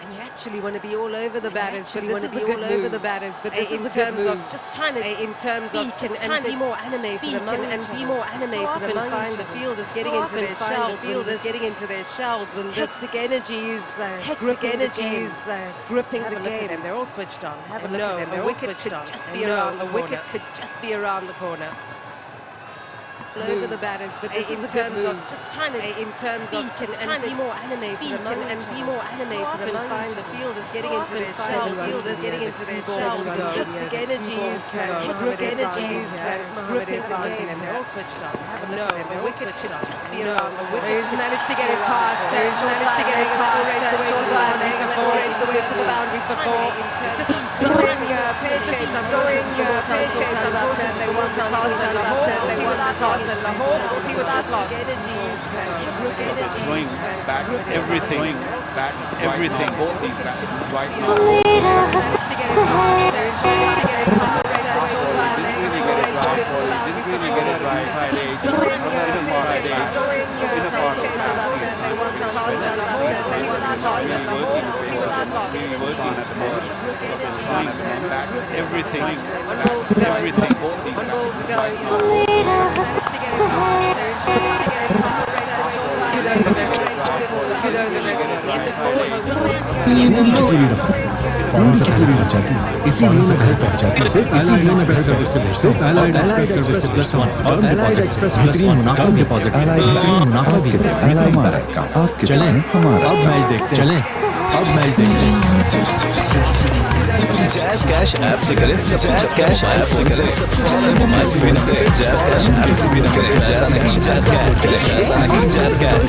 And you actually want to be all over the batters, but this is the all over the batters. But this in is terms of just trying to in terms of speak and be more animated and be more animated. So often find the field is getting into their shells. When hectic energy is gripping the game. Gripping the game. And they're all switched on. Have a look at them. They're A all wicket switched could on. just be around the corner. wicket could just be around the corner. Over the batters, but this in is terms of just trying to in terms of speak and be more animated and be more animated. So often find the field is getting into their shells. Hectic energy is gripping the game. And they're all switched on. Have a look at them. A They're all wicket switched could on. just be around the wicket. He's managed to get it past. He's managed to get it past. Race the way to the boundary for four. Race the way to the boundary for four. Just going pear-shaped. They want the toss and the hold. They want the toss and the hold. We'll see what that loss. Throwing back everything, both these batsmen right now. Managed to get it past. Didn't really get it right side edge, in a part of really working at the moment. Trying back everything, both these batsmen right now. Hindi की पूरी रकम कौन सा पूरी रख जाती है इसीलिए मैं घर पहुंच जाती हूँ सिर्फ एलाइड एक्सप्रेस सर्विस से भेजता हूँ एलाइड एक्सप्रेस सर्विस और एलाइड एक्सप्रेस बेहतरीन मुनाफा डिपॉजिट बेहतरीन मुनाफा भी एलाइड हमारा अकाउंट आपके चलें हमारा अब मैच देखते चलें अब मैच देखते हैं जैज़ कैश ऐप से करें जैज़ कैश ऐप से करें चले मोबाइल स्क्रीन से जैज़ कैश ऐप से भी करें जैज़ कैश जैज़ कैश करें ऐसा नहीं जैज़ कैश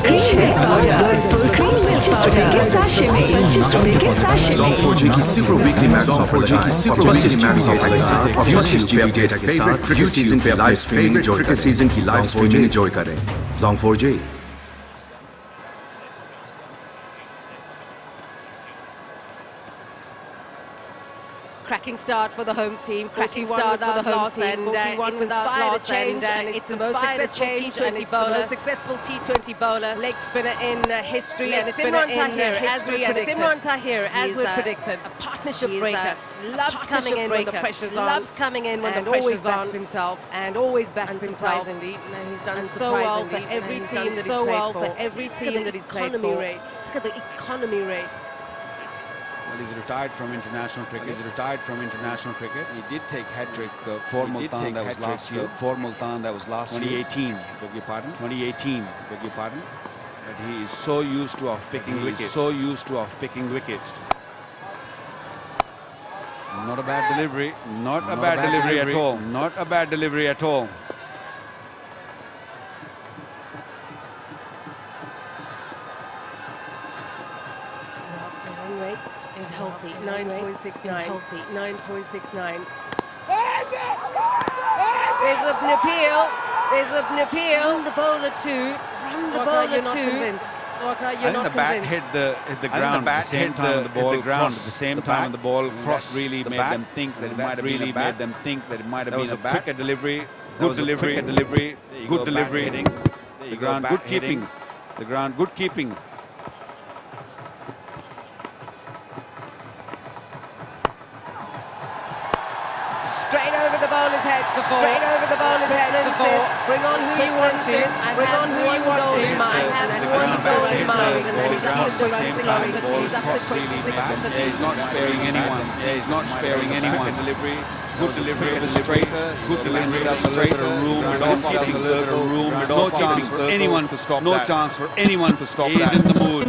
Zone 4G की Super Weekly Match Offer लगाएं और 25 मैच ऑफर के साथ और 25 GB डेटा के साथ क्रिकेट सीजन की लाइव स्ट्रीमिंग एंजॉय करें Zone 4G Cracking start for the home team. Cracking start for the home team. 41 without loss, and it's the most successful T20 bowler. The most successful T20 bowler. Leg spinner in history, and it's Imran Tahir as we predicted. Imran Tahir as we predicted. A partnership breaker. Loves coming in when the pressure's on. Loves coming in when the pressure's on. Always backs himself and always backs himself. He's done so well for every team that he's played for. Every team that he's played for. Look at the economy rate. Well, he's retired from international cricket. He did take hat-trick for Multan that was last year. 2018, beg your pardon. But he is so used to picking wickets. Not a bad delivery. Not a bad delivery at all. Is healthy. 9.69. Healthy. 9.69. There's an appeal. From the bowler too. You're not convinced. I think the bat hit the ground at the same time the ball crossed. Really made them think that it might have been a quicker delivery. Good delivery. Hitting. The ground good keeping. Straight over the bowler's head. Bring on who you want to. Bring on who you want to. I have one goal in mind. And he's up to 26. He's not sparing anyone. Good delivery of the straighter. Good delivery of the straighter. No chance for anyone to stop that. He's in the mood.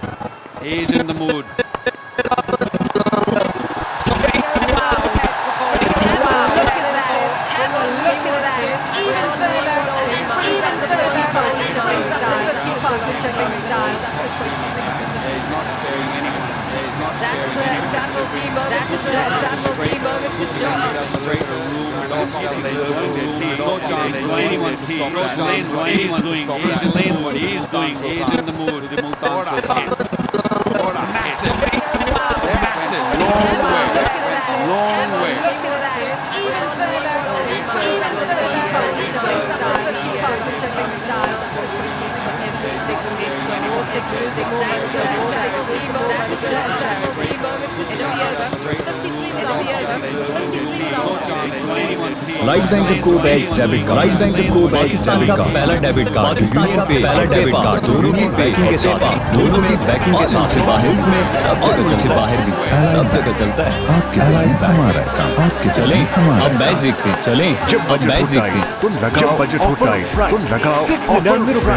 He's in the mood. The Multan long way. लाइट bank को बैच debit card, लाइट bank को बैच debit card, पहला debit card, Pakistan का पहला debit card, दोनों की बैकिंग के साथ, दोनों की बैकिंग के साथ से बाहर में सब जगह से बाहर भी सब जगह चलता है। आपके अलाइन हमारा काम, आपके चलें हमारा अब मैच देखते हैं, चलें अब मैच देखते हैं। तो लगाओ बजट हो टाइट, तो लगाओ सिर्फ 99 रुपए,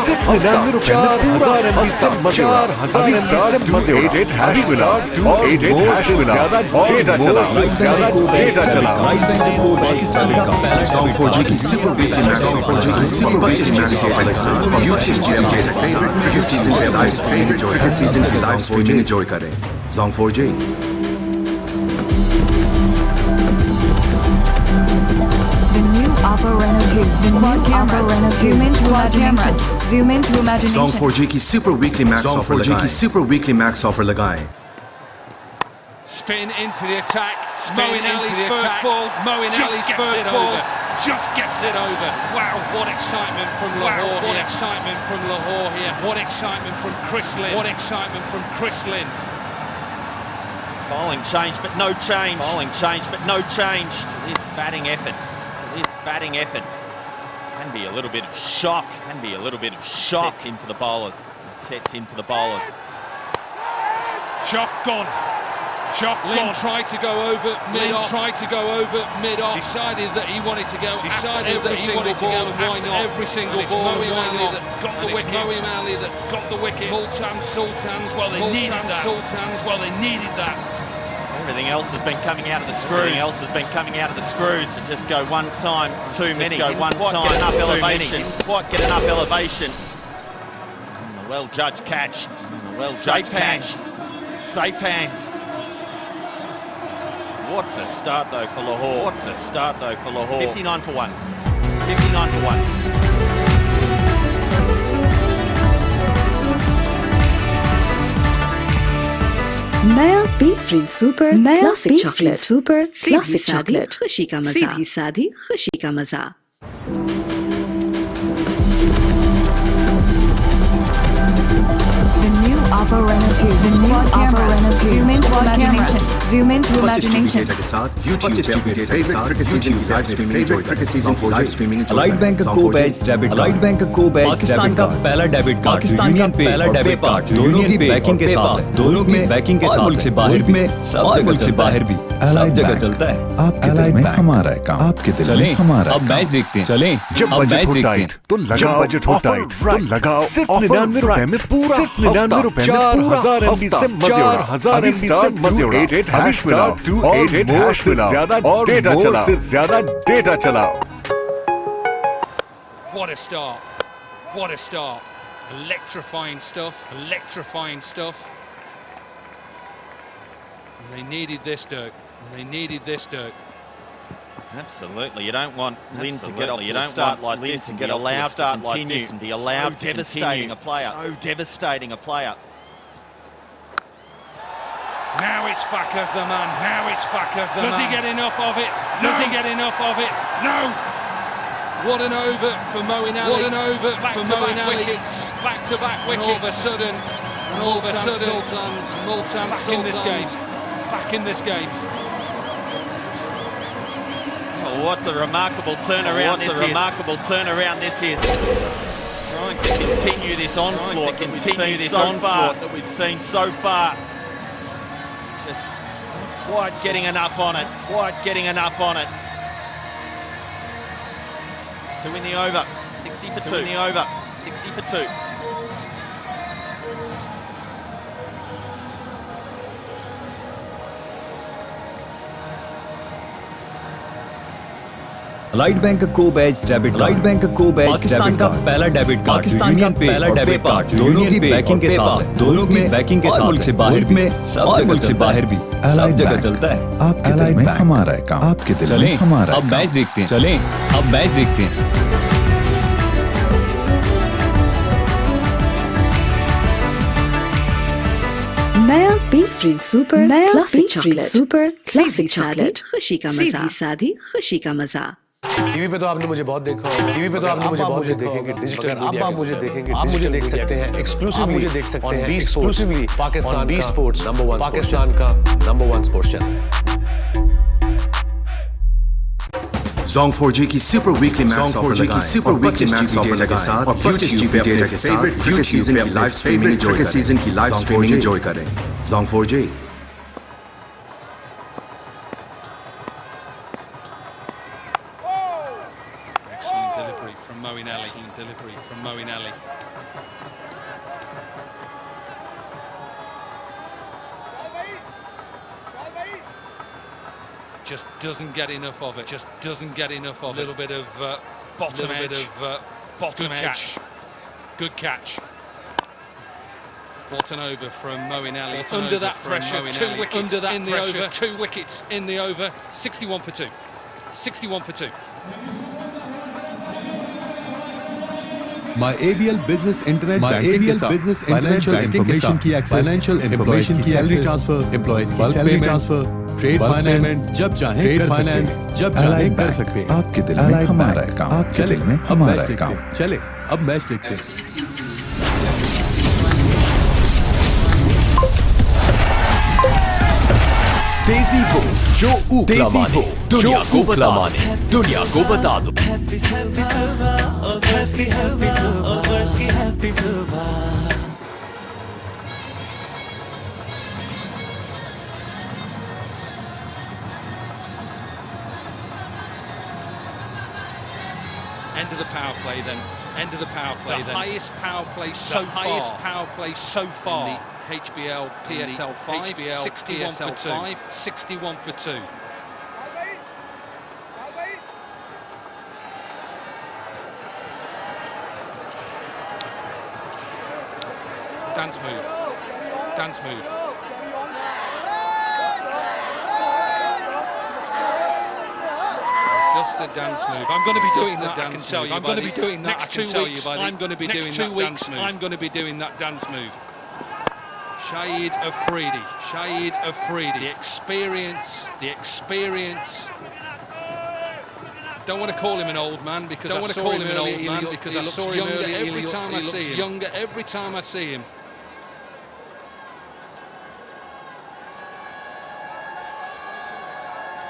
सिर्फ 99 रुपए, 4,000 MB से मजे, 4,000 MB से मजे, 88 हैश मिला और 88 हैश मिला, ज्यादा डेटा चला, ज्यादा डेटा चला। लाइट बैंक को पाकिस्तान का पहला Song 4G की super weekly match, Song 4G की सुपर वीकली मैच ऑफर के साथ YouTube पे अपने फेवरेट क्रिकेट सीजन के लाइव फेवरेट क्रिकेट सीजन की लाइव स्ट्रीमिंग एंजॉय करें। Song 4G The new Oppo Reno 2. The new Oppo Reno 2. Zoom into imagination. Zoom into imagination. Song 4G की super weekly match offer लगाएं। Super weekly match offer लगाएं। Spin into the attack, Moeen Ali's first ball, Moeen Ali's first ball, just gets it over. Wow, what excitement from Lahore, what excitement from Lahore here, what excitement from Chris Lynn, what excitement from Chris Lynn. Bowling change, but no change. Bowling change, but no change. His batting effort, his batting effort. Can be a little bit of shock, can be a little bit of shock. Sets in for the bowlers, sets in for the bowlers. Shot gone. Shot Lynn tried to go over mid-off, tried to go over mid-off, decided that he wanted to go, decided that he wanted to go, and why not? Every single ball, Moeen Ali that got the wicket, Moeen Ali that got the wicket, Sultans, well they needed that, Sultans, well they needed that. Everything else has been coming out of the screws. Everything else has been coming out of the screws. And just go one time, too many. Go one time, get enough elevation. Quite get enough elevation. And a well-judged catch. Well-judged catch. Safe hands. What a start though for Lahore. What a start though for Lahore. 59 for 1. 59 for 1. नया बी फ्रिज super classic chocolate, super classic chocolate, खुशी का मजा, सीधी सादी खुशी का मजा। The new Oppo Reno 2. The new Oppo Reno 2. Zoom into imagination. Zoom into imagination. के साथ YouTube पे अपने फेवरेट क्रिकेट सीजन की लाइव स्ट्रीमिंग एंजॉय करें। Song 4G live streaming enjoy करें। लाइट बैंक को बैच डेबिट, लाइट बैंक को बैच पाकिस्तान का पहला डेबिट कार्ड, पाकिस्तान का पहला डेबिट कार्ड, दोनों की बैकिंग के साथ, दोनों की बैकिंग के साथ मुल्क से बाहर भी सब जगह से बाहर भी सब जगह चलता है। आपके दिल में हमारा काम, आपके दिल में हमारा अब मैच देखते हैं, चलें जब अब बजट मैच हो देखते हैं। टाइट, तो लगाओ बजट हो टाइट, तो लगाओ सिर्फ 99 रुपए में पूरा, सिर्फ 99 रुपए में 4,000 MB से मजे, 4,000 MB से मजे, 88 हैश मिला, 88 हैश मिला, ज्यादा डेटा चला, ज्यादा डेटा चला। What a start. What a start. Electrifying stuff. Electrifying stuff. And they needed this, Dirk. They needed this, Dirk. Absolutely. You don't want Lynn to get off. You don't want like Lynn to get allowed to continue and be allowed to devastating a player. So devastating a player. Now it's Fakhar Zaman. Now it's Fakhar Zaman. Does he get enough of it? Does he get enough of it? No. What an over for Moeen Ali. What an over for Moeen Ali. Back-to-back wickets. All of a sudden, Sultans, back in this game. Back in this game. Oh, what a remarkable turnaround! What a remarkable turnaround this is. Trying to continue this onslaught. Continue this onslaught that we've seen so far. Just quite getting enough on it. Quite getting enough on it. To win the over. 60 for 2. To win the over. 60 for 2. Light bank को बैच debit, light bank को batch Pakistan का पहला debit card, Pakistan का पहला debit card, दोनों की banking के साथ, दोनों की बैकिंग के साथ मुल्क से बाहर में सब जगह से बाहर भी सब जगह चलता है। आपके दिल में हमारा काम, आपके दिल में हमारा अब मैच देखते हैं, चलें अब मैच देखते हैं। नया बी फ्रिज super classic chocolate, super classic chocolate, खुशी का मजा, सीधी सादी खुशी का मजा। टीवी पे तो आपने मुझे बहुत देखा होगा, टीवी पे तो आपने मुझे बहुत देखेंगे डिजिटल मीडिया, आप मुझे देखेंगे, आप मुझे देख सकते हैं एक्सक्लूसिवली, मुझे देख सकते हैं एक्सक्लूसिवली पाकिस्तान बी स्पोर्ट्स नंबर 1 पाकिस्तान का नंबर 1 स्पोर्ट्स चैनल। Zong4j की सुपर वीकली मैक्स ऑफर लगाएं और 25 GB डेटा के साथ और 25 GB डेटा के साथ क्रिकेट सीजन की लाइव स्ट्रीमिंग एंजॉय करें। Zong4j Delivery from Moeen Ali. Delivery from Moeen Ali. Just doesn't get enough of it. Just doesn't get enough of it. A little bit of bottom edge. Bottom edge. Good catch. What an over from Moeen Ali. Under that pressure, 2 wickets under that pressure, 2 wickets in the over. 61 for 2. 61 for 2. My ABL Business Internet Banking के साथ financial information की access, financial information की salary transfer, employees की salary transfer, trade finance जब चाहें कर सकते हैं, जब चाहें कर सकते हैं। आपके दिल में हमारा काम, आपके दिल में हमारा काम। चले अब मैच देखते हैं। तेजी वो जो ऊपला माने, दुनिया को बता माने, दुनिया को बता दो। End of the power play then. End of the power play then. Highest power play so far. Highest power play so far. In the HBL PSL 5. HBL 61 PSL for 2. 61 for 2. Dance move. Dance move. Just a dance move. I'm going to be doing that. I can tell you. I'm going to be doing that. Next 2 weeks. I'm going to be doing that. 2 weeks. I'm going to be doing that dance move. Shahid Afridi. Shahid Afridi. The experience. The experience. Don't want to call him an old man because I saw him an old man because I saw him younger every time I see him. Younger every time I see him.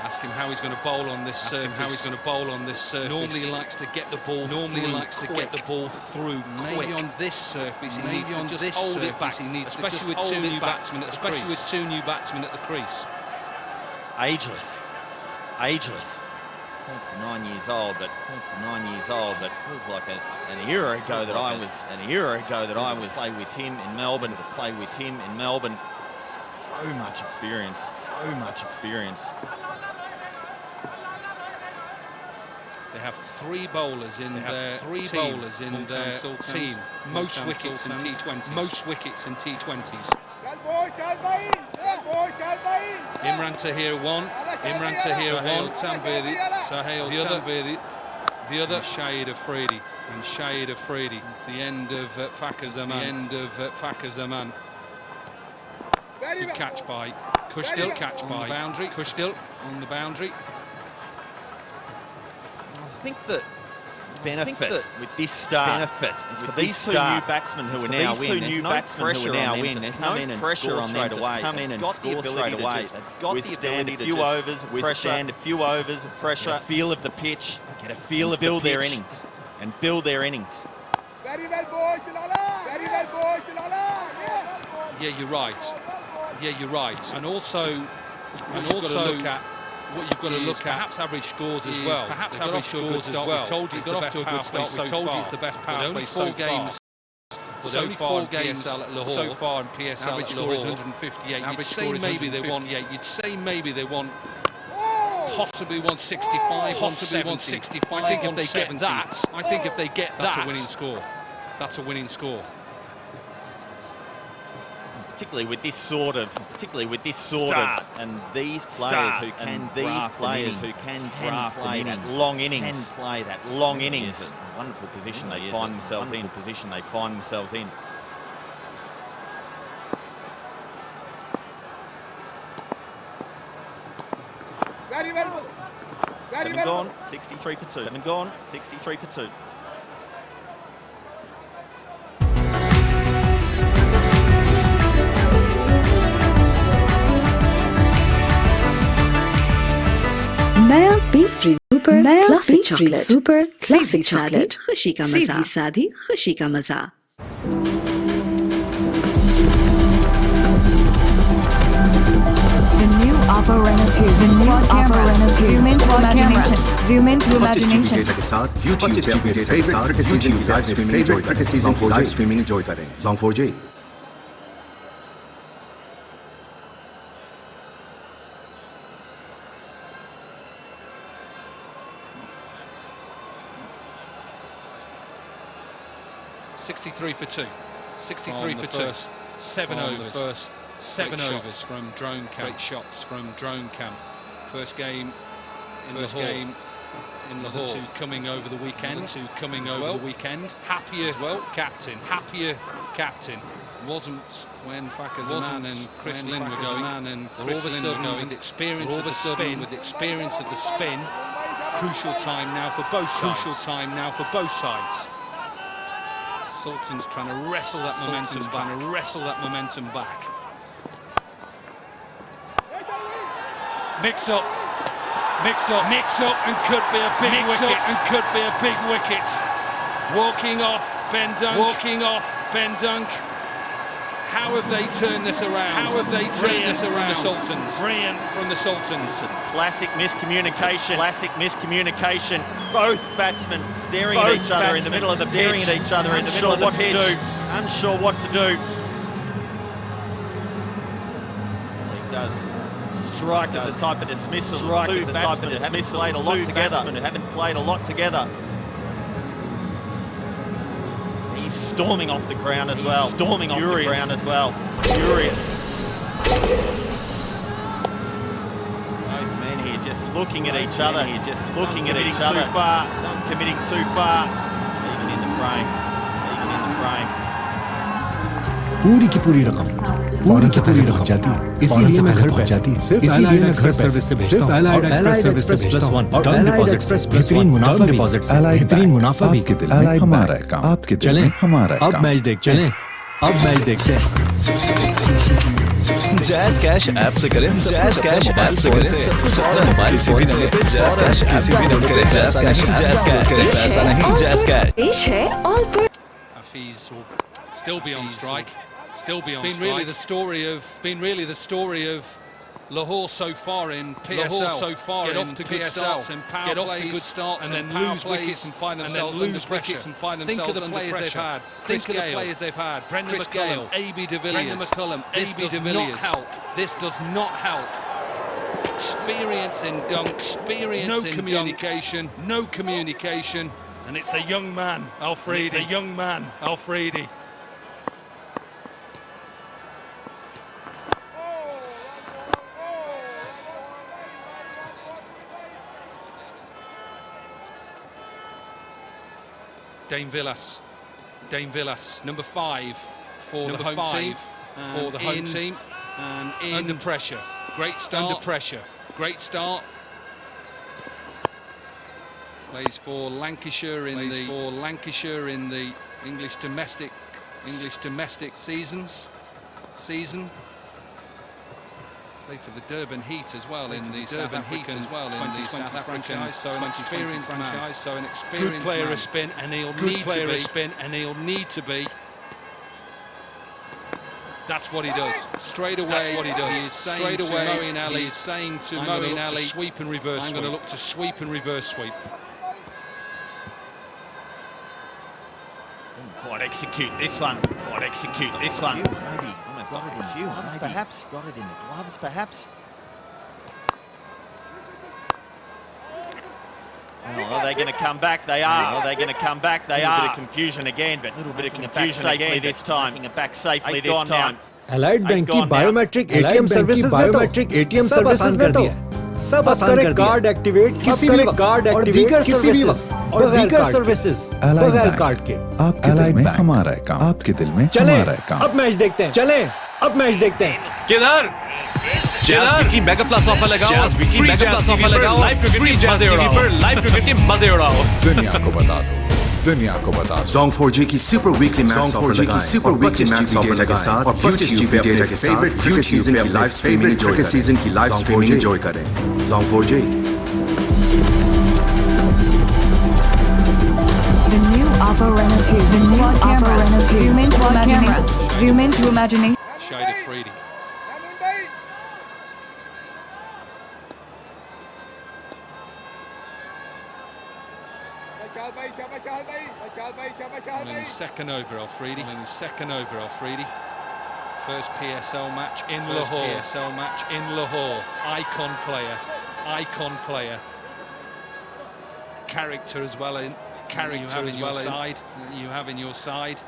Asked him how he's going to bowl on this surface. How he's going to bowl on this surface. Normally he likes to get the ball. Normally he likes to get the ball through. Maybe on this surface, he needs to just hold it back. He needs especially with 2 new batsmen at the crease. Especially with 2 new batsmen at the crease. Ageless. Ageless. 29 years old, but feels like an era ago that I was play with him in Melbourne. To play with him in Melbourne. So much experience. So much experience. They have 3 bowlers in their team. Most wickets in T20s. Most wickets in T20s. Imran Tahir 1. Imran Tahir 1. Sahil Tanviri. The other Shahid Afridi. And Shahid Afridi. It's the end of Fakhar Zaman. The end of Fakhar Zaman. Good catch by Kushdil. Catch by boundary. Kushdil on the boundary. I think that benefit with this start is for these 2 new batsmen who are now in. There's no pressure on them to come in and pressure on them to come in and score straight away. They've got the ability to withstand a few overs of pressure, get a feel of the pitch, get a feel of build their innings and build their innings. Very well, boys. Very well, boys. Yeah, you're right. Yeah, you're right. And also look at what you've got to look at. Perhaps average scores as well. Perhaps average scores as well. We told you it's the best power play so far. We told you it's the best power play so far. But only 4 games at Lahore. So far in PSL average score is 158. Average score is maybe they want. You'd say maybe they want. Possibly 165. Possibly 165. I think if they get that, that's a winning score. That's a winning score. Particularly with this sort of start, and these players who can play that long innings, It's a wonderful position they find themselves in. Very well. Very 7 gone, 63 for 2. 7 gone, 63 for 2. नया B free super classic chocolate super classic chocolate खुशी का मजा सादी खुशी का मजा Oppo Reno 2, the new Oppo Reno 2. Zoom into imagination. Zoom into 25 GB imagination. Data के साथ YouTube पे अपने फेवरेट क्रिकेट सीजन की लाइव स्ट्रीमिंग एंजॉय करें Zong 4J। Seven overs. Seven overs from drone camp. Great shots from drone camp. First game in Lahore. Two coming over the weekend. Happier as well, captain. Happier captain. Wasn't when Fakhar Zaman and Chris Lynn were going. All of a sudden, with the experience of the spin, crucial time now for both sides. Sultan's trying to wrestle that momentum back. Mix up, and could be a big wicket. Walking off Ben Dunk. How have they turned this around? The Sultans. Brilliant from the Sultans. Classic miscommunication. Both batsmen staring at each other in the middle of the pitch. Unsure what to do. He does. Strike of the type of dismissal. Two batsmen who haven't played a lot together. He's storming off the ground as well. Furious. Both men here just looking at each other. Committing too far. Even in the frame. पूरी की पूरी रकम जाती है इसीलिए मैं घर पहुंचाती है इसीलिए मैं घर सर्विस से भेजता हूं Allied Express +1 टर्म डिपॉजिट बेहतरीन मुनाफा डिपॉजिट से बेहतरीन मुनाफा भी हमारा काम आपके दिल में हमारा काम अब मैच देखते हैं जैज़ कैश ऐप से करें सब कुछ और मोबाइल किसी भी नंबर पे जैज़ कैश किसी भी नंबर करें जैज़ कैश करें पैसा नहीं जैज़ कैश है ऑल पर Hafiz will still be on strike. Been really the story of Lahore so far in PSL. Get off to good starts and power plays, and then lose wickets and find themselves under pressure. Think of the players they've had. Brendan McCullum, AB de Villiers. This does not help. Experience in dunk. No communication. And it's the young man, Alfredi. Dane Villas, number 5 for the home team. And under pressure. Great start. Plays for Lancashire in the English domestic season. Played for the Durban Heat as well in the South African franchise. So an experienced man. Good player of spin, and he'll need to be. That's what he does. Straight away, he is saying to Moeen Ali, sweep and reverse. I'm going to look to sweep and reverse sweep. Quite execute this one. Maybe almost got it in the gloves, perhaps. Oh, are they going to come back? They are. A bit of confusion again, but a little bit of confusion again this time. Back safely this time. Allied Bank की biometric ATM services ने तो सब आसान कर दिया। Card activate किसी भी card activate किसी भी वक्त और दीगर सर्विसेज बगैर कार्ड के आपके दिल में हमारा काम आपके दिल में हमारा काम अब मैच देखते हैं किधर की मेगा प्लस ऑफर लगाओ लाइव क्रिकेट के मजे उड़ाओ दुनिया को बता दो Zong 4J की सुपर वीकली मैच ऑफर लगा साथ और 25 GB डेटा के फेवरेट क्रिकेट सीजन की लाइव स्ट्रीमिंग एंजॉय करें Zong 4J। 2. The new Opera Reno 2. Zoom into imagination. Zoom into imagination. Shade of Freedy. Second over Al-Freedy. Second over Al-Freedy. First PSL match in Lahore. PSL match in Lahore. Icon player. Icon player. Character as well in. Character as well side. You have in your side.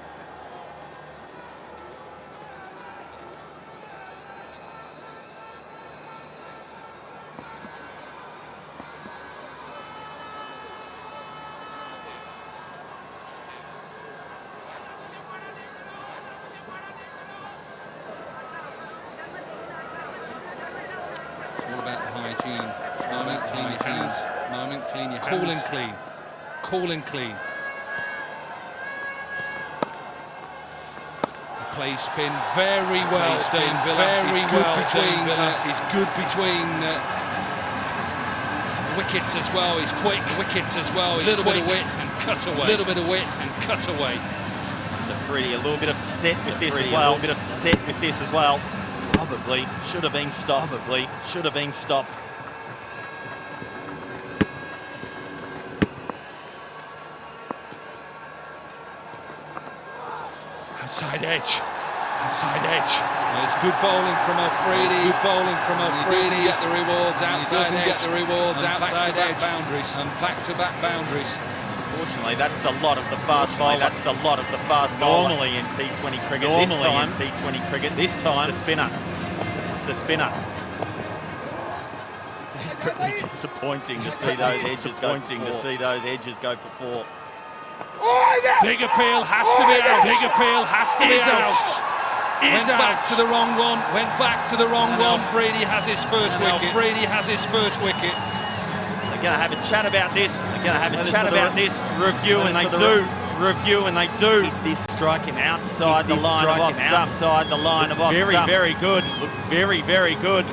Hygiene, moment clean your hands, moment clean your hands. Cool and clean, cool and clean. Play spin very well, Dane Villas. Very well, Dane Villas. He's good between wickets as well. He's quick, wickets as well. He's little bit of width and cut away. Little bit of width and cut away. Freedy, a little bit of set with this as well. A bit of set with this as well. Probably should have been stopped. Probably should have been stopped. Outside edge. Outside edge. There's good bowling from Al-Freedy. Good bowling from Al-Freedy. He doesn't get the rewards outside edge. Get the rewards outside edge. Boundaries and back-to-back boundaries. Unfortunately, that's the lot of the fast bowler. That's the lot of the fast bowler. Normally in T20 cricket. Normally in T20 cricket. This time, the spinner. It's the spinner. Desperately disappointing to see those edges go. To see those edges go for four. Big appeal has to be out. Big appeal has to be out. Went back to the wrong one. Went back to the wrong one. Brady has his first wicket. Brady has his first wicket. They're going to have a chat about this. They're going to have a chat about this. Review, and they do. Review, and they do. This striking outside the line of off stump. Outside the line of off stump. Very, very good. Very, very good.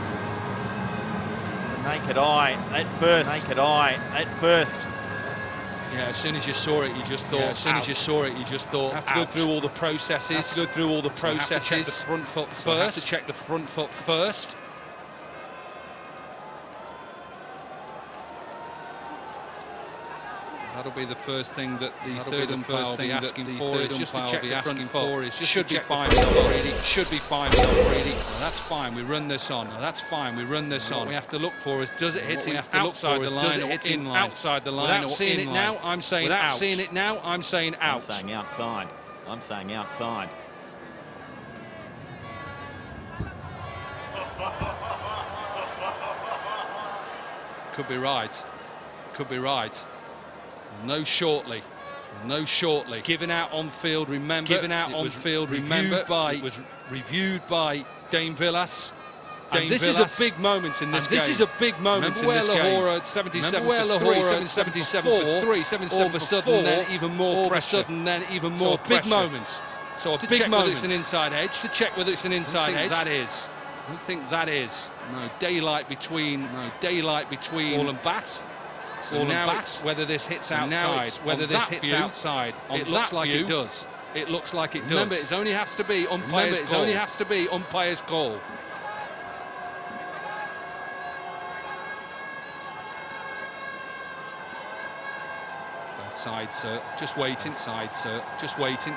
Naked eye at first. Naked eye at first. Yeah, as soon as you saw it, you just thought. As soon as you saw it, you just thought. Have to go through all the processes. Have to go through all the processes. Have to check the front foot first. Have to check the front foot first. That'll be the first thing that the third umpire will be asking for. Is just to check the front foot. Should be fine with Al-Freedy. Should be fine with Al-Freedy. That's fine. We run this on. That's fine. We run this on. What we have to look for is, does it hit him outside the line? Does it hit him outside the line? Without seeing it now, I'm saying out. Without seeing it now, I'm saying out. I'm saying outside. I'm saying outside. Could be right. Could be right. No shortly. No shortly. Given out on field, remember. Given out on field, remember. It was reviewed by Dane Villas. And this is a big moment in this game. This is a big moment in this game. Lahore at 77 for 3, 77 for 3, 77 for 4. Then even more pressure. Then even more pressure. Big moment. So a big moment. It's an inside edge. To check whether it's an inside edge. That is. I don't think that is. No daylight between. No daylight between ball and bat. So now it's whether this hits outside. Whether this hits outside. It looks like it does. It looks like it does. Remember, it only has to be umpire's goal. It only has to be umpire's goal. Side, sir. Just waiting. Side, sir. Just waiting.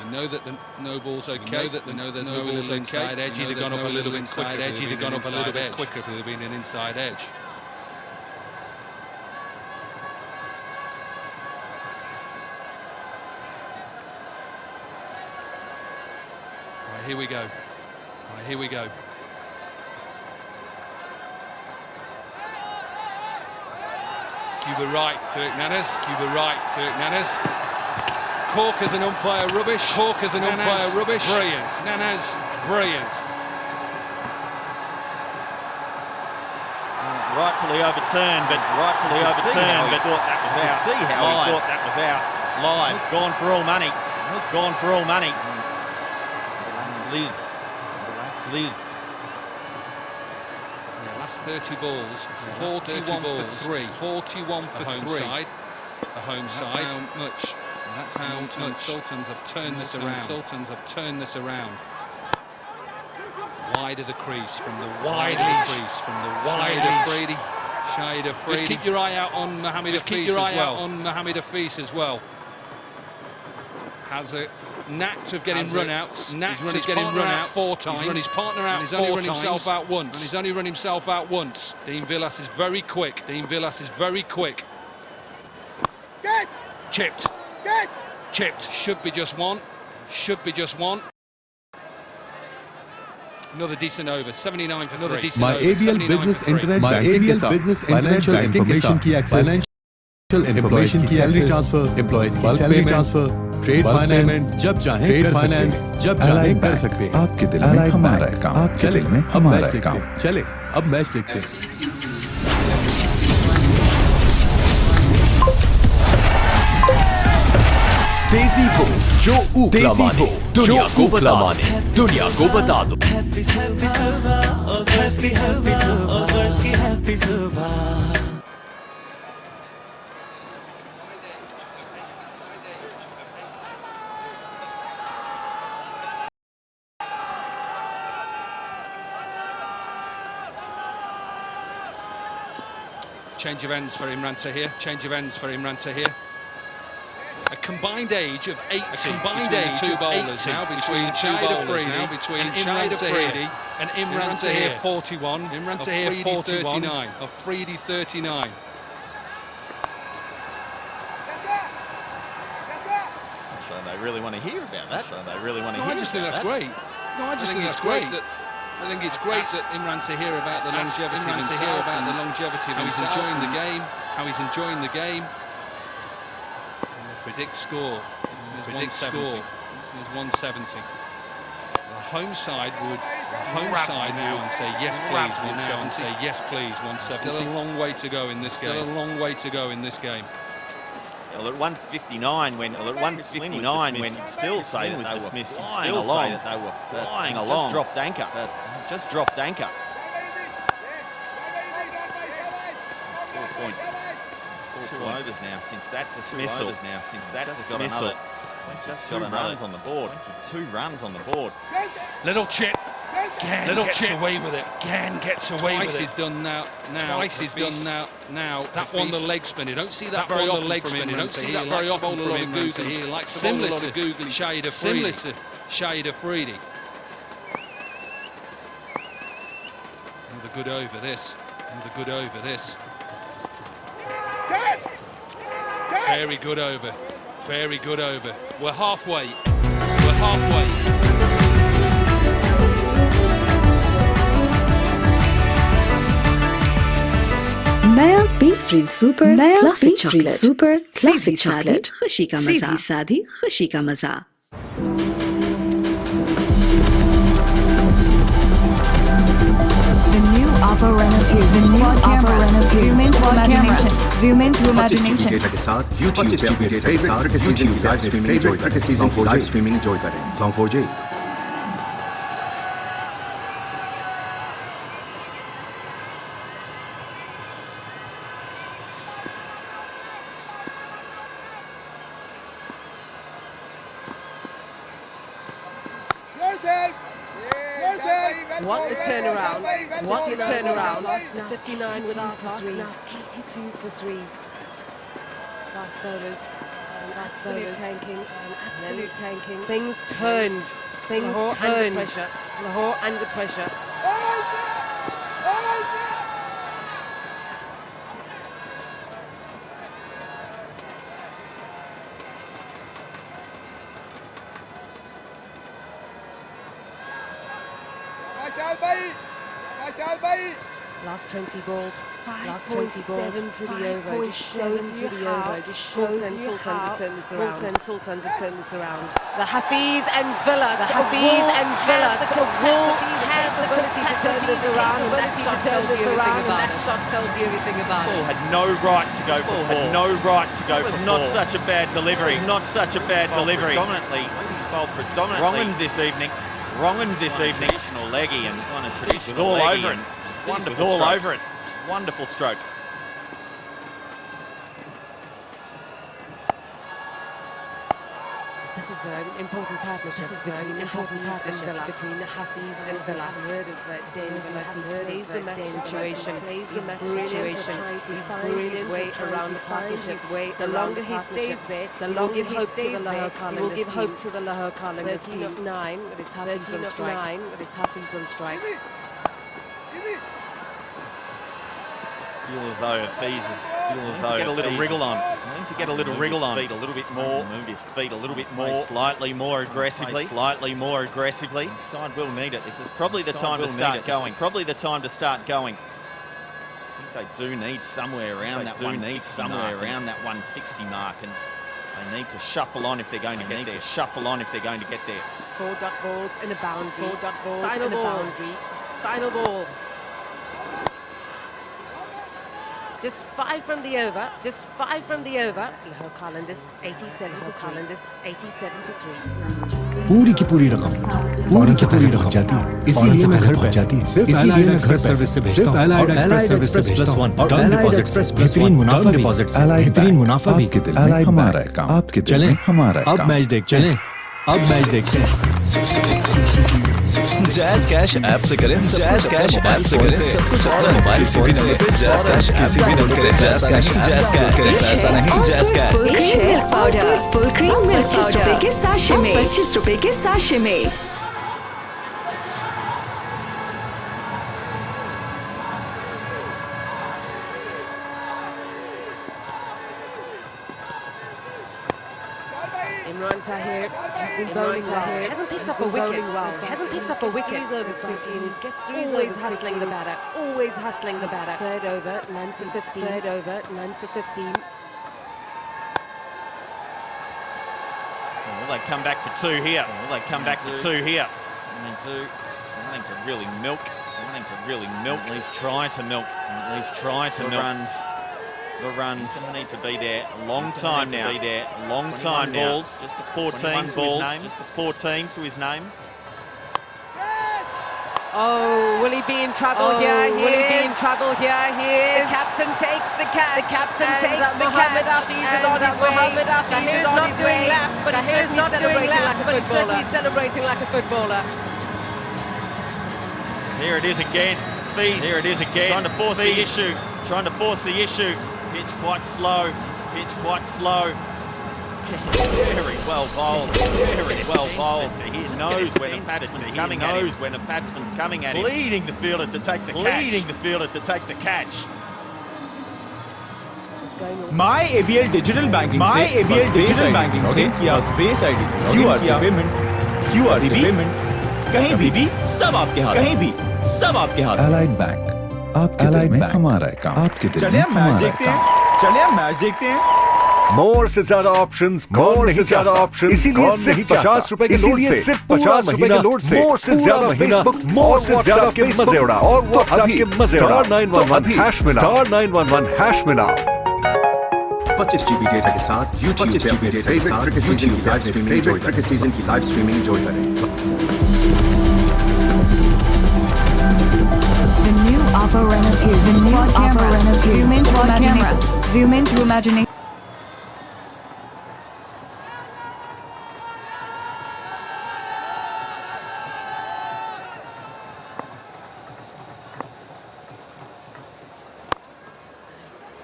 We know that the no ball's okay. We know there's no little inside edge. Either gone up a little inside edge. Either gone up a little bit quicker. Could have been an inside edge. Right, here we go. Right, here we go. Cuba right, Dirk Nannes. Cuba right, Dirk Nannes. Cork as an umpire, rubbish. Cork as an umpire, rubbish. Brilliant. Nannes, brilliant. Rightfully overturned, but I thought that was out. See how he thought that was out. Live, gone for all money. Gone for all money. Lives. last 30 balls, 41 for 3, 41 for home side. The home side. That's how much Sultans have turned this around. Sultans have turned this around. Wide of the crease, from the wide of the crease, from the wide of Brady. Shahid Afridi. Just keep your eye out on Mohamed Hafiz as well. Has a knack of getting run-outs. Knack of getting run-out 4 times. He's run his partner out 4 times. He's only run himself out once. And he's only run himself out once. Dean Villas is very quick. Dean Villas is very quick. Get! Chipped. Get! Chipped. Should be just one. Should be just one. Another decent over. 79 for another decent My over. ABL Business Internet Banking के साथ financial information की access, financial information की salary transfer, employees की salary transfer, trade finance, जब चाहें कर finance, जब चाहें कर सकते हैं. आपके दिल में हमारा काम, आपके दिल में हमारा काम. चले, अब मैच देखते हैं. देसी हो जो ऊपला माने, दुनिया को बता माने, दुनिया को बता दो. Change of ends for Imran Tahir. Change of ends for Imran Tahir. A combined age of 80. Combined age of 2 bowlers now between Shahid Afridi and Imran Tahir and Imran Tahir 41. Imran Tahir 39. Afridi 39. So they really want to hear about that. So they really want to hear. I just think that's great. No, I just think that's great. I think it's great that Imran Tahir about the longevity of himself, about the longevity of how he's enjoying the game, how he's enjoying the game. Predict score. Predict score. This is 170. The home side would now and say yes please. Will now and say yes please. 170. Still a long way to go in this game. Still a long way to go in this game. Well, at 159 when still say that they were flying along. That they were flying along. Just dropped anchor. Just dropped anchor. 4 overs now since that dismissal. Just got another. Just got runs on the board. 2 runs on the board. Little chip. Little chip away with it. Gann gets away with it. Twice is done now. Twice is done now. That one the leg spin. You don't see that very often. You don't see that very often from Imran Tahir. He likes to bowl a lot of googly. Shahid Afridi. Similar to Shahid Afridi. Another good over this. Another good over this. Very good over. Very good over. We're halfway. We're halfway. नया B free super, नया classic chocolate, super classic chocolate, खुशी का मजा, सादी खुशी का मजा. Oppo Reno 2, the new Oppo Reno 2. Zoom into imagination. Zoom into imagination. Data के साथ YouTube पे अपने फेवरेट क्रिकेट सीजन की लाइव स्ट्रीमिंग एंजॉय करें. Zong4j. What a turnaround. What a turnaround. 59 without pass, now 82 for 3. Fast bowlers. Absolute tanking. Absolute tanking. Things turned. Things turned. Under pressure. Lahore under pressure. Last 20 balls. Last 20 balls. 7 to the over. Just shows to the over. Just shows and Sultan to turn this around. Sultan to turn this around. The Hafiz and Villas. The Hafiz and Villas. The Wool has the ability to turn this around. That shot tells you everything about. That shot tells you everything about. Ball had no right to go for 4. Had no right to go for 4. Not such a bad delivery. Not such a bad delivery. Predominantly. Wrongans this evening. Traditional leggy and was all over it. Wonderful, all over it. Wonderful stroke. This is an important partnership. This is an important partnership between Hafiz and Vilas. Plays the match situation. Plays the match situation. He's brilliant way around the partnership. The longer he stays there, the longer he stays there, he will give hope to the Lahore Qalandars team. 13-9, but it's Hafiz on strike. But it's Hafiz on strike. Feel as though Hafiz get a little wriggle on. He needs to get a little wriggle on. Feet a little bit more. Move his feet a little bit more. Slightly more aggressively. Slightly more aggressively. His side will need it. This is probably the time to start going. Probably the time to start going. I think they do need somewhere around that 160 mark, and they need to shuffle on if they're going to get there. Shuffle on if they're going to get there. 4 dot balls in a boundary. 4 dot balls in a boundary. Final ball. Just 5 from the over. Just 5 from the over. Lahore Qalandars 87. Lahore Qalandars 87 for 3. पूरी की पूरी रकम जाती है, इसीलिए मैं घर पहुंच जाती है, इसीलिए मैं घर सर्विस से भेजता हूं और एलाइड एक्सप्रेस +1 और टर्म डिपॉजिट बेहतरीन मुनाफा डिपॉजिट बेहतरीन मुनाफा भी आपके दिल में हमारा काम, आपके दिल में हमारा काम। अब मैच देखते हैं। जैज़ कैश ऐप से करें, जैज़ कैश ऐप से करें सब कुछ और मोबाइल किसी भी नंबर पे जैज़ कैश किसी भी नंबर करें जैज़ कैश करें पैसा नहीं jazz cash. Milk powder full cream milk powder 25 रुपए के साशे में 25 रुपए के साशे में। Imran Tahir bowling well. Hasn't picked up a wicket. Hasn't picked up a wicket. He gets through his overs hustling the batter. Always hustling the batter. Third over, 9 for 15. Third over, 9 for 15. Well, they come back for 2 here. They come back for 2 here. And they do. Starting to really milk. At least try to milk. At least try to milk. The runs need to be there a long time now. Long time now. Just the 14 balls. Just the 14 to his name. Oh, will he be in trouble here? Will he be in trouble here? The captain takes the catch. The captain takes the Mohammad Hafiz is on his way. Tahir is not doing laps, but he's not doing laps, but he's certainly celebrating like a footballer. Here it is again. Hafiz. Here it is again. Trying to force the issue. Trying to force the issue. Pitch quite slow. Pitch quite slow. Very well bowled. Very well bowled. He knows when a batsman's coming at him. He knows when a batsman's coming at him. Leading the fielder to take the catch. Leading the fielder to take the catch. My ABL Digital Banking से QRC payment कहीं भी सब आपके हाथ सब आपके हाथ। Allied bank आपके दिल में हमारा काम, आपके दिल में हमारा काम। चलिए मैच देखते हैं। मोर से ज्यादा ऑप्शंस, मोर से ज्यादा ऑप्शंस, इसीलिए सिर्फ 50 रुपए के लोड से, सिर्फ 50 रुपए के लोड से, मोर से ज्यादा फेसबुक, मोर से ज्यादा के मजे उड़ा और वो आपके मजे उड़ा। *911# मिला। 25 GB डेटा के साथ YouTube पे अपने फेवरेट क्रिकेट सीजन की लाइव स्ट्रीमिंग एंजॉय करें। The new Oppo Reno 2. The new Oppo Reno 2. Zoom into imagination. Zoom into imagination.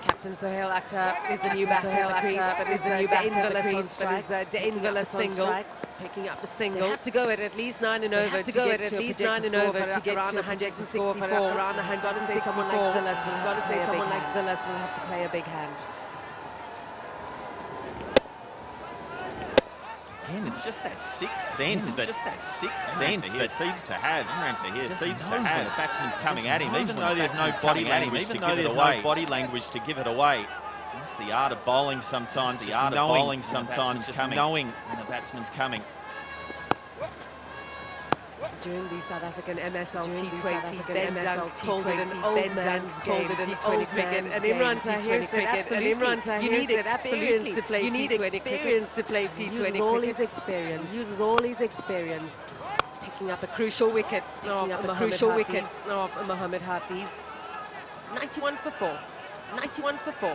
Captain Sohail Akhtar is the new batter at the crease, but is the new batter at the crease, but is Dane Willis single, picking up a single. They have to go at least 9 and over to get to around 164 for around 164. Someone like Villas will have to play a big hand. Again, it's just that sixth sense that seems to have. The batsman's coming at him, even though there's no body language to give it away. It's the art of bowling sometimes. The art of bowling sometimes, just knowing when the batsman's coming. During the South African MSL T20, Ben Dunk called it an old man's game, T20 cricket, and Imran Tahir said absolutely, you need experience to play T20 cricket. He uses all his experience. Picking up a crucial wicket of Mohamed Hafiz. 91 for 4. 91 for 4.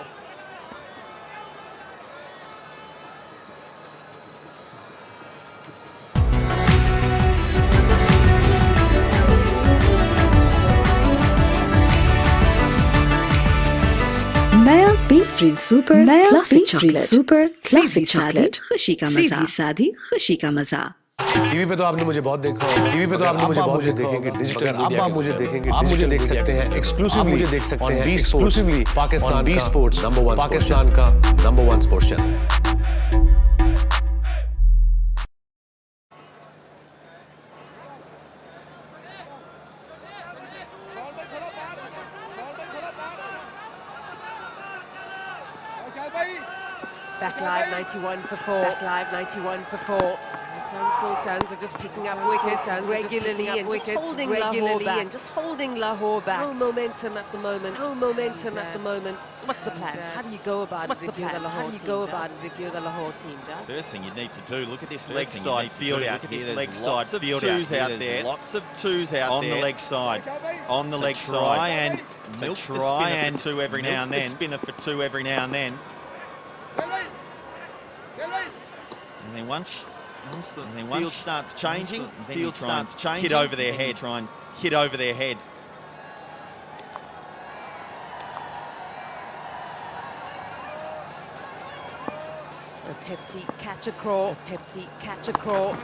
नया B free super, नया classic chocolate, super classic chocolate, खुशी का मजा, सादी खुशी का मजा। TV पे तो आपने मुझे बहुत देखा होगा। टीवी पे तो आपने मुझे बहुत देखेंगे डिजिटल मीडिया। आप मुझे देखेंगे, आप मुझे देख सकते हैं एक्सक्लूसिवली, मुझे देख सकते हैं एक्सक्लूसिवली पाकिस्तान बी स्पोर्ट्स नंबर 1, पाकिस्तान का number 1 sports channel. Back live 91 for 4. Back live 91 for 4. Sultans are just picking up wickets regularly and just holding Lahore back. No momentum at the moment. No momentum at the moment. What's the plan? How do you go about it if you're the Lahore team? How do you go about it if you're the Lahore team, Dad? First thing you need to do, look at this leg side field out here. There's leg side field out there. Lots of twos out on the leg side. On the leg side. Try and milk the spinner for two every now and then. Spinner for two every now and then. And then once the field starts changing, hit over their head. Try and hit over their head. Pepsi catch a crawl. Pepsi catch a crawl.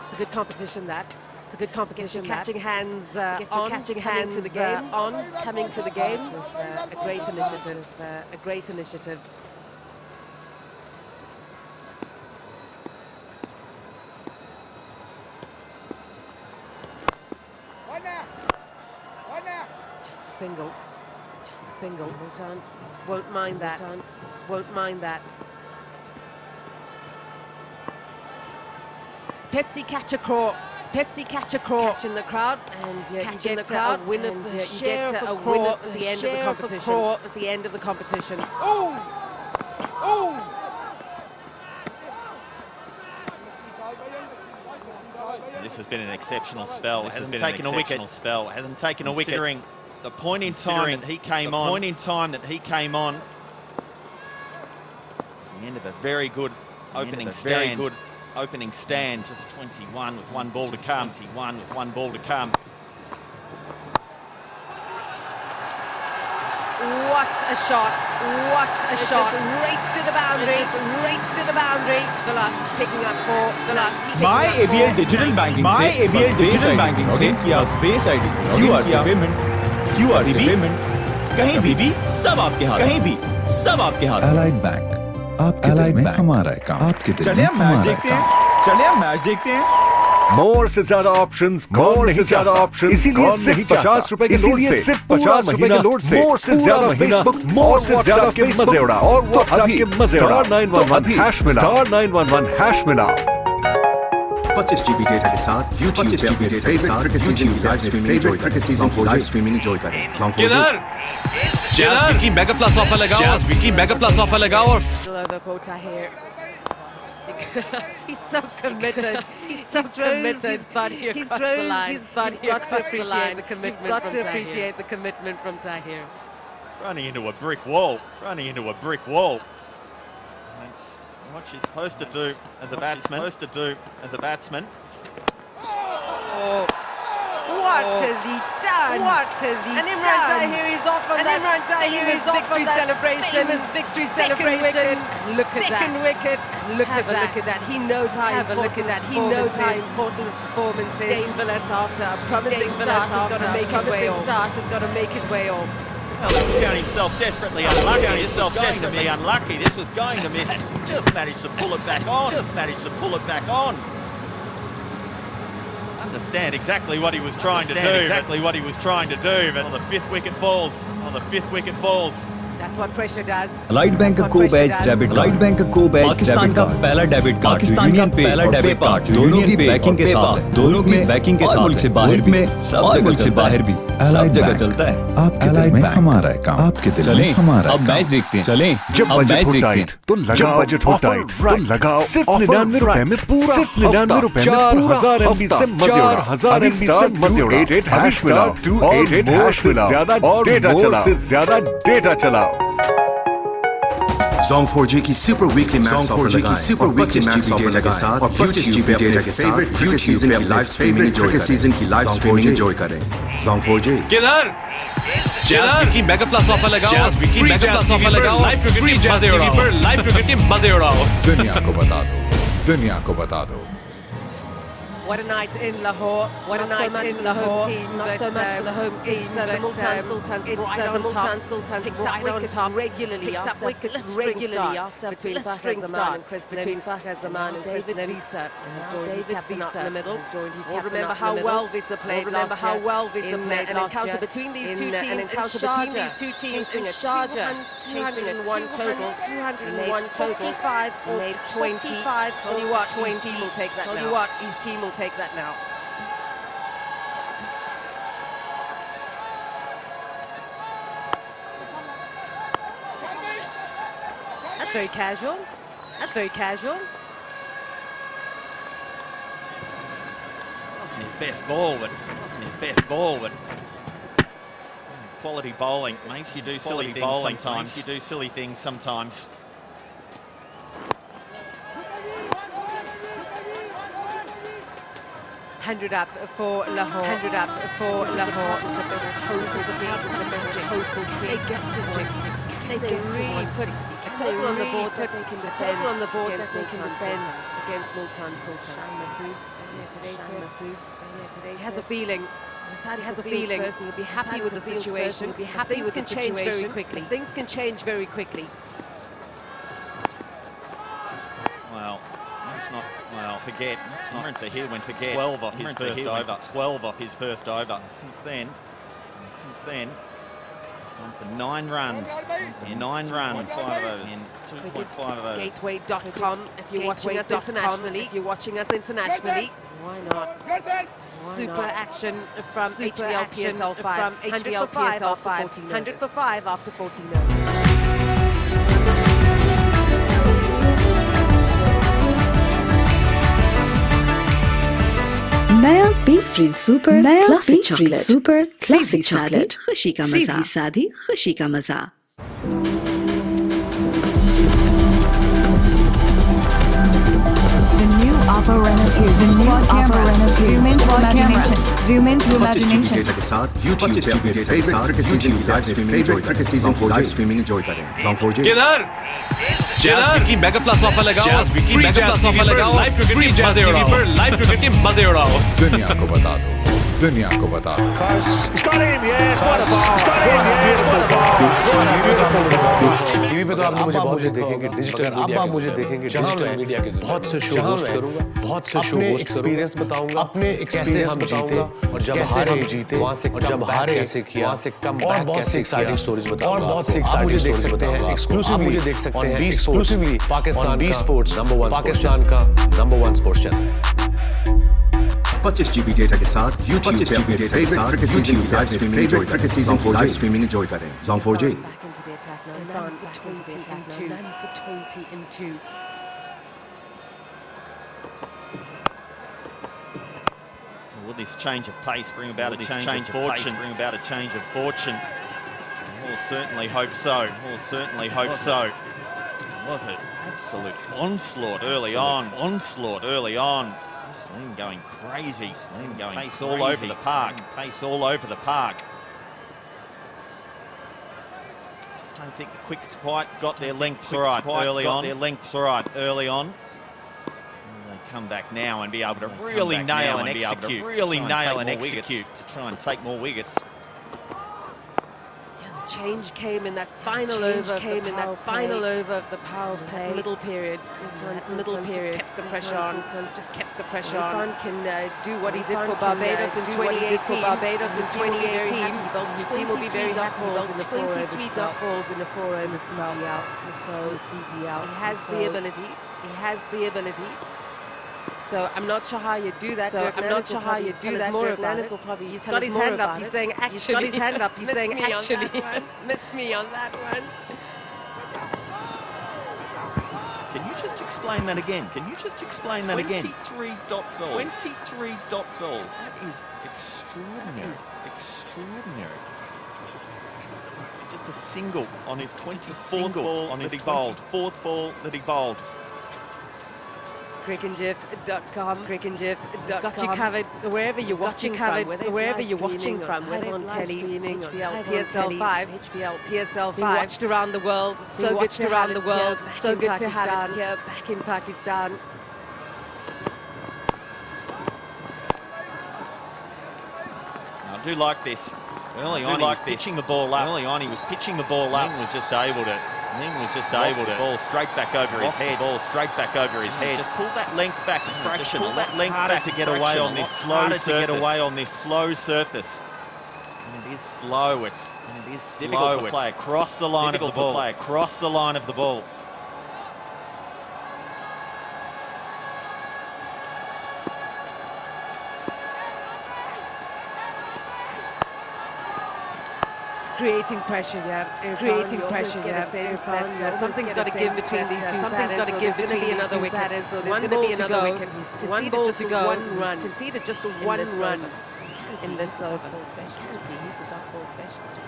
It's a good competition, that. It's a good competition. Catching hands on, catching hands to the game on, coming to the games. A great initiative. A great initiative. Just a single. Just a single. Well done. Won't mind that. Won't mind that. Pepsi catch a crawl. Pepsi catch a crawl. Catching the crowd, and catching the crowd. Win a share of a crawl at the end of the competition. At the end of the competition. Oh! Oh! This has been an exceptional spell. It hasn't taken a wicket. Hasn't taken a wicket. Considering the point in time that he came on. Point in time that he came on. The end of a very good opening stand. Very good opening stand. Just 21 with one ball to come. 21 with one ball to come. What a shot! What a shot! Race to the boundary! Race to the boundary! The last picking up for the last. My ABL Digital Banking. My ABL Digital Banking से किया Space ID से QR से payment कहीं भी सब आपके हाथ कहीं भी सब आपके हाथ Allied Bank आपके दिल में हमारा काम आपके दिल में हमारा काम चलिए हम मैच देखते हैं मोर से ज्यादा ऑप्शंस मोर से ज्यादा ऑप्शंस इसीलिए सिर्फ 50 रुपए के लोड से सिर्फ 50 रुपए के लोड से मोर से ज्यादा फेसबुक मोर से ज्यादा के मजे उड़ा और वो आपके मजे उड़ा *911# मिला 25 GB डेटा के साथ YouTube पे अपने फेवरेट क्रिकेट सीजन की लाइव स्ट्रीमिंग एंजॉय करें किधर विकी मेगा प्लस ऑफर लगाओ विकी मेगा प्लस ऑफर लगाओ और He's so committed. He's so committed. He throws his body across the line. You've got to appreciate the commitment from Tahir. Running into a brick wall. Running into a brick wall. That's what she's supposed to do as a batsman. Oh. What has he done? What has he done? And Imran Tahir is off on that. Imran Tahir is victory celebration. Victory celebration. Look at that. Second wicket. Look at that. He knows how important this performance is. Dane Vilas after a promising start has got to make his way off. Well, he was going himself desperately unlucky. This was going to miss. Just managed to pull it back on. Understand exactly what he was trying to do. But the fifth wicket falls. That's what pressure does. Light bank का को बैच debit light bank का को batch Pakistan का पहला debit card Pakistan का पहला debit card दोनों की बैकिंग के साथ दोनों की बैकिंग के साथ मुल्क से बाहर भी सब जगह से बाहर भी सब जगह चलता है आपके दिल में हमारा है काम आपके दिल में हमारा अब मैच देखते हैं चलें जब बजट हो टाइट तो लगाओ बजट हो टाइट तो लगाओ सिर्फ 99 रुपए में पूरा सिर्फ 99 रुपए में 4000 MB से मजे उड़ाओ 4000 MB से मजे उड़ाओ 288 हैश मिलाओ ज्यादा डेटा चलाओ से ज्यादा डेटा चलाओ Zong 4G की सुपर वीकली मैच ऑफर के साथ और 25 GB डेटा के साथ क्रिकेट सीजन की लाइव स्ट्रीमिंग एंजॉय करें Zong 4G किधर की बैकअप प्लस ऑफर लगाओ विकी बैकअप प्लस ऑफर लगाओ लाइव क्रिकेट मजे उड़ाओ लाइव क्रिकेट मजे उड़ाओ दुनिया को बता दो What a night in Lahore. What a night in Lahore. Not so much for the home team. The Multan Sultans right on top. Picked up wickets regularly after blistering start between Fakhar Zaman and Chris Nafisa. David Visa in the middle. All remember how well Visa played last year. In an encounter between these two teams in Sharjah. 201 total. 201 total. 45 or 25. Tell you what, his team will take that now. Tell you what, his team will take that now. That's very casual. That's very casual. Wasn't his best ball, but quality bowling makes you do silly things sometimes. Hundred up for Lahore. 100 up for Lahore. They really put a total on the board that they can defend against Multan Sultan. He has a feeling. He has a feeling. He'll be happy with the situation. He'll be happy with the situation. Things can change very quickly. Forget. It's not here when forget. 12 off his first over. Since then, it's gone for 9 runs. 9 runs. 5 overs. In 2.5 overs. Gateway.com. If you're watching us internationally, why not? Super action from HBL PSL 5. 100 for 5 after 14. 100 for 5 after 14 overs. नया B free super classic chocolate super classic chocolate खुशी का मजा सादी खुशी का मजा Oppo Reno 2, the new Oppo Reno 2. Zoom into imagination. Zoom into imagination. Data के साथ YouTube पे अपने फेवरेट क्रिकेट सीजन की लाइव स्ट्रीमिंग एंजॉय करें Zong 4G किधर विकी बैकअप प्लस ऑफर लगाओ विकी बैकअप प्लस ऑफर लगाओ लाइव क्रिकेट मजे उड़ाओ लाइव क्रिकेट मजे उड़ाओ दुनिया को बता दो टीवी पे तो आप मुझे बहुत देखेंगे डिजिटल मीडिया के बहुत से शो होस्ट करूंगा बहुत से शो होस्ट एक्सपीरियंस बताऊंगा अपने कैसे हम जीते और जब हारे जीते वहां से और जब हारे कैसे किया वहां से कम और बहुत सी एक्साइटिंग स्टोरीज बताऊंगा और बहुत सी एक्साइटिंग स्टोरीज देख सकते हैं एक्सक्लूसिवली मुझे देख सकते हैं एक्सक्लूसिवली पाकिस्तान बी स्पोर्ट्स नंबर 1 पाकिस्तान का number 1 sports channel 25 GB data के साथ YouTube पे अपने फेवरेट क्रिकेट सीजन की लाइव स्ट्रीमिंग एंजॉय करें Zong 4G Will this change of pace bring about a change of fortune? We'll certainly hope so. Was it absolute onslaught early on? Slim going crazy. Pace all over the park. Just don't think the Quicks quite got their length right early on. They come back now and be able to really nail and execute to try and take more wickets. change came in that final over of the power play. Middle period. Kept the pressure on. Just kept the pressure on. Irfan can do what he did for Barbados in 2018. His team will be very happy. 23 dot balls in the 4 in the CBL. So he has the ability. He has the ability. So I'm not sure how you do that. Dirk Nannes will probably. He's got his hand up. He's saying actually. He's got his hand up. He's saying actually. Missed me on that one. Can you just explain that again? 23 dot balls. 23 dot balls. That is extraordinary. Just a single on his 24th ball on his 24th ball that he bowled. Crickengif.com. Got you covered wherever you're watching from, whether on telly, PSL 5, watched around the world, so good to have it here, back in Pakistan. I do like this. Early on, he was pitching the ball up. Ning was just able to. Ball straight back over his head. Just pull that length back a fraction. To get away on this slow surface. And it is slow. It's difficult to play across the line of the ball. Creating pressure, something's got to give between these two batters. There's going to be another wicket. So there's going to be another wicket. One ball to go. He's conceded just the one run in this over. You can see he's the dot ball specialist.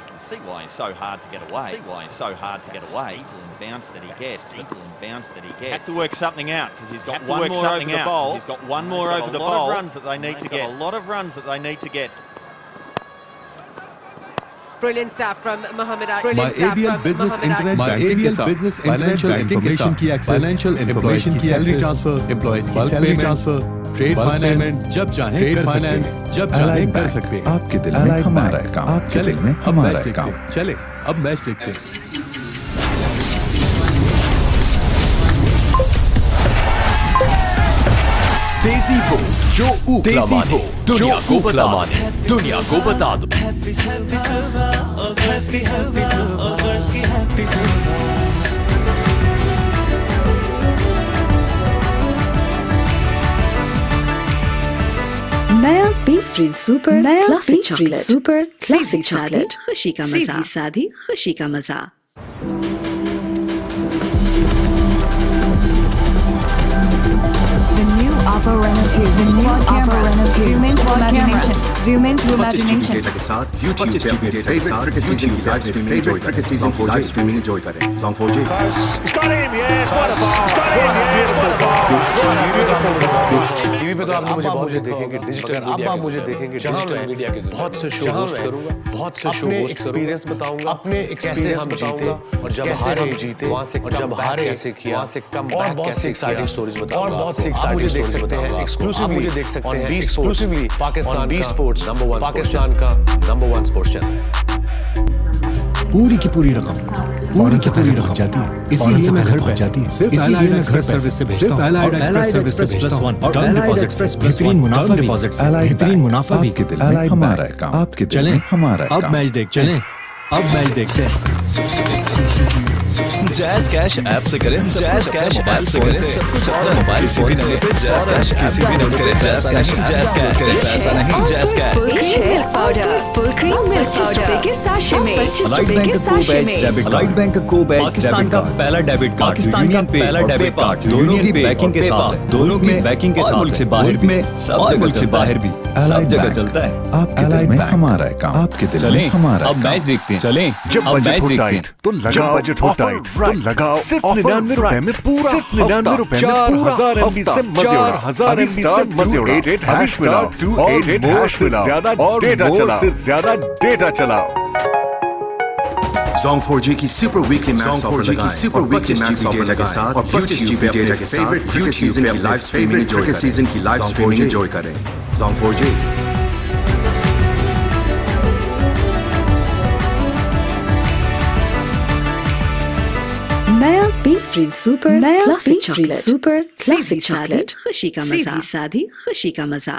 You can see why he's so hard to get away. Steeple and bounce that he gets. Have to work something out because he's got one more over the bowl. He's got one more over the bowl. A lot of runs that they need to get. Brilliant stuff from Mohammed Ali. My ABL Business Internet Financial Information की access, Financial Information की salary transfer, employees की salary transfer, trade finance, जब चाहें कर सकते हैं। आपके दिल में हमारा काम, आपके दिल में हमारा काम। चले, अब मैच देखते हैं। तेजी वो जो ऊपला माने, दुनिया को बता माने, दुनिया को बता दो। नया B free super classic chocolate खुशी का मजा सादी खुशी का मजा। Oppo Reno 2, the new Oppo Reno 2. Zoom into imagination. Zoom into imagination. के साथ YouTube पे अपने favorite cricket season की live streaming enjoy करें। Zong4j। टीवी पे तो आप मुझे बहुत देखेंगे डिजिटल मीडिया के बहुत से शो होस्ट करूंगा, अपने एक्सपीरियंस बताऊंगा, कैसे हम जीते और जब हारे कैसे किया और बहुत सी एक्साइटिंग स्टोरीज बताऊंगा और बहुत सी एक्साइटिंग स्टोरीज बताऊंगा। एक्सक्लूसिवली मुझे देख सकते हैं एक्सक्लूसिवली पाकिस्तान बी स्पोर्ट्स पाकिस्तान का नंबर 1 स्पोर्ट्स चैनल। पूरी की पूरी रकम जाती है, इसीलिए मैं घर पहुंच जाती है। इसीलिए मैं घर सर्विस से भेजता हूं और Allied Express +1 टर्म डिपॉजिट बेहतरीन मुनाफा भी के दिल में हमारा काम, आपके दिल में हमारा काम। अब मैच देखते हैं। जैज़ कैश ऐप से करें, जैज़ कैश ऐप से करें सब कुछ और मोबाइल फोन से जैज़ कैश किसी भी नोट करें, जैज़ कैश करें पैसा नहीं, jazz cash. Milk powder, full cream milk powder के साशे में। अलाइड बैंक को बैच डेबिट कार्ड, बैंक को बैच पाकिस्तान का पहला डेबिट कार्ड, पाकिस्तान का पहला डेबिट कार्ड, दोनों की बैकिंग के साथ, मुल्क से बाहर भी, सब जगह चलता है। आपके दिल में हमारा काम, आपके दिल में हमारा अब मैच देखते हैं। जब बजट हो टाइट तो लगाओ सिर्फ 99 रुपए में पूरा 4,000 MB से मजे डेटा चलाओ। Zong4j की सुपर वीकली मैच ऑफर के साथ और YouTube पे अपने फेवरेट क्रिकेट सीजन की लाइव स्ट्रीमिंग एंजॉय करें। Zong4j। नया B free super classic chocolate super classic chocolate खुशी का मजा सादी खुशी का मजा।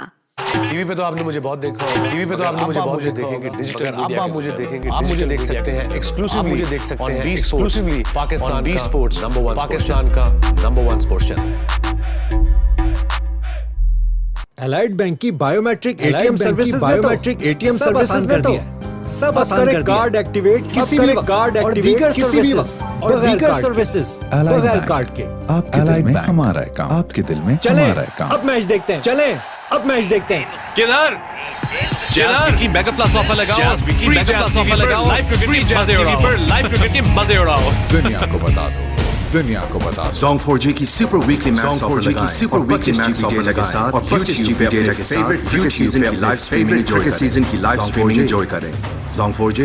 टीवी पे तो आपने मुझे बहुत देखा होगा, टीवी पे तो आपने मुझे बहुत देखेंगे डिजिटल मीडिया, आप मुझे देखेंगे, आप मुझे देख सकते हैं एक्सक्लूसिवली, मुझे देख सकते हैं एक्सक्लूसिवली पाकिस्तान बी स्पोर्ट्स नंबर 1 पाकिस्तान का number 1 sports channel. Allied bank की बायोमेट्रिक एटीएम सर्विसेज आसान कर दिया है। सब आसान कर दिया। कार्ड एक्टिवेट किसी भी कार्ड एक्टिवेट किसी भी वक्त और दीगर सर्विसेज बगैर कार्ड के। आपके दिल में हमारा है काम, आपके दिल में हमारा है काम। अब मैच देखते हैं, चलें अब मैच देखते हैं। किधर Jazz weekly mega plus offer लगाओ, Jazz weekly mega plus offer लगाओ, लाइव क्रिकेट मजे उड़ाओ, लाइव क्रिकेट मजे उड़ाओ। दुनिया को बता दो, दुनिया को बता दो। Zong 4G की सुपर वीकली मैच ऑफर लगाएं, सुपर वीकली मैच ऑफर के साथ और 25 GB डेटा के साथ क्रिकेट सीजन की लाइव स्ट्रीमिंग एंजॉय करें। Zong 4G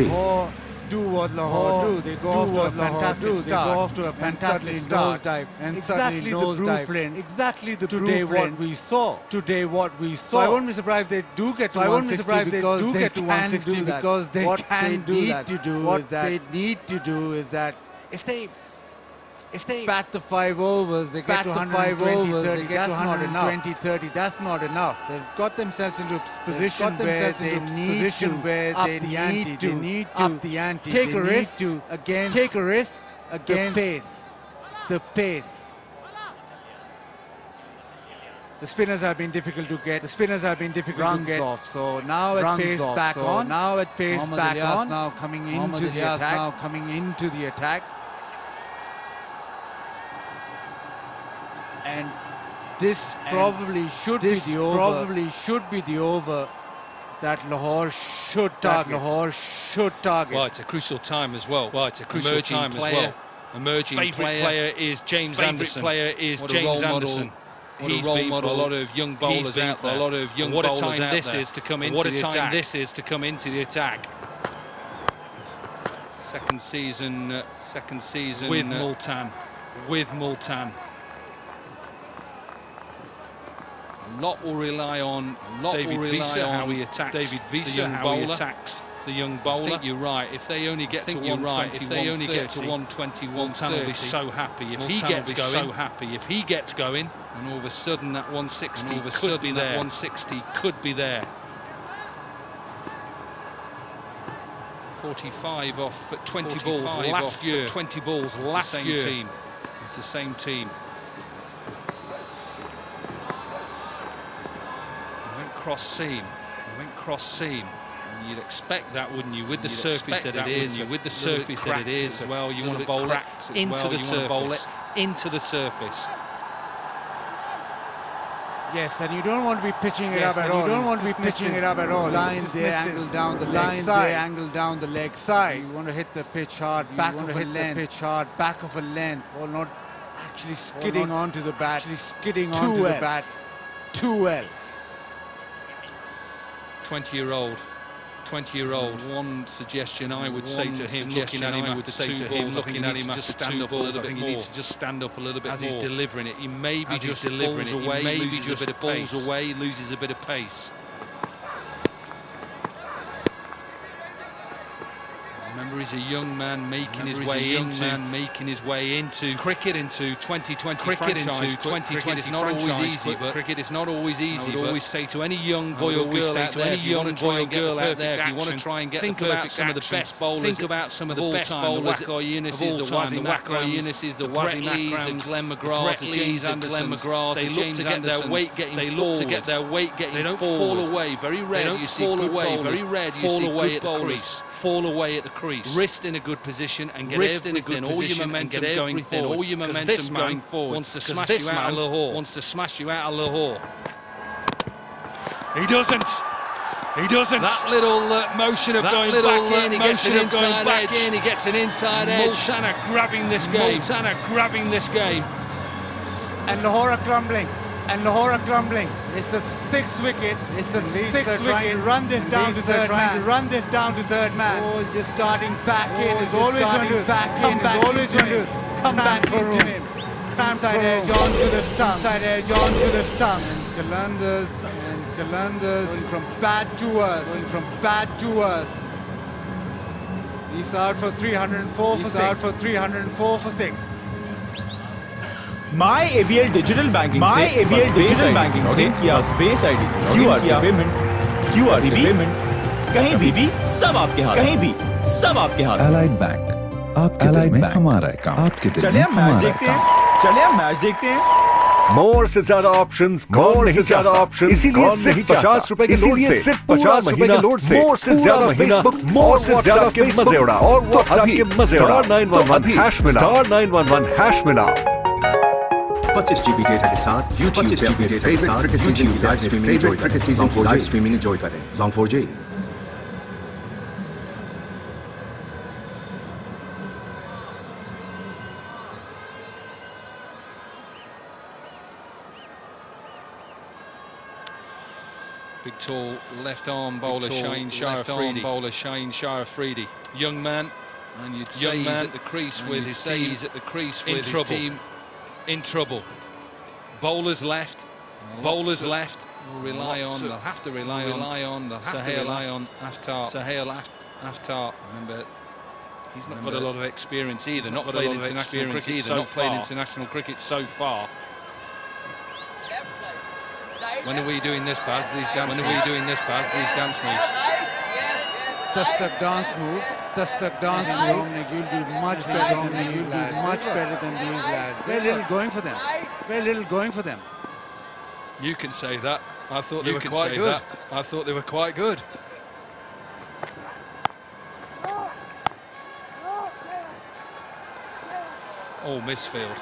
do what Lahore do. They go off to a fantastic start. They go off to a fantastic nosedive. And exactly the blueprint. Exactly the today blueprint. What we saw. Today what we saw. So I won't be surprised if they do get to 160 because they can do that. Because they can do that. What they need to do is that if they bat the 5 overs, they get to 120, 30. That's not enough. 20, 30. That's not enough. They've got themselves into a position where they need to up the ante. They need to up the ante. Take a risk against. Take a risk against the pace. The pace. The spinners have been difficult to get. The spinners have been difficult to get off. So now at pace back on. Now at pace back on. Now coming into the attack. Now coming into the attack. And this probably should be the over. Probably should be the over that Lahore should target. Lahore should target. Well, it's a crucial time as well. Well, it's a crucial time as well. Emerging player is James Anderson. Player is James Anderson. He's been for a lot of young bowlers out there. A lot of young bowlers out there. What a time this is to come into the attack. What a time this is to come into the attack. Second season with Multan. With Multan. A lot will rely on David Visa, how he attacks David Visa, how he attacks the young bowler. I think you're right. If they only get to 120, if they only get to 120, Multan will be so happy. If he gets going, so happy. If he gets going, and all of a sudden that 160 could be there. 160 could be there. 45 off at 20 balls last year. 20 balls last year. It's the same team. Cross seam. He went cross seam. And you'd expect that, wouldn't you? With the surface that it is, with the surface that it is, well, you want to bowl it into the surface. Bowl it into the surface. Yes, and you don't want to be pitching it up at all. You don't want to be pitching it up at all. Lines they angle down the leg side. They angle down the leg side. You want to hit the pitch hard, back of a length. The pitch hard, back of a length, or not actually skidding onto the bat. Actually skidding onto the bat too well. 20-year-old. One suggestion I would say to him, looking at him after 2 balls, looking at him just stand up a little bit more. He needs to just stand up a little bit more. As he's delivering it, he maybe just delivering it away, maybe just a bit of pace. Away, loses a bit of pace. Remember, he's a young man making his way into cricket, into 2020 cricket, into 2020. It's not always easy, but cricket is not always easy. I would always say to any young boy or girl out there, if you want to try and get the perfect action, if you want to try and get the perfect some of the best bowlers. Think about some of the best bowlers. The Waqar Yunuses, the Wasim Akrams, the Wasim Akrams, the Glenn McGraths, the James Andersons. They look to get their weight getting forward. They look to get their weight getting forward. They don't fall away. Very rare do you see good bowlers. Very rare do you see good bowlers fall away at the crease. Wrist in a good position and get everything, all your momentum going forward. All your momentum going forward. Wants to smash you out of Lahore. Wants to smash you out of Lahore. He doesn't. He doesn't. That little motion of going back in, he gets an inside edge. He gets an inside edge. Multana grabbing this game. Multana grabbing this game. And Lahore are crumbling. And Lahore are crumbling. It's the 6th wicket. It's the 6th wicket. Run this down to third man. Run this down to third man. Oh, just starting back in. Is always going to come back. Always going to come back for him. Inside edge onto the stump. Inside edge onto the stump. And Qalandars going from bad to worse. Going from bad to worse. He's out for 304 for 6. He's out for 304 for 6. My ABL Digital Banking से किया Space ID से QR से payment कहीं भी सब आपके हाथ Allied Bank, आपके दिल में हमारा काम, आपके दिल में हमारा काम। चलिए मैच देखते हैं। मोर से ज्यादा ऑप्शंस, इसीलिए सिर्फ 50 रुपए के लोड से, सिर्फ 50 रुपए के लोड से मोर से ज्यादा फेसबुक, मोर से ज्यादा के मजे उड़ा और WhatsApp के मजे उड़ा। *911# मिला। 25 GB डेटा के साथ YouTube पे अपने फेवरेट क्रिकेट सीजन की लाइव स्ट्रीमिंग एंजॉय करें। Zone4J। Big tall left arm bowler Shane Shah-Afridi. Young man, and you'd say he's at the crease with his team in trouble. Bowlers left. They'll have to rely on Sohail Aftar. Remember, he's not got a lot of experience either. Not played international cricket so far. When are we doing this, Baz? These dance moves? Just the dance move. You'll be much better than these lads. Very little going for them. You can say that. I thought they were quite good. Oh, misfield.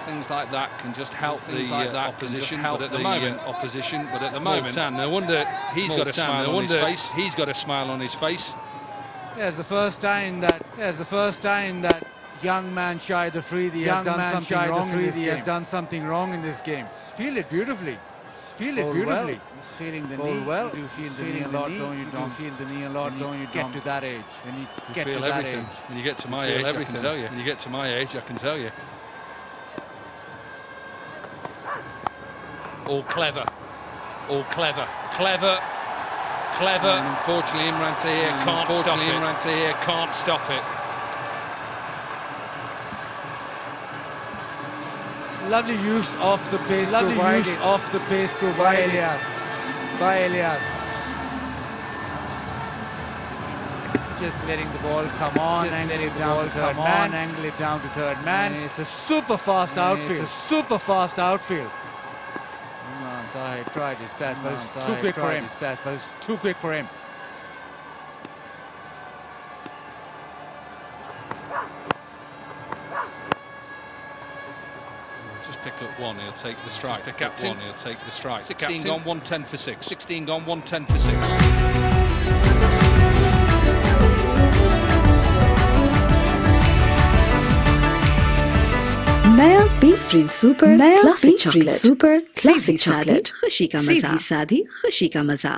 Things like that can just help the opposition. But at the moment, no wonder he's got a smile on his face. Yeah, it's the first time that young man Shahid Afridi has done something wrong in this game. Feel it beautifully. He's feeling the knee. Well. You feel the knee a lot, don't you? Don't feel the knee a lot, don't you? Get to that age. When you get to my age, I can tell you. All clever. And unfortunately, Imran Tahir can't stop it. Lovely use of the pace provided by Elias. Just letting the ball come on, angle it down to third man. It's a super fast outfield. Tahir tried his best, but it's too quick for him. Just pick up one, he'll take the strike. The captain, 16 gone, 110 for 6. नया बेफ्रीन super classic chocolate खुशी का मजा सादी खुशी का मजा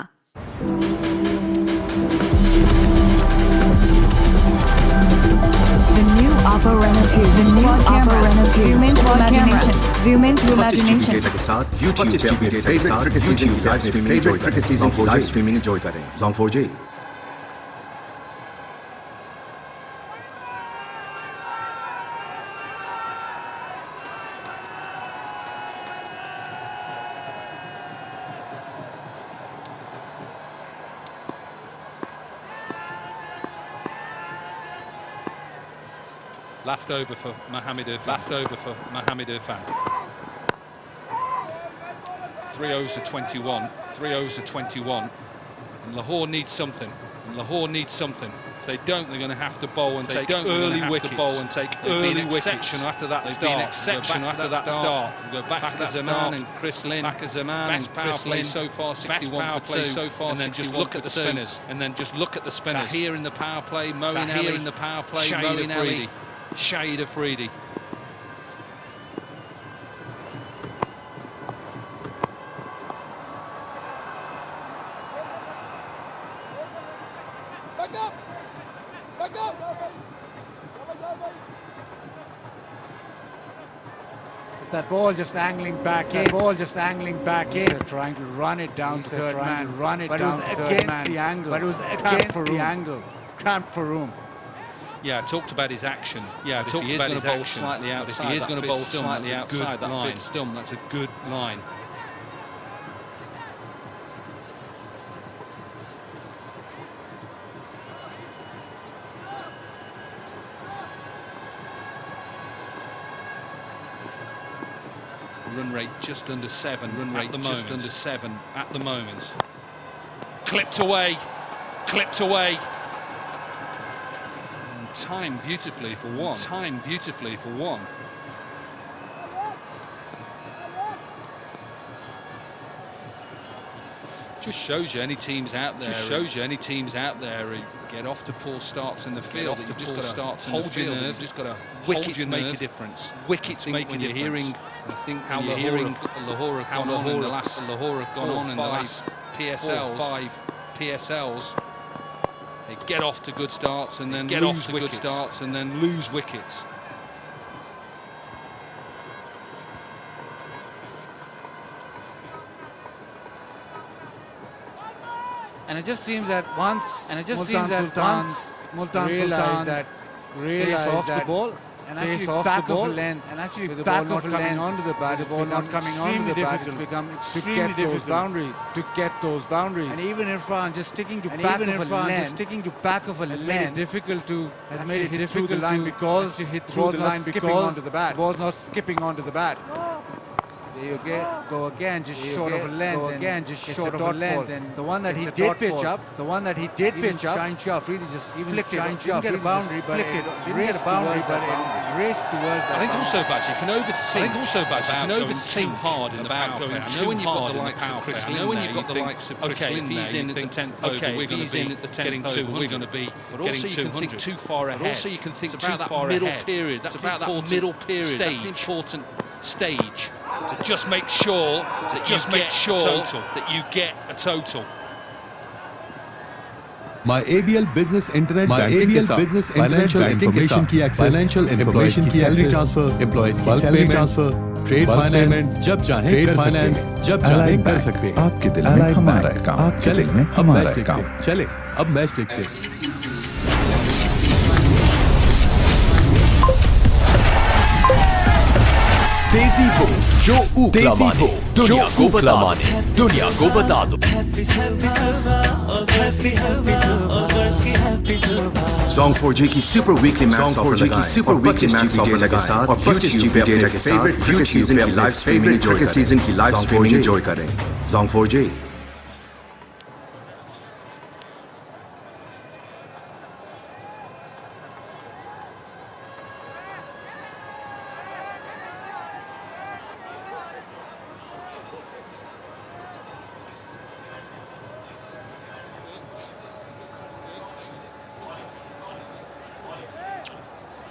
The new Oppo Reno 2. Zoom into imagination. Data के साथ YouTube पे अपने फेवरेट क्रिकेट सीजन की लाइव स्ट्रीमिंग एंजॉय करें। Zone4J। Last over for Mohamed Irfan. 3 overs to 21. And Lahore needs something. If they don't, they're going to have to bowl and take early wickets. They've been exceptional after that start. Go back to Zaman and Chris Lynn. Best power play so far, 61 for 2. And then just look at the spinners. Tahir in the power play, Moeen Ali, Shahid Afridi. That ball just angling back in. They're trying to run it down to third man. But it was against the angle. Cramped for room. Yeah, I talked about his action. Yeah, I talked about his action. Slightly outside. If he is going to bowl slightly outside that line, that's a good line. Run rate just under 7. Run rate just under 7 at the moment. Clipped away. Clipped away. And timed beautifully for one. Timed beautifully for one. Just shows you any teams out there. Just shows you any teams out there who get off to poor starts in the field. You've just got to hold your nerve. Just got to wickets make a difference. Wickets make a difference. Hearing, I think how Lahore have gone on in the last PSLs. 5 PSLs. They get off to good starts and then lose wickets. And it just seems that once Multan Sultan realized off the ball and actually back of the length and actually with the ball not coming onto the bat, it's become extremely difficult to get those boundaries. And even Irfan just sticking to back of a length, has made it difficult to hit the line because the ball was not skipping onto the bat. There you go again, just short of a length, and the one that he did pitch up, Shine Shah really just flicked it. Didn't get a boundary, but it raced towards. I think also, Badge, you can overthink hard in the back going. I know when you've got the likes of Chris Lynn, when you've got the likes of Chris Lynn, he's in at the 10th over, we're going to be getting 200. We're going to be getting 200. Too far ahead. But also you can think about that middle period. That's about that middle period. That's the important stage. To just make sure that you get a total. My ABL Business Internet Banking के साथ financial information की access, employees की salary transfer, employees की salary transfer, trade finance, जब चाहें कर सकते हैं। आपके दिल में हमारा काम, आपके दिल में हमारा काम। चले, अब मैच देखते हैं। तेजी हो जो ऊपला माने, दुनिया को बता माने, दुनिया को बता दो। Zong4J की सुपर वीकली मैच ऑफर के साथ और 25 GB डेटा के साथ क्रिकेट सीजन की लाइव स्ट्रीमिंग एंजॉय करें। Zong4J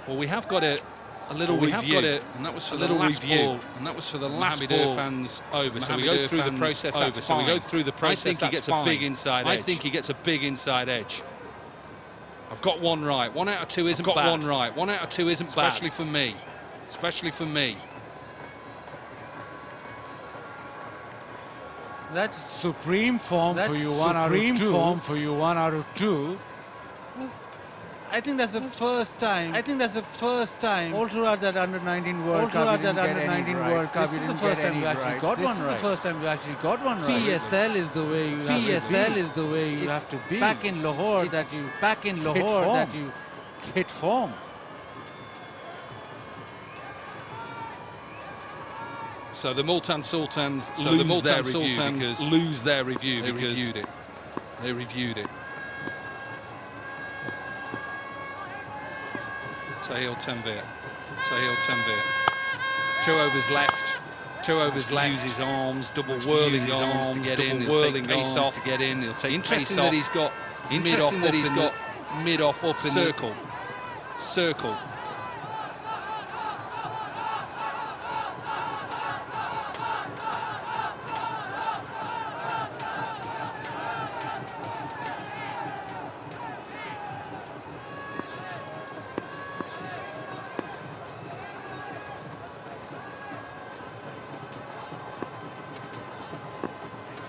Well, we have got a little review, and that was for the last ball, and that was for the last ball. Fans over, so we go through the process. I think he gets a big inside edge. I think he gets a big inside edge. I've got one right. 1 out of 2 isn't bad. 1 out of 2 isn't bad. Especially for me. Especially for me. That's supreme form for you. 1 out of 2. I think that's the first time. All throughout that under-19 World Cup, This is the first time you actually got one right. PSL is the way you have to be. Back in Lahore, that you hit form. So the Multan Sultans lose their review because they reviewed it. Sahil Tanvir. 2 overs left. 2 overs left. Use his arms, double whirling his arms to get in. He'll take pace off to get in. He'll take interesting that he's got mid-off up in circle. Circle.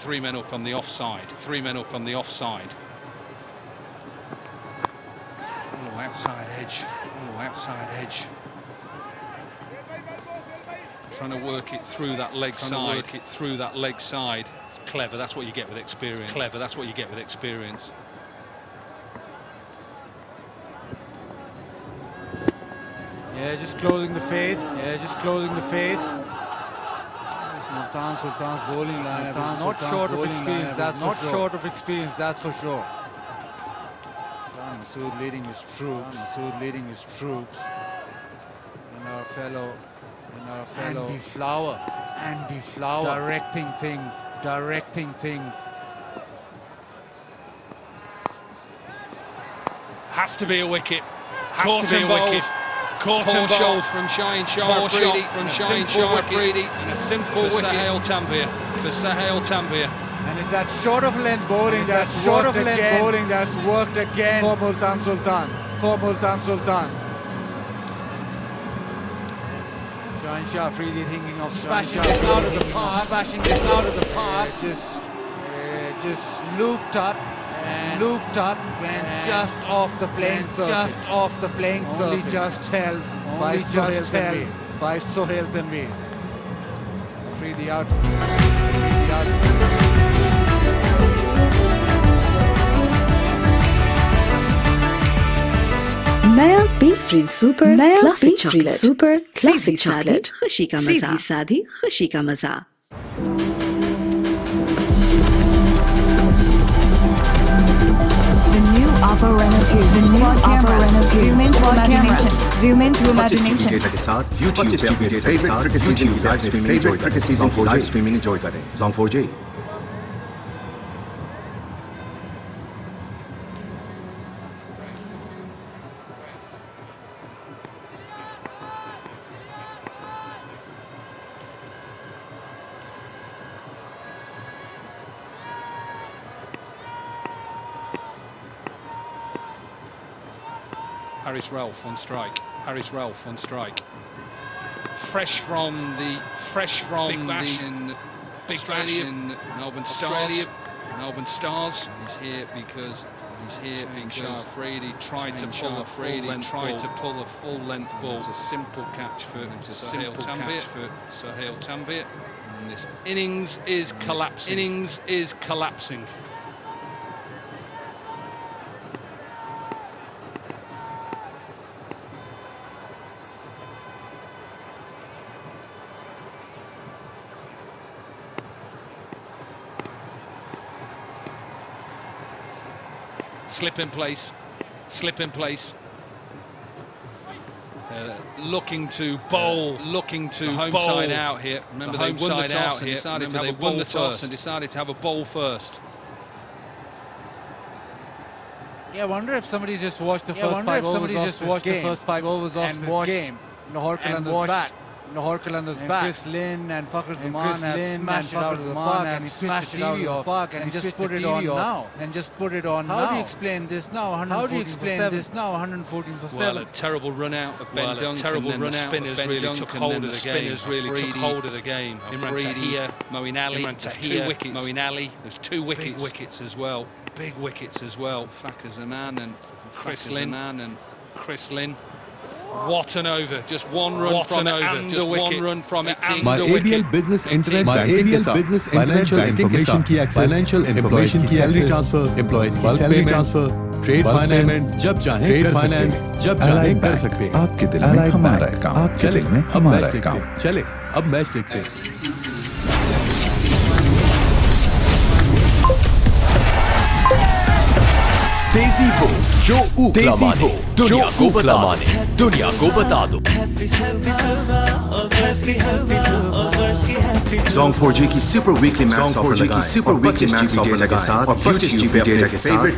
Three men up on the offside. Oh, outside edge. Oh, outside edge. Trying to work it through that leg side. Work it through that leg side. It's clever. That's what you get with experience. It's clever. That's what you get with experience. Yeah, just closing the faith. Yeah, just closing the faith. Sultan's bowling line. Not short of experience. That's not short of experience. That's for sure. Masood leading his troops. Masood leading his troops. And our fellow Andy Flower. Directing things. Has to be a wicket. Has to be a wicket. Caught and bowled from Shaheen Shah Afridi. From Shaheen Shah Afridi. And a simple wicket for Sahil Tambia. And it's that short of length bowling that's worked again for Multan Sultan. Shaheen Shah Afridi thinking of smashing this out of the park. Just looped up and just off the playing surface. Only just held by Sohail Tanveer. Afridi out. नया B free super classic chocolate खुशी का मजा साधी खुशी का मजा Oppo Reno 2, the new Oppo Reno 2. Zoom into imagination. Zoom into imagination. Data के साथ YouTube पे अपने फेवरेट क्रिकेट सीजन की लाइव स्ट्रीमिंग एंजॉय करें Zong4j। Haris Ralph on strike. Fresh from big bash in Melbourne Stars. He's here because Shah Afridi tried to pull a full length ball. It's a simple catch for Sohail Tanveer. And this innings is collapsing. Slip in place. Looking to bowl, home side out here. Remember they won the toss and decided to have a bowl first. Yeah, I wonder if somebody's just watched the first 5 overs of this game. Horkalander's back. Chris Lynn and Fakhar Zaman have smashed it out of the park and he switched the TV off and just put it on now. How do you explain this now? 114 for 7. Well, a terrible run out of Ben Duncan and the spinners really took hold of the game. Imran Tahir, Moeen Ali, Moeen Ali. There's 2 wickets. Big wickets as well. Fakhar Zaman and Chris Lynn. What an over! Just one run from it and the wicket. My ABL Business Internet Financial Information की access, Financial Information की salary transfer, employees की salary transfer, trade finance, जब चाहें कर सकते हैं। आपके दिल में हमारा काम, आपके दिल में हमारा काम। चले अब मैच देखते हैं। तेजी हो जो ऊपला माने, दुनिया को बता दो। Zong4j की सुपर वीकली मैच ऑफर लगा साथ और YouTube पे अपने फेवरेट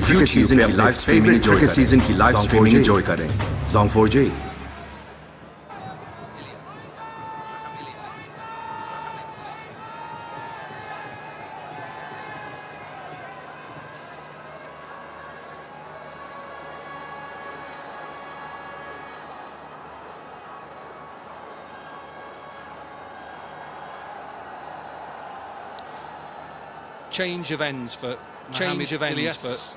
क्रिकेट सीजन की लाइव स्ट्रीमिंग एंजॉय करें Zong4j। change of ends for Mohamed Ilyas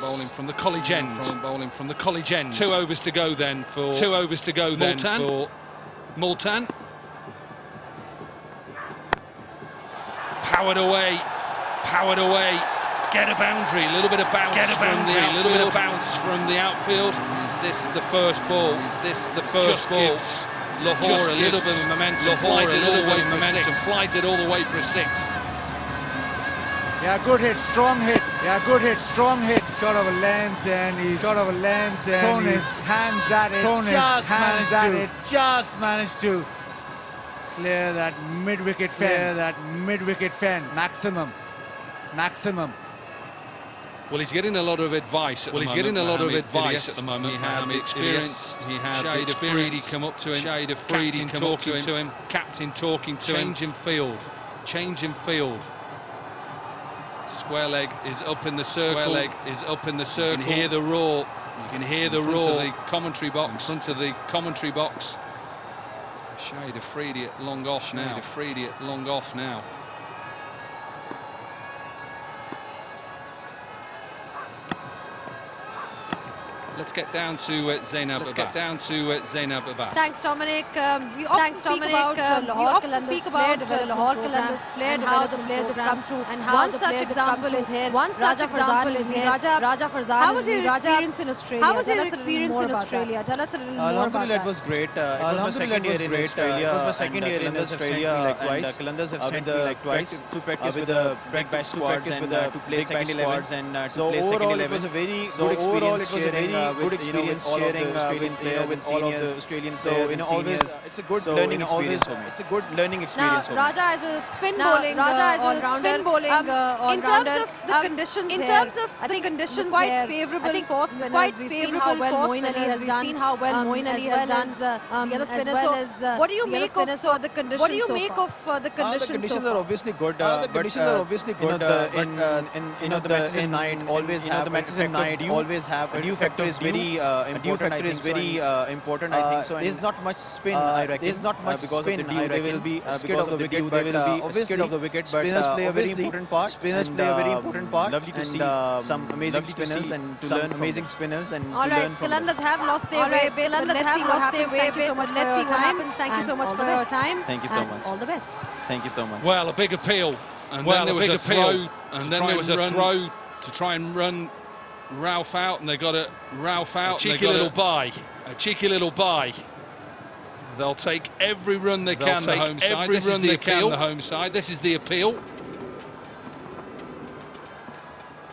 bowling from the college end. Bowling from the college end. 2 overs to go then for Multan. Powered away. Get a boundary. A little bit of bounce. From the outfield. Is this the first ball? Just gives Lahore a little bit of momentum. Flies it all the way for a 6. Yeah, good hit, strong hit. Short of a length, and he's thrown his hands at it. Just managed to clear that mid-wicket fence. Maximum. Well, he's getting a lot of advice at the moment. He had experience. He had Shahid Afridi come up to him. Captain talking to him. Change in field. Square leg is up in the circle. You can hear the roar. In front of the commentary box. Shahid Afridi at long off now. Let's get down to Zainab Abbas. Thanks, Dominic. We often speak about Lahore Qalandar's player development players that come through, and how one such example is here. Raja Farzan. How was your experience in Australia? Tell us a little more about that. It was great. It was my second year in Australia. And Qalandars have sent me like twice to practice with the big bash squads and to play second 11. So overall, it was a very good experience sharing with all of the Australian players and seniors. It's a good learning experience for me. Now, Raja is a spin bowling all-rounder. In terms of the conditions quite favourable for spinners. We've seen how well Moeen Ali has done. The other spinners. So, what do you make of the conditions? The conditions are obviously good. The Maxim 9 always have a new factor is very important. I think so. There's not much spin. I reckon. There's not much because spin. They will be scared of the wicket. Spinners play a very important part. Lovely to see some amazing spinners and to learn amazing spinners and to learn from them. Qalandars have lost their way. Thank you so much for your time. Thank you so much for your time. Thank you so much. All the best. Thank you so much. Well, a big appeal, and then there was a throw, to try and run Ralph out, and they got a Ralph out. A cheeky little bye. They'll take every run they can. The home side. This is the appeal.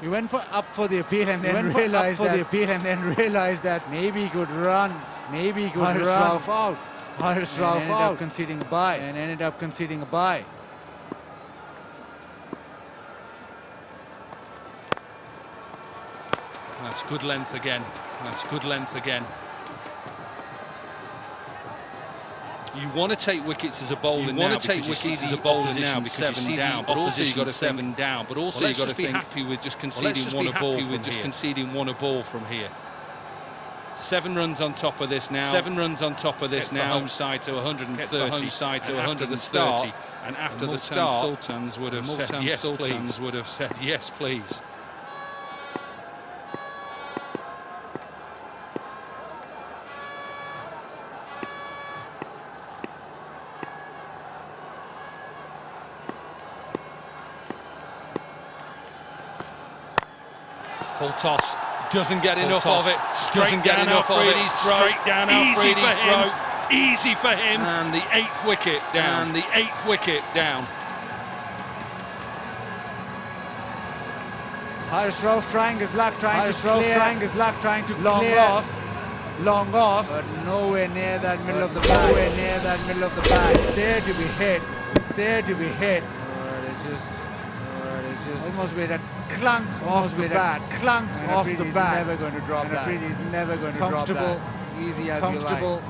He went up for the appeal and then realised that maybe he could run. Ralph out. And ended up conceding a bye. That's good length again. You want to take wickets as a bowler now because you see 7 down, but also you've got to 7 down. But also you've got to be happy with just conceding one a ball from here. 7 runs on top of this now. Home side to 130. And after the start, Sultans would have said yes, please. Full toss, doesn't get enough of it. Straight down Afridi's throw. Easy for him. And the 8th wicket down. Haris Rauf trying his luck, trying to long off, but nowhere near that middle of the bag. There to be hit. It's just almost with a clunk off the bat. Never going to drop that. He's never going to drop that. Easy as you like.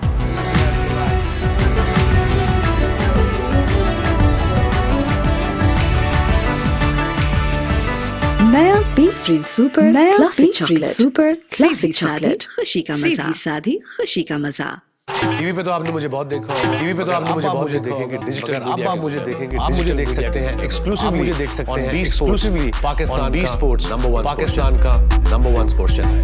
नया बी फ्रीन super classic chocolate खुशी का मजा। TV पे तो आपने मुझे बहुत देखा होगा, टीवी पे तो आपने मुझे बहुत देखेंगे डिजिटल मीडिया, आप मुझे देखेंगे, आप मुझे देख सकते हैं एक्सक्लूसिवली, मुझे देख सकते हैं एक्सक्लूसिवली पाकिस्तान बी स्पोर्ट्स नंबर 1, पाकिस्तान का number 1 sports channel.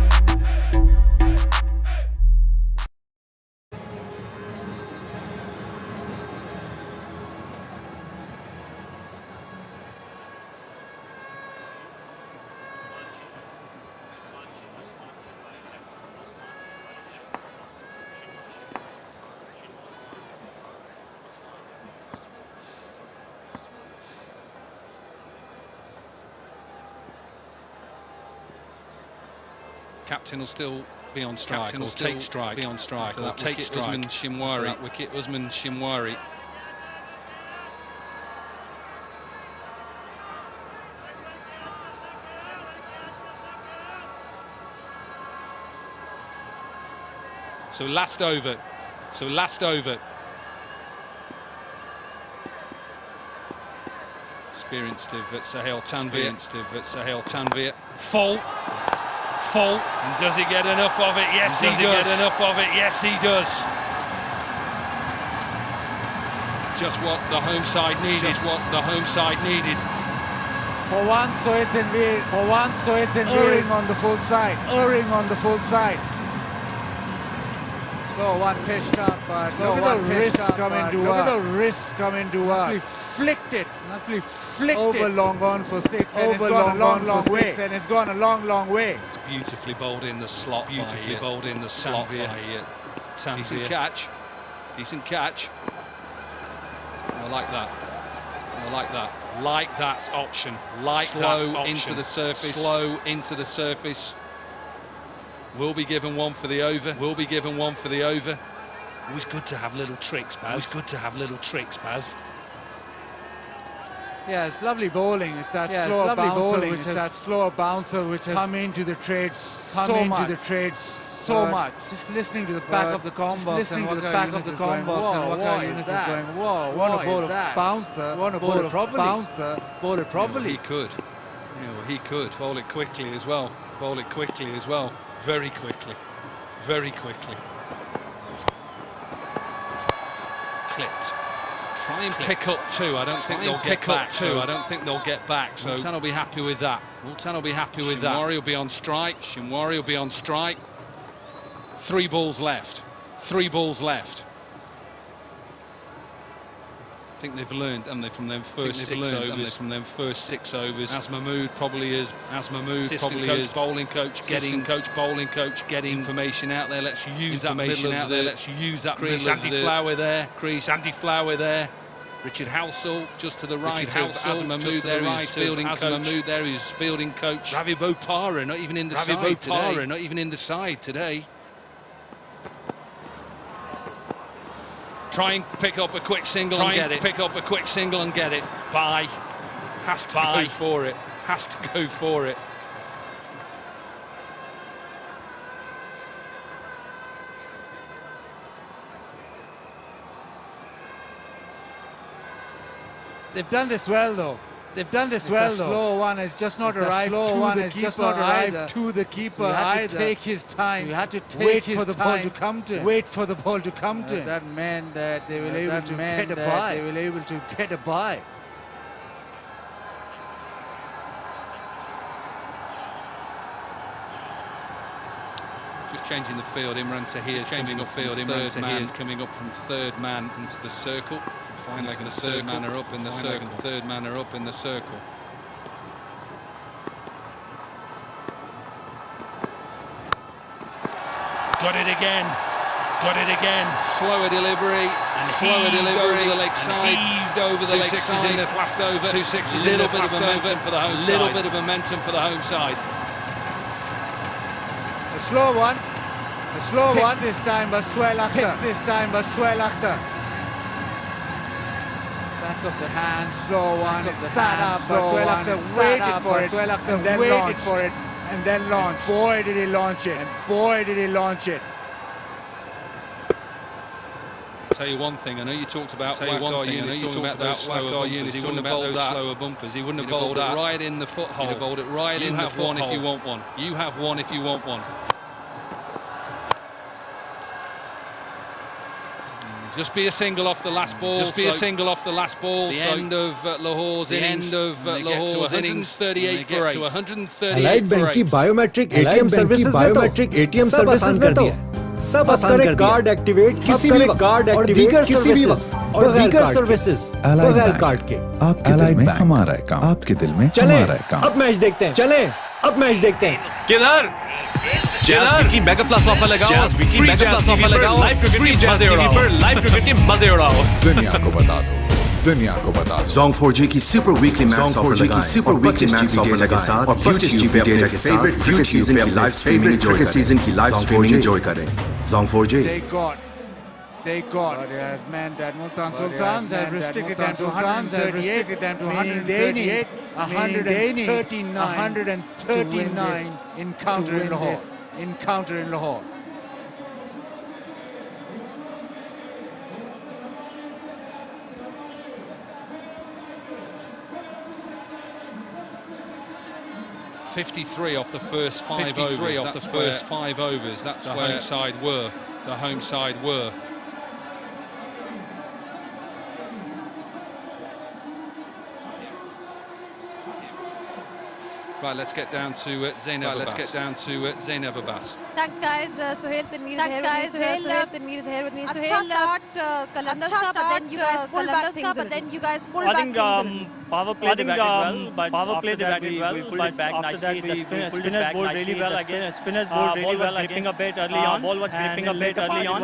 Captain will still be on strike. Captain will take strike. Be on strike. So that take strike. Usman Shinwari. That wicket, Usman Shinwari. So last over. So last over. Experienced of Sahel Tanvir. Sahel Tanvir. Full. Full. And does he get enough of it? Yes, he does. Get enough of it? Yes, he does. Just what the home side needed. Just what the home side needed. For once, Sohail Tanvir. For once, Sohail Tanvir erring on the full side. Erring on the full side. Slow one pitched up, but look at the wrist coming to her. Look at the wrist coming to her. Flicked it. Flicked over it. Long on for 6. Over long way. And it's gone a long way. It's beautifully bowled in the slot. Beautifully bowled in the slot by Tanvir. Decent catch. Decent catch. I like that. I like that. Like that option. Like slow that option. Into the surface. Slow into the surface. Will be given one for the over. Will be given one for the over. Always good to have little tricks, Baz. Always good to have little tricks, Baz. Yeah, it's lovely bowling. It's that slower bouncer, which is that slower bouncer which has come into the trades so much. Just listening to the back of the combo box and what back of the combo box and what Yunus is going. Whoa, want to bowl a bouncer? Want to bowl a bouncer? Bowl it properly. He could. He could bowl it quickly as well. Bowl it quickly as well. Very quickly. Very quickly. Clipped. Try and pick up 2. I don't think they'll get back. I don't think they'll get back. So Multan will be happy with that. Multan will be happy with that. Shinwari will be on strike. Shinwari will be on strike. 3 balls left. 3 balls left. I think they've learned, haven't they, from them first 6 overs. From them first 6 overs. As Mahmood probably is. As Mahmood probably is. Bowling coach getting bowling coach getting information out there. Let's use that information out there. Let's use that crease. Andy Flower there. Crease. Andy Flower there. Richard Housel just to the right. As Mahmood there is fielding coach. Mahmood there is fielding coach. Ravi Bopara not even in the side today. Not even in the side today. Try and pick up a quick single and get it. Pick up a quick single and get it. Bye. Has to go for it. Has to go for it. They've done this well though. They've done this well though. Slow one has just not arrived. Slow one has just not arrived to the keeper either. So take his time. You had to wait for the ball to come to him. Wait for the ball to come to him. That meant that they were able to get a bye. They were able to get a bye. Just changing the field. Imran Tahir is changing the field. Imran Tahir is coming up from 3rd man into the circle. Finally, the 3rd man are up in the circle. 3rd man are up in the circle. Got it again. Got it again. Slower delivery. And slower delivery. Over the leg side. Heaved over the leg side. In this last over. 2 sixes. A little bit of momentum for the home side. Little bit of momentum for the home side. A slow one. A slow one this time by Sohail Akhtar. This time by Sohail Akhtar. Back of the hand, slow one, sat up, Sohail Akhtar waited for it, Sohail Akhtar waited for it, and then launched. And boy did he launch it, and boy did he launch it. I'll tell you one thing, I know you talked about Waqar Younis, talking about those slower bumpers, he wouldn't have bowled those slower bumpers, he wouldn't have bowled it right in the foothole. He'd have bowled it right in the foothole. You have one if you want one. You have one if you want one. Just be a single off the last ball. Just be a single off the last ball. The end of Lahore's innings. The end of Lahore's innings. 38 for 8 to 138. Allied bank की biometric ATM services biometric ATM services में तो सब आसान कर दिया। Card activate किसी भी card activate किसी भी और दीगर सर्विसेज मोबाइल कार्ड के आपके दिल में हमारा है काम, आपके दिल में हमारा है काम। अब मैच देखते हैं, चले अब मैच देखते हैं। किधर Jazz weekly mega plus offer लगाओ, Jazz weekly mega plus offer लगाओ, लाइव क्रिकेट टीम मजे उड़ाओ, लाइव क्रिकेट टीम मजे उड़ाओ। दुनिया को बता दो, दुनिया को बता दो। Zong4j की सुपर वीकली मैक्स ऑफर लगाएं, सुपर वीकली मैक्स ऑफर के साथ और 25 GB डेटा के साथ क्रिकेट सीजन की लाइव स्ट्रीमिंग एंजॉय करें। Zong4j They got it has meant that Multan Sultans have restricted them to 138, 139 encounter in Lahore. .53 off the first 5 overs. That's the home side were. The home side were. Right, let's get down to Zainab Abbas. Thanks guys, Sohail Tanveer is here with me. Sohail Tanveer is here with me. Sohail start Qalandars ka, but then you guys pulled back things. I think power play they batted well, but after that we pulled it back nicely. The spinners bowled really well again. Spinners bowled really well, gripping a bit early on. Ball was gripping a bit early on.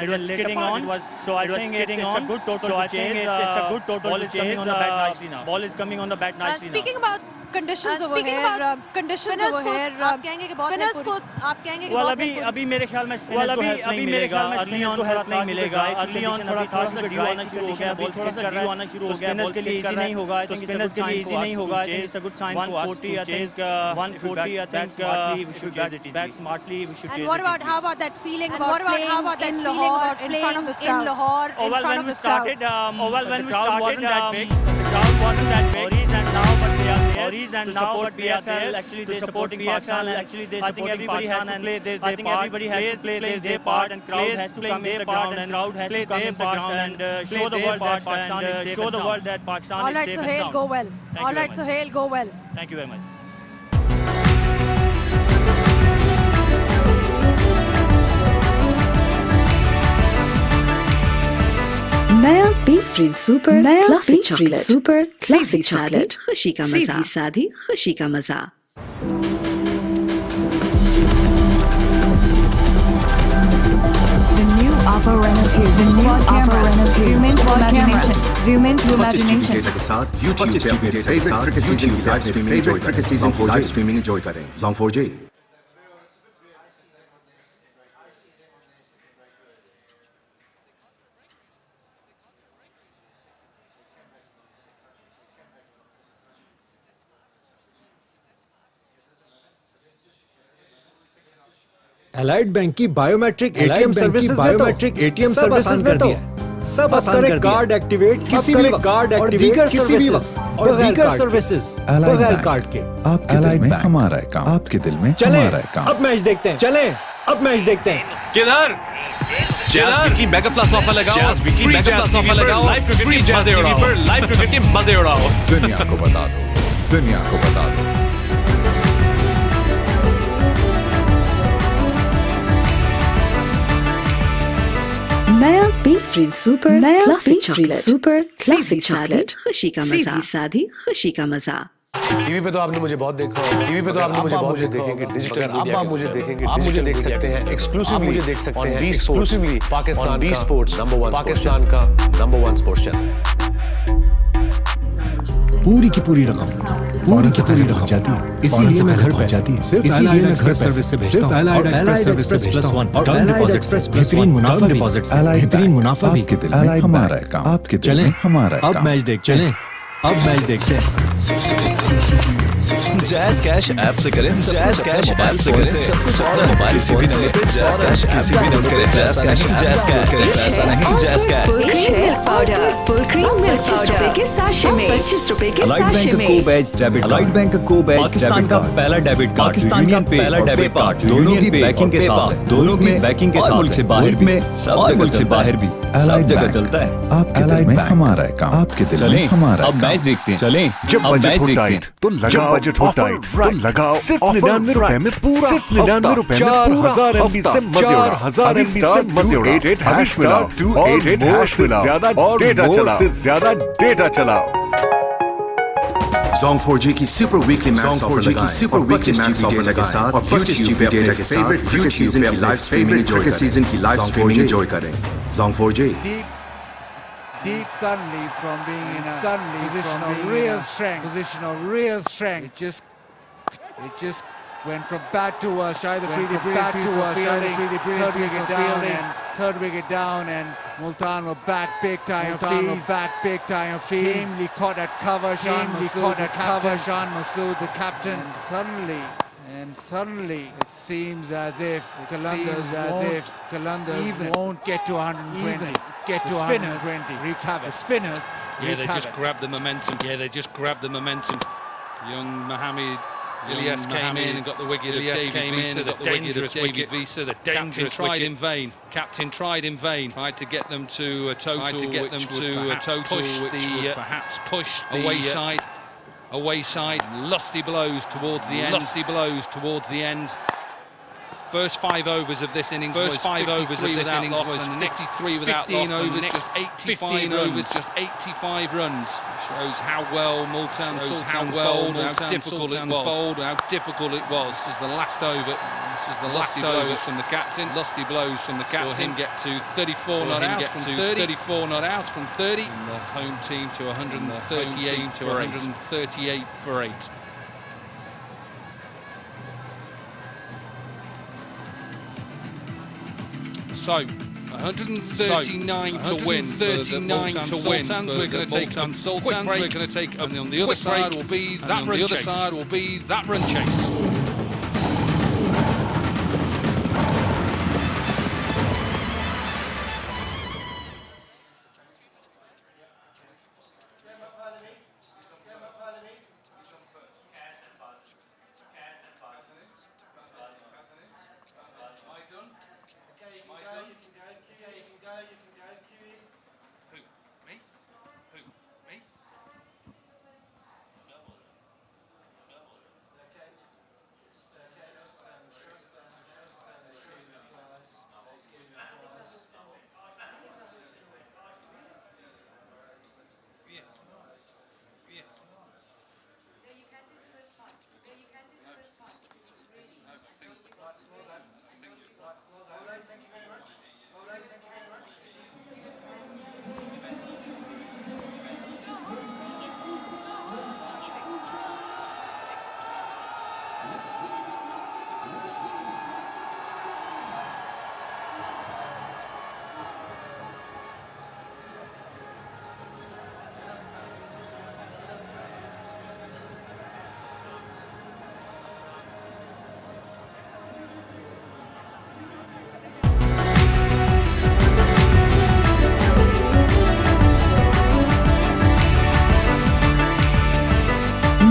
It was skidding on. So I think it's a good total to chase. It's a good total to chase. Ball is coming on the bat nicely now. Speaking about conditions over here, आप कहेंगे कि spinners को आप कहेंगे कि बहुत help अभी मेरे ख्याल में spinners को help नहीं मिलेगा, early on help नहीं मिलेगा, early on थोड़ा ड्यू आना शुरू हो गया, बॉल स्किप कर रहा है, तो spinners के लिए easy नहीं होगा, तो spinners के लिए easy नहीं होगा, I think it's a good sign for us to chase 140, I think smartly we should bat smartly, we should chase. And what about how about that feeling about playing in Lahore in front of the crowd? When we started, the crowd wasn't that big, and now but they are there. And now support PSL, actually they supporting PSL, actually they supporting everybody has to play their part, everybody has to play their part, and crowd has to come in the ground and crowd has to come in the ground and show the world that Pakistan is safe and sound. All right, Sohail, go well. All right, Sohail, go well. Thank you very much. नया बी फ्रीड super classic chocolate super classic chocolate खुशी का मजा साधी खुशी का मजा The new Oppo Reno 2. The new Oppo Reno 2. Zoom into imagination. Zoom into 25 GB imagination. Data के साथ YouTube पे अपने फेवरेट क्रिकेट सीजन की लाइव स्ट्रीमिंग एंजॉय करें। Zong4j अलाइड बैंक की बायोमेट्रिक एटीएम सर्विसेज सर्विसेज में तो सब आसान कर दिया। कार्ड एक्टिवेट किसी भी कार्ड एक्टिवेट किसी भी और दीगर सर्विसेज मोबाइल कार्ड के आपके दिल में हमारा है काम, आपके दिल में हमारा है काम। अब मैच देखते हैं, चले अब मैच देखते हैं। किधर Jazz weekly mega plus offer लगाओ, Jazz weekly mega plus offer लगाओ, लाइव क्रिकेट टीम मजे उड़ाओ, लाइव क्रिकेट टीम मजे उड़ाओ। दुनिया को बता दो, दुनिया को बता दो। नया बी फ्रीड super classic chocolate super classic chocolate खुशी का मजा साधी खुशी का मजा। टीवी पे तो आपने मुझे बहुत देखा, टीवी पे तो आपने मुझे बहुत देखेंगे डिजिटल मीडिया, आप मुझे देखेंगे, आप मुझे देख सकते हैं एक्सक्लूसिवली, मुझे देख सकते हैं एक्सक्लूसिवली पाकिस्तान बी स्पोर्ट्स नंबर 1 पाकिस्तान का नंबर 1 स्पोर्ट्स चैनल। पूरी की पूरी रकम जाती है, इसीलिए मैं घर पहुंचाती है। इसीलिए मैं घर सर्विस से भेजता हूं। अलाइड एक्सप्रेस सर्विस से भेजता हूं और टर्म डिपॉजिट बेहतरीन मुनाफा डिपॉजिट से बेहतरीन मुनाफा भी। आपके दिल में हमारा है काम, आपके दिल में हमारा है काम। अब मैच देखते हैं। जैज कैश ऐप से करें, जैज कैश ऐप से करें सब कुछ और मोबाइल किसी भी नंबर पे जैज कैश किसी भी नोट करें, जैज कैश करें पैसा नहीं jazz cash. Milk powder, full cream milk powder के साशे में 25 रुपए के साशे में। को-बैच डेबिट कार्ड, बैंक का को-बैच पाकिस्तान का पहला डेबिट कार्ड, पाकिस्तान का पहला डेबिट कार्ड, दोनों की बैकिंग के साथ, दोनों की बैकिंग के साथ, मुल्क से बाहर भी, सब मुल्क से बाहर भी, सब जगह चलता है। आपके दिल में हमारा है काम, आपके दिल में हमारा है अब मैच देखते हैं, चलें जब बजट हो टाइट तो लगाओ, बजट हो टाइट तो लगाओ सिर्फ 99 रुपए में पूरा, सिर्फ 99 रुपए में 4000 MB से मजे उड़ाओ, 4000 MB से मजे उड़ाओ, 288 से ज्यादा चलाओ। Zong 4G की सुपर वीकली मैक्स ऑफर लगाएं और 25 GB डेटा के साथ और 25 GB डेटा के साथ क्रिकेट सीजन की लाइव स्ट्रीमिंग एंजॉय करें। Zong 4G Deep suddenly from being in a position of real strength. It just went from bad to worse. Either really bad to worse. Third wicket down, and Multan were back big time. Tamely caught at cover. Shan Masood, the captain. And suddenly, it seems as if Qalandars won't get to 120. Recover. Spinners. Yeah, they just grabbed the momentum. Young Mohammed Ilyas came in and got the wicket. Ilyas came in and got the dangerous wicket. Visa, the dangerous tried in vain. Captain tried in vain. Tried to get them to a total. Perhaps push the away side. Lusty blows towards the end. First 5 overs of this innings was 53 without loss, and the next 53 without loss, overs, just 85 runs. Just 85 runs. Shows how well Multan Sultan's bowled, how difficult it was. This was the last over. This was the last blows from the captain. Lusty blows from the captain. Saw him get to 34 not out from 30. 34 not out from 30. And the home team to 138 for 8. So, 139 to win. 39 to win. We're going to take Sultans. We're going to take, and on the other side will be that run chase.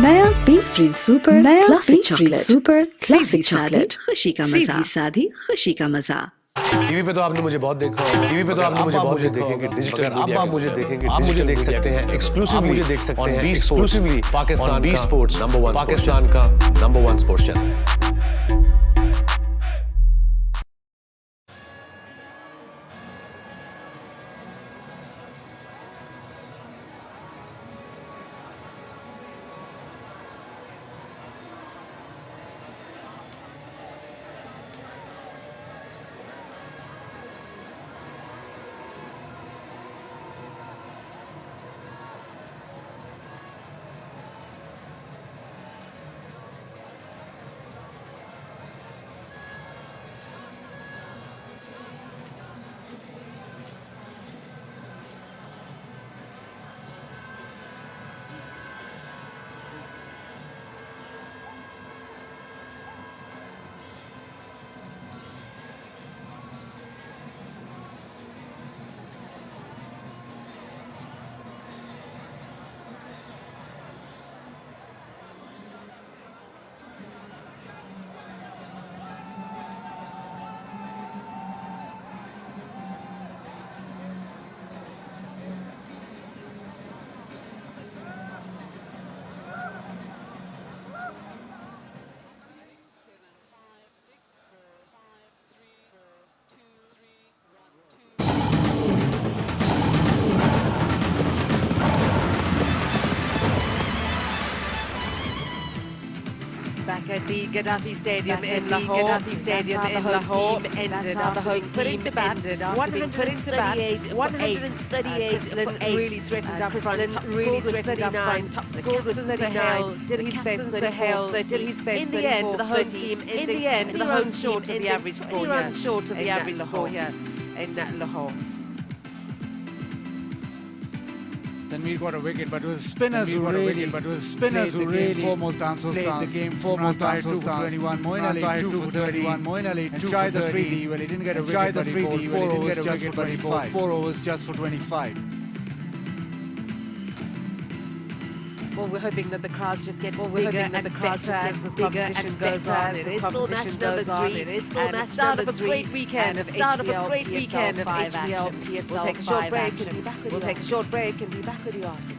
नया बी फ्रीन super classic chocolate खुशी का मजा सादी खुशी का मजा। टीवी पे तो आपने मुझे बहुत देखा, देखेंगे डिजिटल अब आप मुझे देखेंगे, आप मुझे देख सकते हैं एक्सक्लूसिवली, मुझे देख सकते हैं एक्सक्लूसिवली पाकिस्तान बी स्पोर्ट्स नंबर 1 पाकिस्तान का number 1 sports channel. at the Gaddafi Stadium in Lahore. Gaddafi Stadium in Lahore ended. The home team ended. 138 really threatened up front. Really threatened up front. Top scored with 39. Did his best 34. Did his best. In the end, the home team. In the end, the home short of the average score. Runs short of the average score here in Lahore. Then we got a wicket, but it was spinners who really, four more chances, the game, 4 more chances, 21, Moeen Ali 2 for 31, Moeen Ali 2 for 30, well he didn't get a wicket, but he bowled 4 overs just for 25, 4 overs just for 25. Well, we're hoping that the crowds just get bigger and better as this competition goes on. It is still match number 3. It is still match number 3. The start of a great weekend of HBL, PSL 5 action. We'll take a short break and be back with you. We'll take a short break and be back with you after.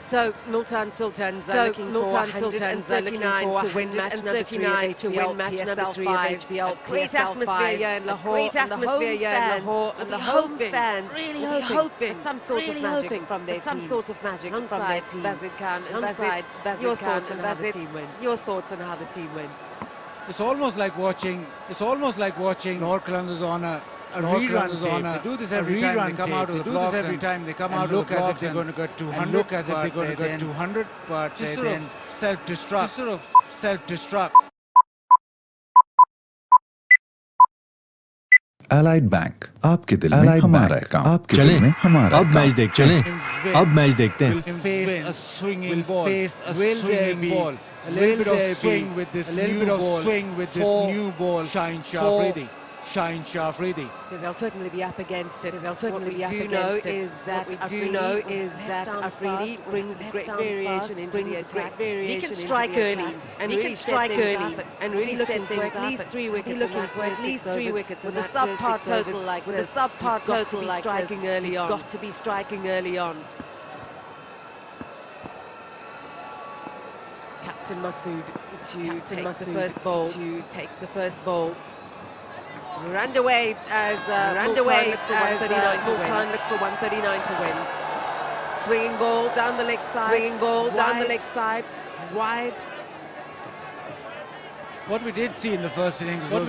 So Multan Sultans are looking for 139 to win match number 3 of HBL. Great atmosphere here in Lahore. Great atmosphere here in Lahore, and the home fans really hoping for some sort of magic from their team. Some sort of magic from their team. Bazid Khan and Bazid, your thoughts on how the team went. Your thoughts on how the team went. It's almost like watching North London's on a rerun tape. They do this every time they come out of the blocks. Every time they come out of the blocks, look as if they're going to get 200. Look as if they're going to get 200, but they then self-destruct. Sort of self-destruct. Allied Bank, आपके दिल में हमारा काम, आपके दिल में हमारा अब मैच देख चलें, अब मैच देखते हैं. Face a swinging ball. Will there be a little bit of swing with this new ball? Shaheen Shah Afridi. Shaheen Shah Afridi. They'll certainly be up against it. They'll certainly be up against it. What we do know is that Afridi brings great variation into the attack. He can strike early, and he can strike early, and really looking for at least 3 wickets. Looking for at least 3 wickets with a subpar total like this. With a subpar total like striking early on. Got to be striking early on. Captain Masood to take the first ball. To take the first ball. We're underway as Multan look for 139 to win. Swinging ball down the leg side. Swinging ball down the leg side. Wide. What we did see in the first innings was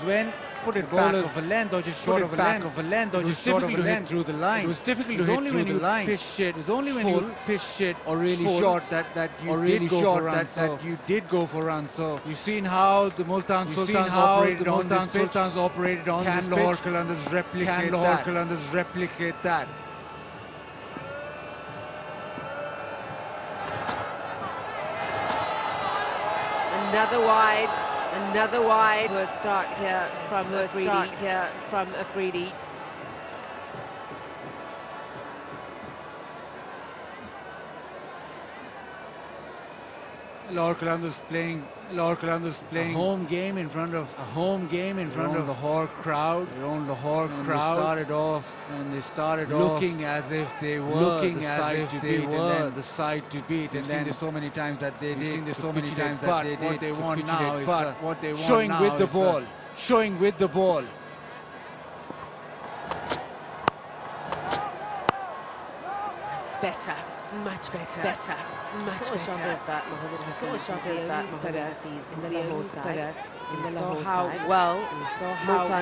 when put it back of a length or just short of a length, or just short of a length through the line. It was difficult to hit through the line. It was only when you pitched it or really short that you did go for runs. So you've seen how the Multan Sultans operated on this pitch. Can Lahore Qalandars replicate that? Another wide. Poor start here from Afridi. Lahore Qalandars playing a home game in front of the Lahore crowd. Their own Lahore crowd. They started off looking as if they were the side to beat. And then there's so many times that they did. What they want now is showing with the ball. Showing with the ball. It's better. Much better. Much better. Shot of that, Mohammed in the Lahore side. We saw how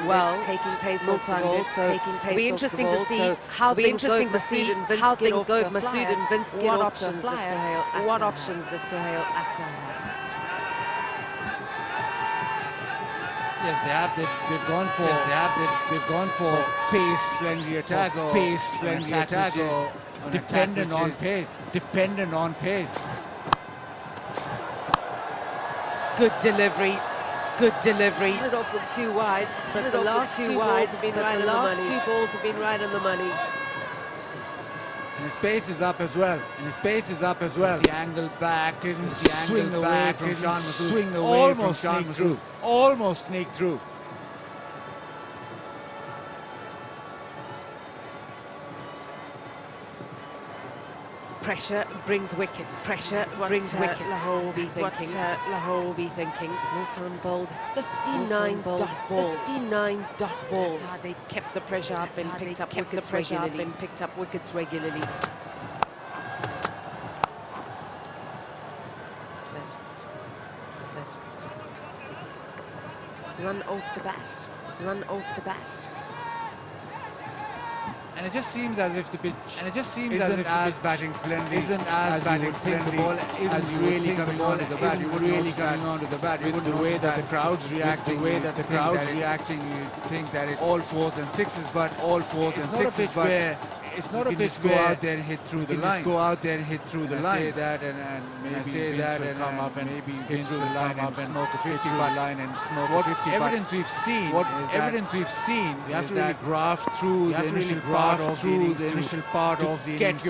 well taking pace off the ball. So it'll be interesting to see how things go with Masood and Vince. What options does Sohail act on? Yes, they have. They've gone for pace-friendly attack. Dependent on pace. Good delivery. Started off with 2 wides, but the last 2 wides have been right on the money. 2 balls have been right on the money. And his pace is up as well. The angle back, didn't swing away from Shan Masood. Almost sneaked through. Pressure brings wickets. Lahore will be thinking. Multan bowled 59 balls. 59 dot balls. That's how they kept the pressure up and picked up wickets regularly. First. Run off the bat. And it just seems as if the pitch isn't as batting friendly. The ball isn't really coming onto the bat. With the way that the crowd's reacting, you think that it's all 4s and 6s, but it's not a pitch where go out there and hit through the line. I say that and maybe Vince will come up and hit through the line and smoke a 50-part line and smoke a 50. Evidence we've seen we have to really graft through the initial part of the innings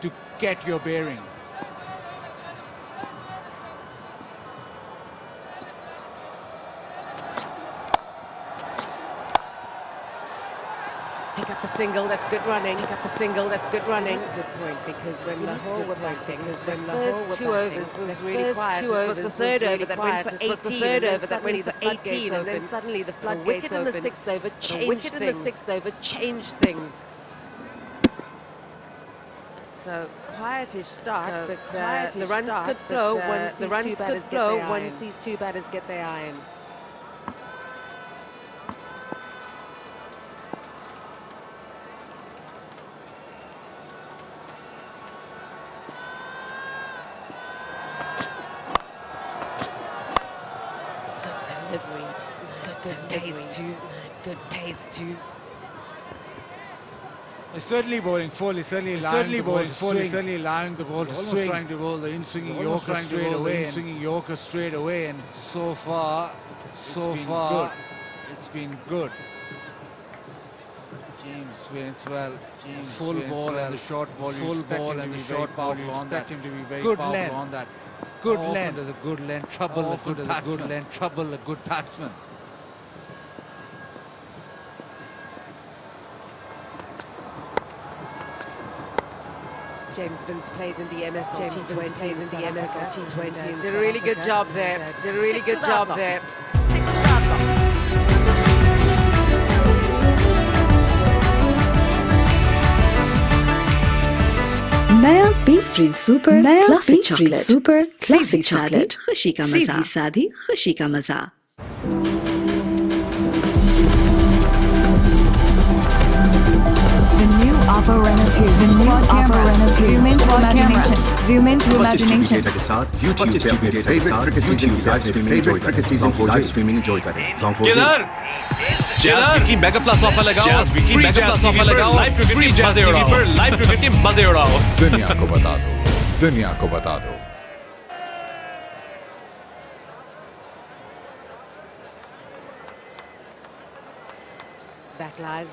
to get your bearings. Pick up a single, that's good running. Good point, because when Lahore were batting, the first 2 overs was really quiet. It was the 3rd over that went for 18, and then suddenly the floodgates opened. The wicket in the 6th over changed things. So quietish start, but the runs could flow once these two batters get their iron. delivery, good pace too, good pace too. He's certainly bowling full. He's certainly allowing the ball to swing. He's certainly allowing the ball to swing. Almost trying to bowl the in-swinging Yorker straight away. In-swinging Yorker straight away, and so far, it's been good. James wins well. Full ball and the short ball. Full ball and the short ball. You expect him to be very powerful on that. Good length. There's a good length. Trouble. A good length. Trouble. A good batsman. James Vince played in the MSL T20 and the MSL T20. Did a really good job there. Did a really good job there. नया B free super classic chocolate super classic chocolate खुशी का मजा सादी खुशी का मजा Oppo Reno 2. The new Oppo Reno 2. Zoom into imagination. Zoom into imagination. के साथ YouTube पे अपने favorite cricket season की live streaming enjoy करें. Zong4j. Jazz weekly mega plus offer लगाओ. विकी मेगा प्लस ऑफर लगाओ. लाइव क्रिकेट टीम मजे उड़ाओ. लाइव क्रिकेट टीम मजे उड़ाओ. दुनिया को बता दो. दुनिया को बता दो. Back live.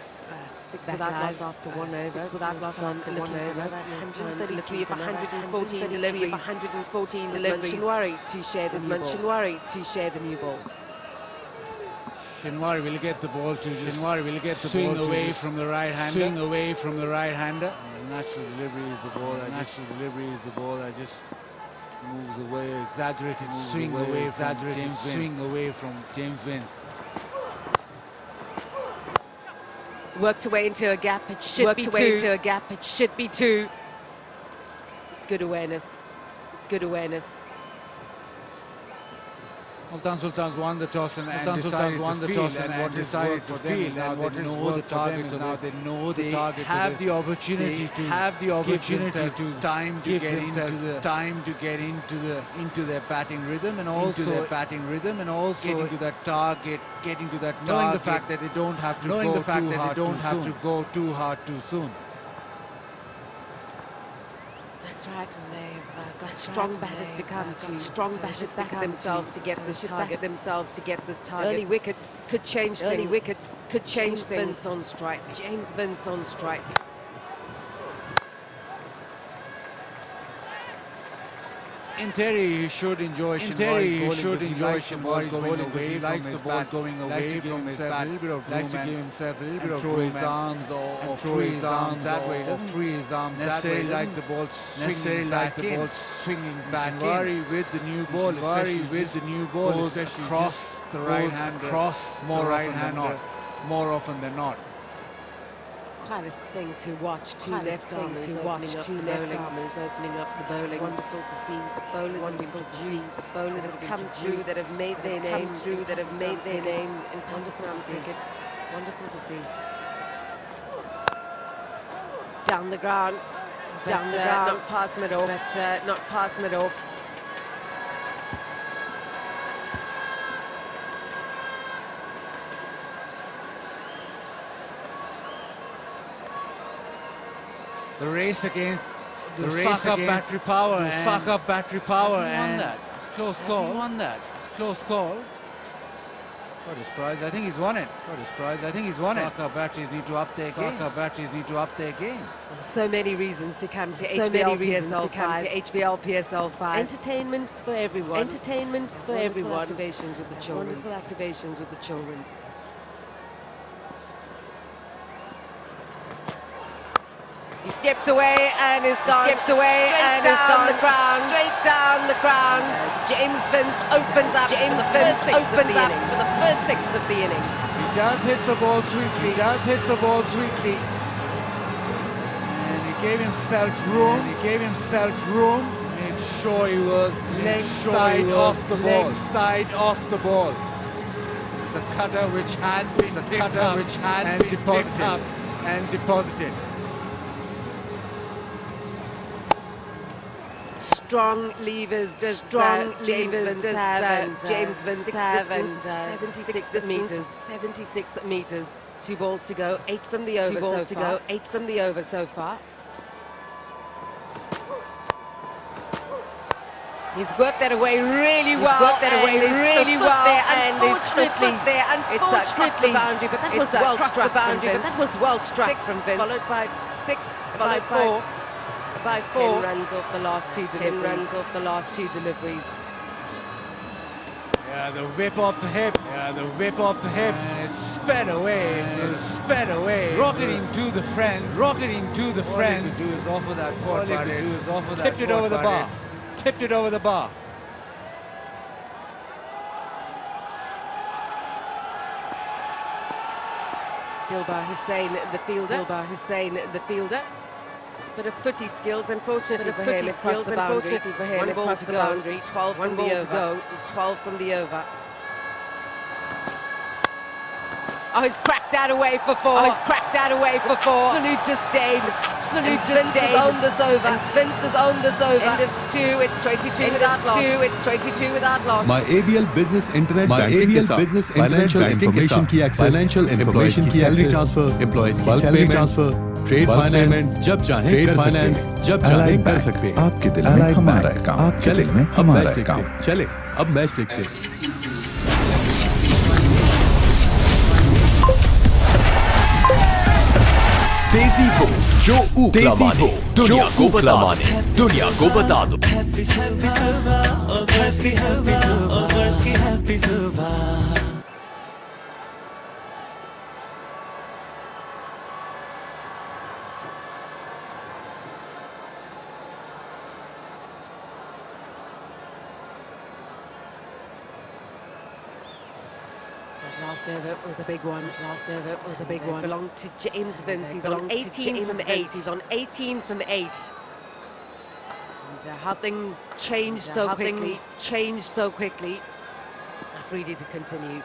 Six without loss after 1 over. Six without loss after 1 over. 133 of 114 deliveries. 114 deliveries. Shinwari to share the new ball. Shinwari to share the new ball. Shinwari will get the ball to Shinwari will get the swing ball away from the right hander. Swing away from the right hander. Natural delivery is the ball. Natural delivery is the ball that just moves away. Exaggerated swing away. Exaggerated swing away from James Vince. Worked away into a gap. It should be two. Into a gap. It should be two. Good awareness. Good awareness. Multan Sultans won the toss and decided for them is now they know the target. So now they know the target. They have the opportunity to get into their batting rhythm and also getting to that target. Knowing the fact that they don't have to go too hard too soon. That's right, and they've got strong batters to come to. Strong batters to back themselves to get this target. Early wickets could change things. Early wickets could change things. Vince on strike. James Vince on strike. In theory, he should enjoy Shinwari's bowling away. He likes the ball going away from his bat. Likes to give himself a little bit of throw his arms or free his arms that way. Doesn't free his arms necessarily like the ball swinging back in. Shinwari with the new ball, especially across the right hand, more often than not. Quite a thing to watch. Two left armers opening up the bowling. Wonderful to see the bowlers. Wonderful to see the bowlers that have come through, that have made their name in Pakistan cricket. Wonderful to see. Down the ground. Not pass Madoff. The race against battery power and suck up battery power and it's close call. Won that. It's close call. Got his prize. I think he's won it. Saka batteries need to up their game. So many reasons to come to HBL PSL 5. Entertainment for everyone. Wonderful activations with the children. He steps away and is gone. Straight down the ground. James Vince opens up. For the first six of the innings. He does hit the ball sweetly. And he gave himself room. Made sure he was leg side off the ball. It's a cutter which has been picked up and deposited. strong levers does James Vince have, and 76 metres. 2 balls to go, 8 from the over so far. He's worked that away really well. Unfortunately, it's across the boundary, but that was well struck from Vince. Followed by 6, followed by 10 runs off the last 2 deliveries. Yeah, the whip off the hip. And it's sped away. Rocketing to the friend. All he can do is offer that forward. Tipped it over the bar. Dilbar Hussain, the fielder. Bit of footy skills, unfortunately for him, across the boundary. 1 ball to go, 12 from the over. Oh, he's cracked that away for 4. Absolute disdain. Vince has owned this over. End of 2, it's 22 without loss. My ABL Business Internet Banking के साथ financial information की access, financial information की salary transfer, employees की salary transfer, trade finance, जब चाहें कर सकते हैं। आपके दिल में हमारा काम, आपके दिल में हमारा काम। चले, अब मैच देखते हैं। तेजी हो जो ऊपला माने, दुनिया को बता माने, दुनिया को बता दो। Last over was a big one. Belonged to James Vince. He's on 18 from 8. And how things change so quickly. Afridi to continue.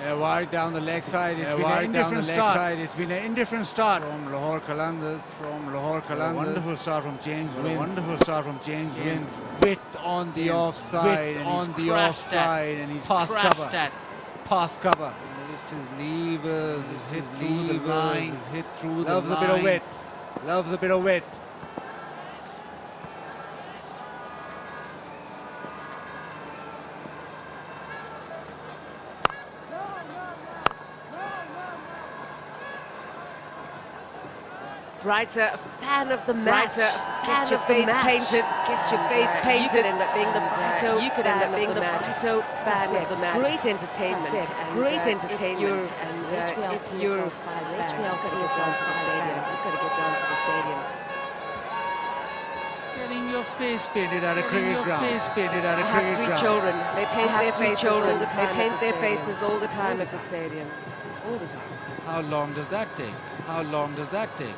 Yeah, wide down the leg side. It's been an indifferent start from Lahore Qalandars. Wonderful start from James Vince. Width on the offside, and he's pass cover. This is levers. It's hit through the line. Loves a bit of width. Writer, fan of the match. Get your face painted. And being the potato. You could end up being the potato fan of the match. Great entertainment. And if you're you've got to get down to the stadium. Getting your face painted at a cricket ground. I have 3 children. They paint their faces all the time at the stadium. All the time. How long does that take?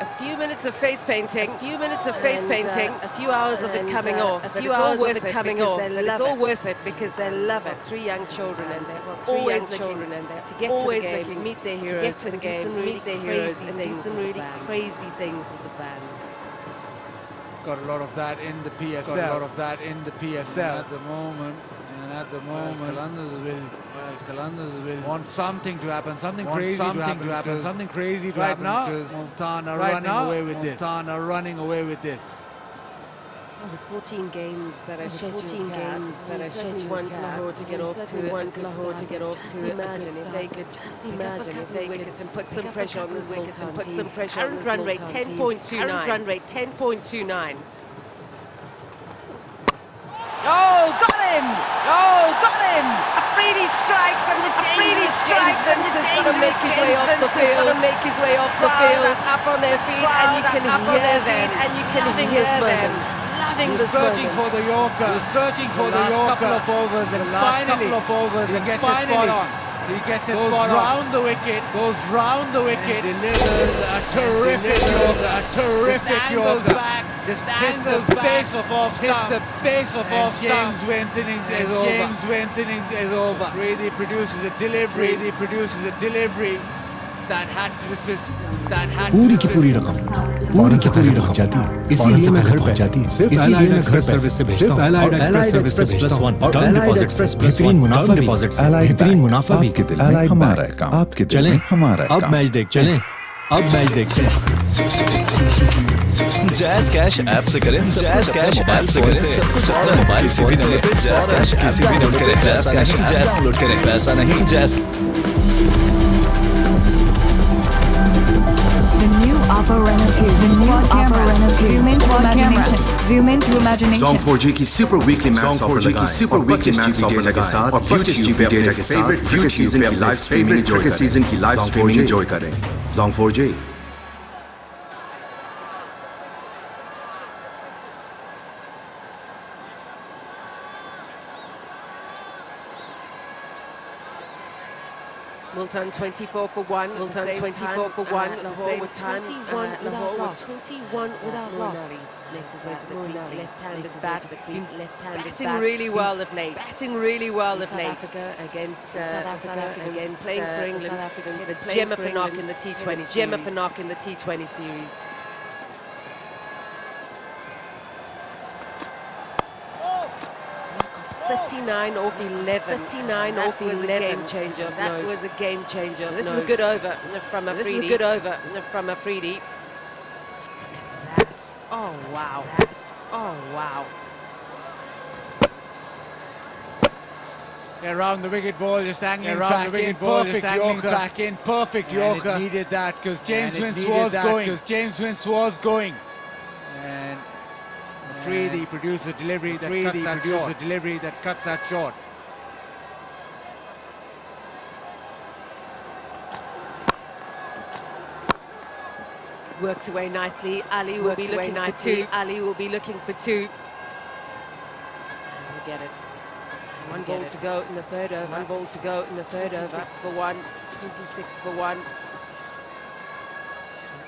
A few minutes of face painting, a few hours of it coming off, but it's all worth it because they love it. 3 young children and they're always looking to get to the game, meet their heroes, and do some really crazy things with the band. Got a lot of that in the PSL. At the moment, Qalandars will want something to happen, something crazy to happen. Right now, Multan are running away with this. With 14 games that are scheduled, you want Lahore to get off to. Just imagine if they could wickets and put some pressure on this Multan team. Current run rate 10.29. Oh, got him! Afridi strikes and the dangerous James is going to make his way off the field. Up on their feet, and you can hear them. Loving this moment. Searching for the Yorker. Couple of overs, and finally he gets it spot on. Goes round the wicket. Delivers a terrific Yorker. Yorker. Back. Just hits the base of off stump. Hits the base of off stump. James Wynn's innings is over. James Wynn's innings is over. Brady produces a delivery. Brady produces a delivery that had to dismiss. That had पूरी की पूरी रकम रह जाती है, इसीलिए मैं घर पहुंच जाती है। इसीलिए मैं घर सर्विस से भेजता हूं। Allied Express +1 टर्म डिपॉजिट बेहतरीन मुनाफा डिपॉजिट से बेहतरीन मुनाफा भी। हमारा काम, आपके दिल में हमारा काम। अब मैच देख चलें, अब मैच देखते हैं। जैज़ कैश ऐप से करें, जैज़ कैश ऐप से करें सब कुछ और मोबाइल से भी नंबर पे जैज़ कैश किसी भी नोट करें, जैज़ कैश जैज़ लोड करें, पैसा नहीं jazz. Oppo Reno 2. The new Oppo Reno 2. Zoom into imagination. Zoom into imagination. Zong 4G की सुपर वीकली मैक्स ऑफर लगाएं के साथ और YouTube पे अपने फेवरेट क्रिकेट सीजन की लाइव स्ट्रीमिंग एंजॉय करें। Zong 4G। Multan 24 for 1. Multan 24 for 1. Lahore with 21 without loss. 21 without loss. Makes his way to the crease. Left-handed bat. Batting really well of late. Batting really well of late. South Africa against playing for England. South Africans. The Gemma Pinnock in the T20. Gemma Pinnock in the T20 series. 39 off 11. 39 off 11. Game changer. That was a game changer. This is a good over from a Freedy. This is a good over from a Freedy. Oh wow! Oh wow! Around the wicket ball, just angling back in. Perfect Yorker. Back in. Perfect Yorker. And it needed that because James Wince was going. And Freedy produced a delivery that cuts that short. Worked away nicely. Ali will be looking for two. Ali will be looking for two. We'll get it. One ball to go in the third over. One ball to go in the third over. 26 for 1. 26 for 1.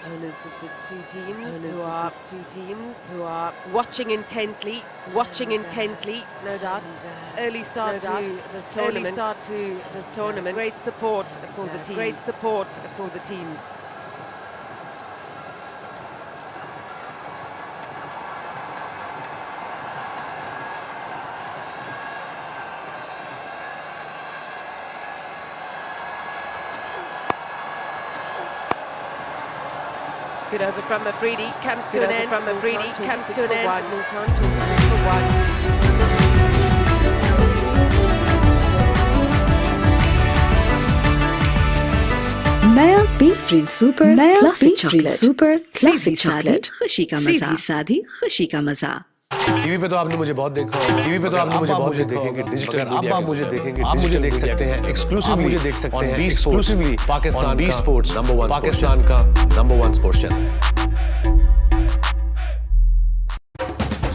Owners of the two teams who are watching intently, no doubt. Early start to this tournament. Great support for the teams. Great support for the teams. Good over from Afridi, comes to an end. From Afridi, comes to an end. Multan 26 for 1. नया बी फ्रीन super classic chocolate super classic chocolate खुशी का मजा सादी खुशी का मजा। टीवी पे तो आपने मुझे बहुत देखा होगा, टीवी पे तो आपने मुझे बहुत देखेंगे डिजिटल मीडिया। आप मुझे देखेंगे, आप मुझे देख सकते हैं एक्सक्लूसिवली, मुझे देख सकते हैं एक्सक्लूसिवली पाकिस्तान बी स्पोर्ट्स नंबर 1 पाकिस्तान का number 1 sports channel.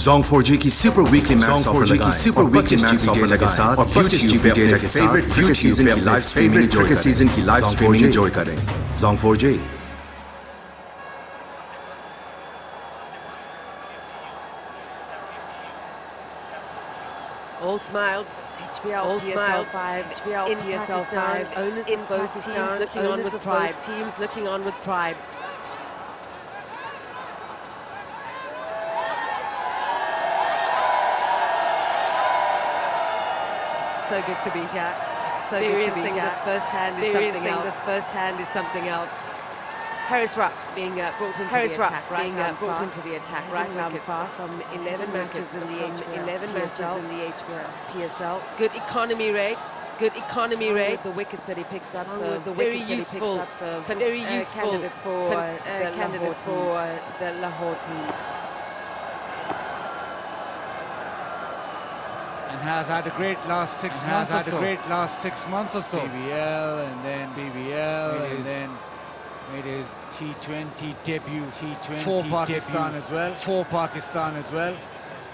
Zong 4G की सुपर वीकली मैक्स ऑफर लगाएं के साथ और YouTube पे अपने फेवरेट क्रिकेट सीजन की लाइव स्ट्रीमिंग एंजॉय करें। Zong 4G। All smiles, HBL, all PSL 5, HBL, in PSL 5, owners in both teams looking on with pride. Teams looking on with pride. So good to be here. So good to be here. This firsthand is something else. This firsthand is something else. Harris Ruff being brought into the attack, right arm pass on 11 matches in the PSL. Good economy rate. Good economy rate. The wickets that he picks up, so very useful. Very useful candidate for the Lahore team. And has had a great last 6 months or so. BBL and then made his T20 debut. For Pakistan as well.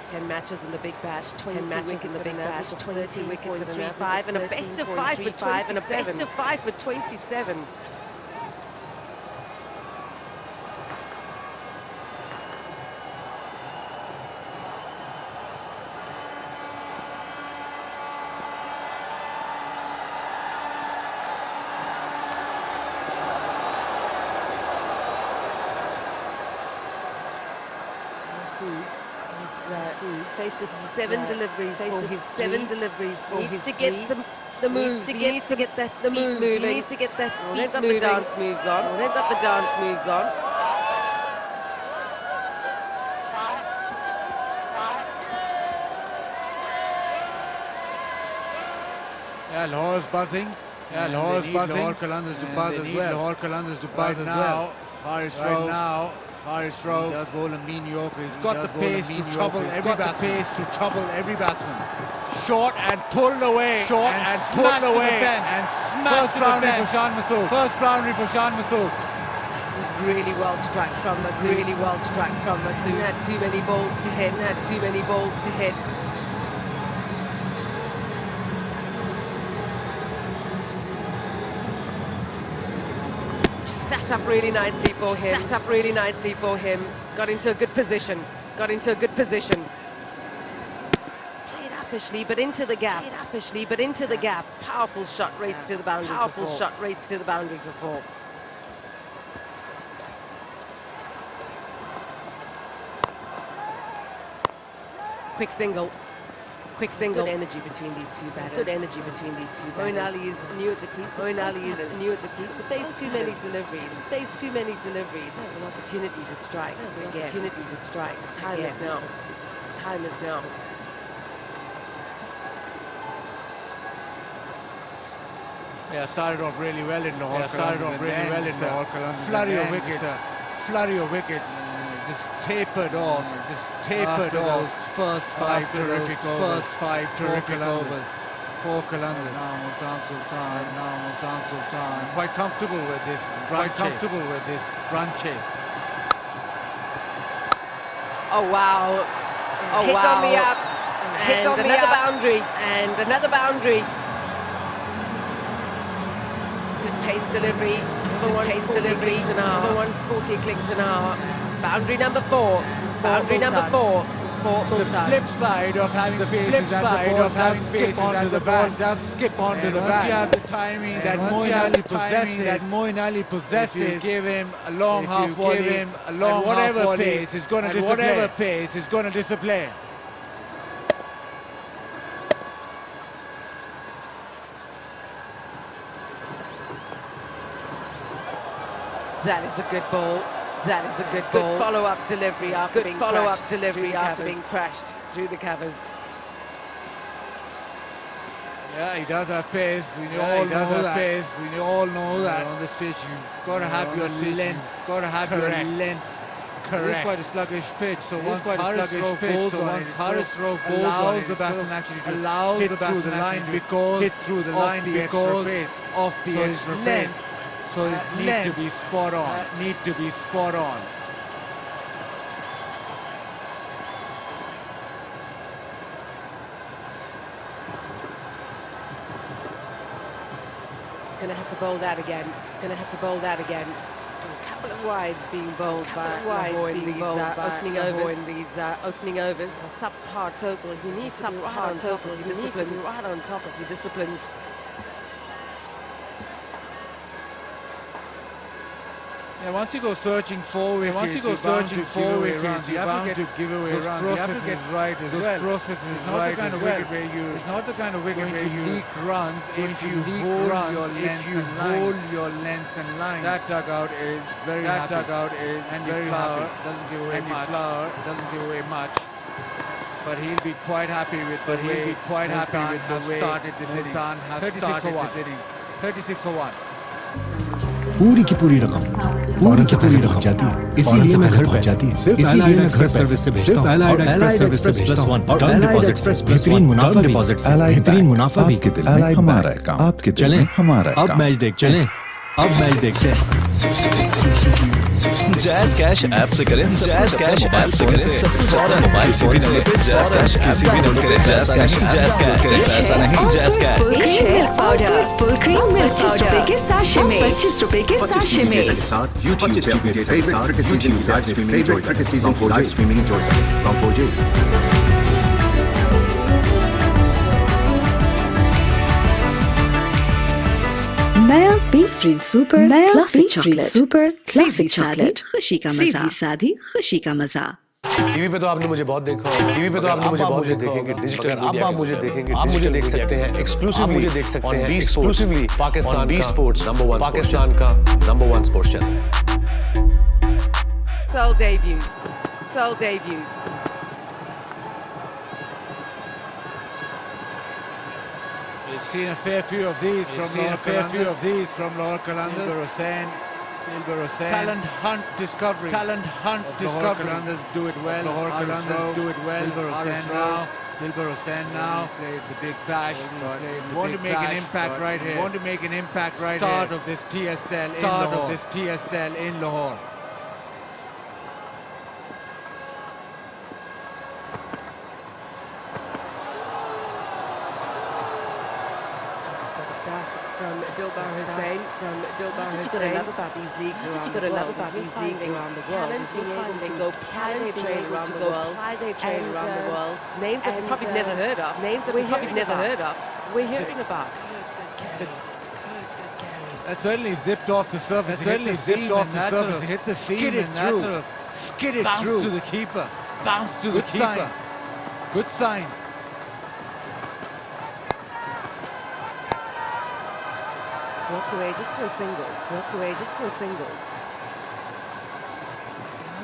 10 matches in the Big Bash, 20 matches in the Big Bash, 20 wickets and 3-5, and a best of 5 for 25, and a best of 5 for 27. faced just 7 deliveries for his 7 deliveries for his to get the moves. He needs to get that the moves. He needs to get that. They've got the dance moves on. They've got the dance moves on. Yeah, Lahore's buzzing. Yeah, Lahore's buzzing. Lahore Qalandars to buzz as well. Lahore Qalandars to buzz now. Haris Rauf now. Haris Rauf does bowl a mean Yorker. He's got the pace to trouble every batsman. Short and pulled away. Short and pulled away. And smashed to the fence. First boundary for Shan Masood. Really well struck from Masood. Really well struck from Masood. Had too many balls to hit. Had too many balls to hit. Sat up really nicely for him. Sat up really nicely for him. Got into a good position. Got into a good position. Played uppishly, but into the gap. Played uppishly, but into the gap. Powerful shot raced to the boundary. Powerful shot raced to the boundary for 4. Quick single. Quick single. Good energy between these two batters. Good energy between these two batters. Moeen Ali is new at the crease. Moeen Ali is new at the crease. But faced too many deliveries. Faced too many deliveries. There's an opportunity to strike. There's an opportunity to strike. Time is now. Time is now. Yeah, started off really well in Lahore. Flurry of wickets. Flurry of wickets. Just tapered off. First 5 terrific overs. For Qalandars. Now Sultan. Quite comfortable with this run chase. Oh wow. Oh hit wow. On the up. Hit on another boundary. And another boundary. Good pace delivery. Number 140 clicks an hour. 140 clicks an hour. Boundary number 4. Boundary number 4. The flip side of having the pace is that the ball does skip onto the bat. Once you have the timing that Moeen Ali possesses, if you give him a long half volley, whatever pace is going to display. That is a good ball. That is a good ball. Good follow-up delivery after being crashed through the covers. Yeah, he does have pace. We all know that. On this pitch, you've got to have your length. Correct. It is quite a sluggish pitch. So once Haris Rauf allows the batsman actually to hit through the line because of the extra pace. So it needs to be spot on. He's going to have to bowl that again. A couple of wides being bowled by Lahore in these opening overs. A subpar total. You need to be right on top of your disciplines. Yeah, once you go searching for wickets, you are bound to give away runs. You have to get right as well. This process is not the kind of wicket where you leak runs if you hold your length and line. That dugout is very happy. Doesn't give away much. But he'll be quite happy with the way Multan started this innings. 36 for 1. पूरी की पूरी रकम जाती है, इसीलिए मैं घर पहुंच जाती है। इसीलिए मैं घर सर्विस से भेजता हूं और Allied Express Plus One और टर्म डिपॉजिट बेहतरीन मुनाफा डिपॉजिट आपके दिल में हमारा काम। आपके चलें हमारा अब मैच देखते हैं। जैज़ कैश ऐप से करें सब मोबाइल से भी नंबर पे जैज़ कैश किसी भी नंबर करें जैज़ कैश करें पैसा नहीं jazz cash milk powder full cream milk powder के साशे में 25 रुपए के साशे में साथ YouTube पे अपने फेवरेट क्रिकेट सीजन की लाइव स्ट्रीमिंग एंजॉय करें Song 4J नया B free super classic chocolate खुशी का मजा। टीवी पे तो आपने मुझे बहुत देखा होगा। टीवी पे तो आपने मुझे बहुत देखेंगे डिजिटल मीडिया। आप मुझे देखेंगे, आप मुझे देख सकते हैं एक्सक्लूसिवली, मुझे देख सकते हैं एक्सक्लूसिवली पाकिस्तान बी स्पोर्ट्स नंबर 1 पाकिस्तान का number 1 sports channel. Sole debut. Sole debut. We've seen a fair few of these from Lahore Qalandars. Silver Hussain. Talent hunt discovery. Talent hunt discovery. Qalandars do it well. Lahore Qalandars do it well. Silver Hussain now. Played the big bash. Want to make an impact right here. Want to make an impact right here. Start of this PSL in Lahore. From Dilbar Hussain, This is what you gotta love about these leagues around the world. Talent, being able to go apply their trade around the world, names that we've probably never heard of, we're hearing about. That certainly zipped off the surface. Hit the seam and that sort of skidded through to the keeper. Bounced to the keeper. Good signs. Walked away just for a single.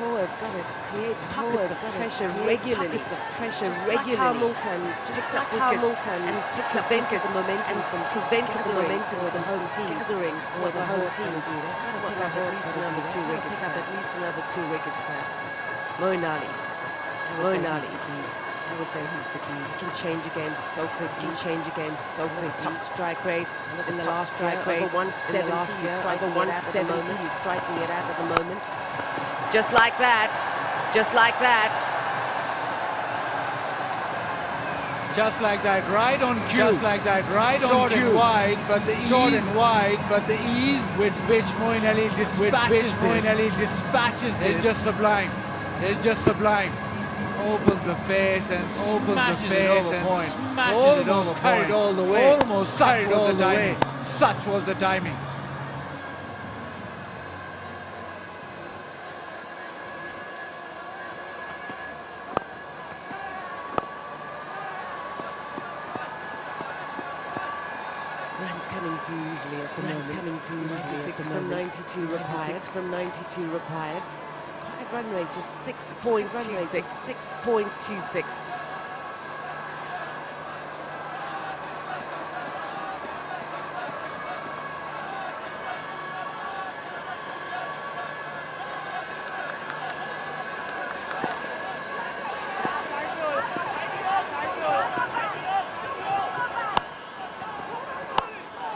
Oh, I've got to create pockets of pressure regularly. Hamilton picked up and prevented the momentum with the home team. Gathering for the home team. That's what pick up at least another 2 wickets there. Moeen Ali. I would say he's the key. He can change a game so quickly. Top strike rates in the last strike rate over 170. He's striking it out at the moment. Just like that. Right on cue. Jordan wide, but the ease with which Moeen Ali dispatches this is just sublime. Opens the face and smashes it over point. Almost carried all the way. Such was the timing. Runs coming too easily at the moment. 6 from 92 required. Run rate just 6.26.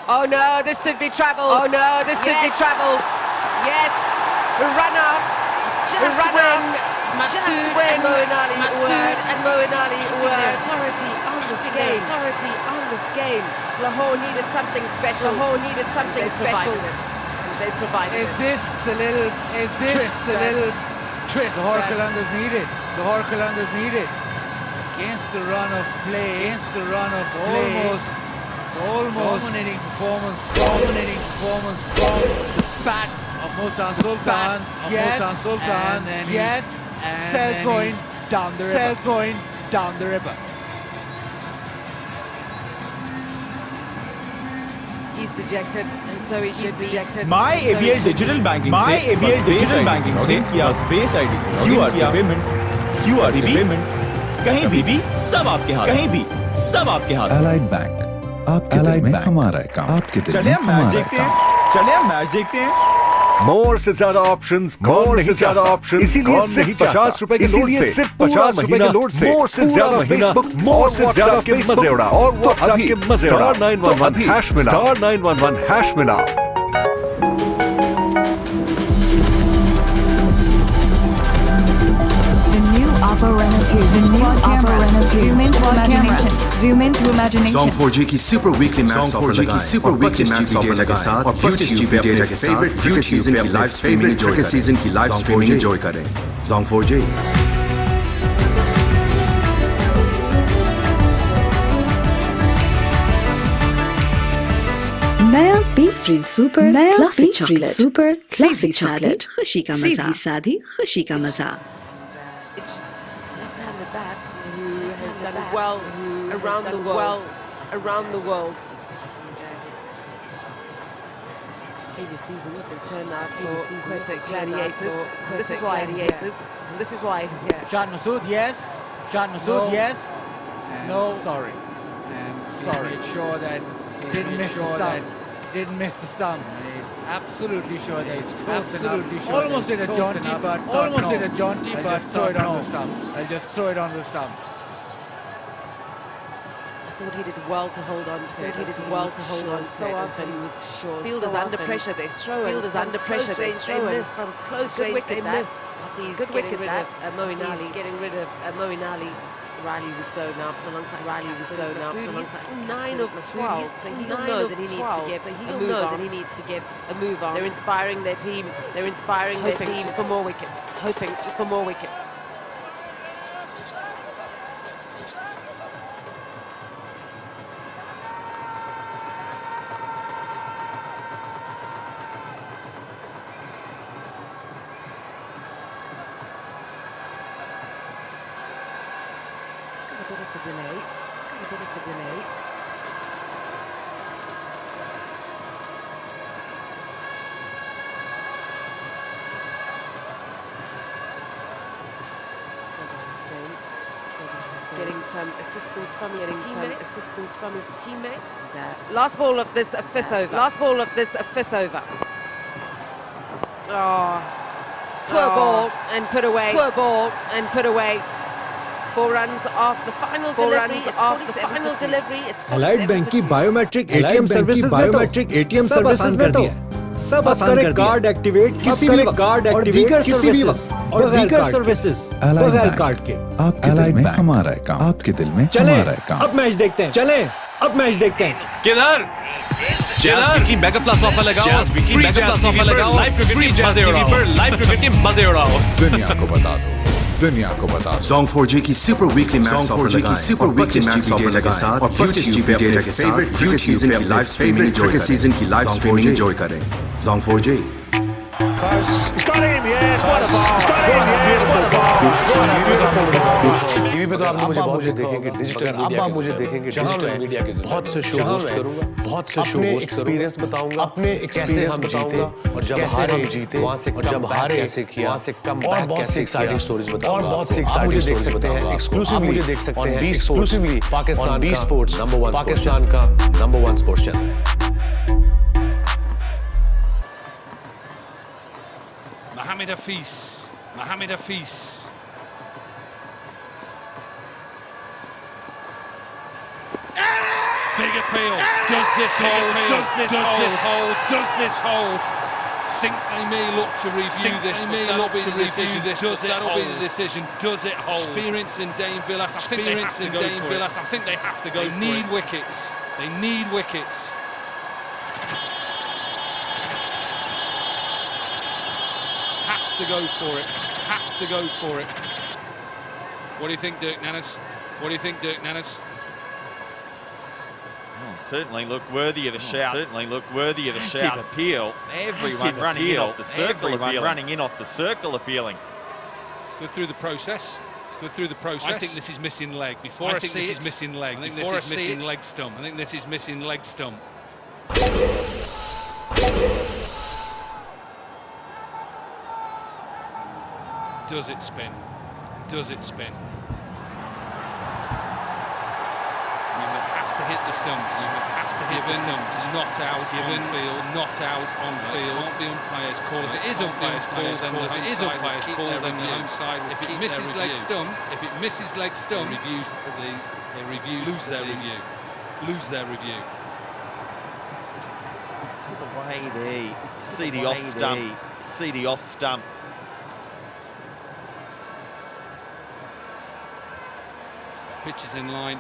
Oh no, this could be trouble. Yes, run out. Masood and Moeen Ali were clarity on this game. Lahore needed something special. And they provided it. Is this the little twist Lahore Qalandars needed? Against the run of play. Almost dominating performance from the bat of Multan Sultan. Cells going down the river. He's dejected, and so he should be. My ABL digital banking से या Space ID से QRC payment कहीं भी सब आपके हाथ Allied Bank, आपके दिल में हमारा है काम, आपके दिल में हमारा है काम। चलिए हम मैच देखते हैं। मोर से ज्यादा ऑप्शंस, इसीलिए सिर्फ 50 रुपए के लोड से, 50 रुपए के लोड से मोर से ज्यादा फेसबुक, मोर से ज्यादा के मजे उड़ा और व्हाट्सएप के मजे उड़ा। *911 हैश मिला। Oppo Reno 2. The new Oppo Reno 2. Zoom into imagination. Zong 4G की सुपर वीकली मैच ऑफर के साथ और YouTube पे अपने फेवरेट क्रिकेट सीजन की लाइव स्ट्रीमिंग एंजॉय करें। Zong 4G। नया B free super classic chocolate, खुशी का मजा। well around the world. Around the world. Previous season, they turned out for Quebec Gladiators. This is why Gladiators. This is why he's here. Shad Masood, yes. Shad Masood, yes. No, sorry. And sorry. Made sure that didn't miss the stump. Didn't miss the stump. Absolutely sure that it's absolutely sure. Almost did a jaunty, but almost did a jaunty, but throw it on the stump. I'll just throw it on the stump. I thought he did well to hold on to. He did well to hold on so often. He was sure. Fielders under pressure, they throw it. Fielders under pressure, they throw it. From close range, they miss. Good wicket that. Moeen Ali getting rid of Moeen Ali. Riley Rousseau now for a long time. Riley Rousseau now for a long time. 9 of 12. So he don't know that he needs to give a move on. That he needs to give a move on. They're inspiring their team. They're inspiring their team for more wickets. Hoping for more wickets. A bit of the delay. Got a bit of the delay. Getting some assistance from his teammates. And, last ball of this, a fifth over. Last ball of this, a fifth over. Oh, poor ball and put away. Poor ball and put away. 4 runs off the final delivery. It's final delivery. It's Allied Bank की biometric ATM services सब आसान कर दिया है। सब आसान कर दिया। कार्ड एक्टिवेट किसी भी कार्ड एक्टिवेट किसी भी वक्त और दीगर सर्विसेज बगैर कार्ड के। आपके दिल में हमारा है काम, आपके दिल में हमारा है काम। अब मैच देखते हैं। चलें अब मैच देखते हैं। किधर Jazz weekly mega plus offer लगाओ। वीकली मेगा प्लस ऑफर लगाओ। लाइव क्रिकेट टीम मजे उड़ाओ। लाइव क्रिकेट टीम मजे उड़ाओ। दुनिया को बता दो, दुनिया को बता दो। Zong 4G की सुपर वीकली मैक्स ऑफर लगाएं और 25 GB डेटा के साथ और 25 GB डेटा के साथ क्रिकेट सीजन की लाइव स्ट्रीमिंग क्रिकेट सीजन की लाइव स्ट्रीमिंग एंजॉय करें। Zong 4G। टीवी पे तो आपने मुझे बहुत देखेंगे डिजिटल मीडिया। अब आप मुझे देखेंगे डिजिटल मीडिया के बहुत से शो होस्ट करूंगा, बहुत से शो होस्ट एक्सपीरियंस बताऊंगा, अपने एक्सपीरियंस हम जीते और जब हारे जीते वहां से जब हारे कैसे किया, वहां से कम और बहुत सी एक्साइटिंग स्टोरीज बताऊंगा और बहुत सी एक्साइटिंग स्टोरीज देख सकते हैं एक्सक्लूसिवली मुझे देख सकते हैं एक्सक्लूसिवली पाकिस्तान बी स्पोर्ट्स नंबर 1 पाकिस्तान का number 1 sports channel. Mohamed Hafiz. Mohamed Hafiz. Big appeal. Does this hold? Does this hold? Does this hold? Think they may look to review this. They may look to review this. Does it hold? That'll be the decision. Does it hold? Experience in Dame Villas. Experience in Dame Villas. I think they have to go. They need wickets. They need wickets. Have to go for it. Have to go for it. What do you think, Dirk Nannes? What do you think, Dirk Nannes? Certainly look worthy of a shout. Certainly look worthy of a shout. Appeal. Everyone running in off the circle. Everyone running in off the circle appealing. Go through the process. Go through the process. I think this is missing leg. Before I think this is missing leg. I think this is missing leg stump. I think this is missing leg stump. Does it spin? Does it spin? Has to hit the stumps. Has to hit the stumps. Not out on field. Not out on field. Not the umpire's call. If it is umpire's call, then if it is umpire's call, then the home side. If it misses leg stump, if it misses leg stump, reviews they lose their review. Lose their review. Away there. See the off stump. See the off stump. Pitch is in line.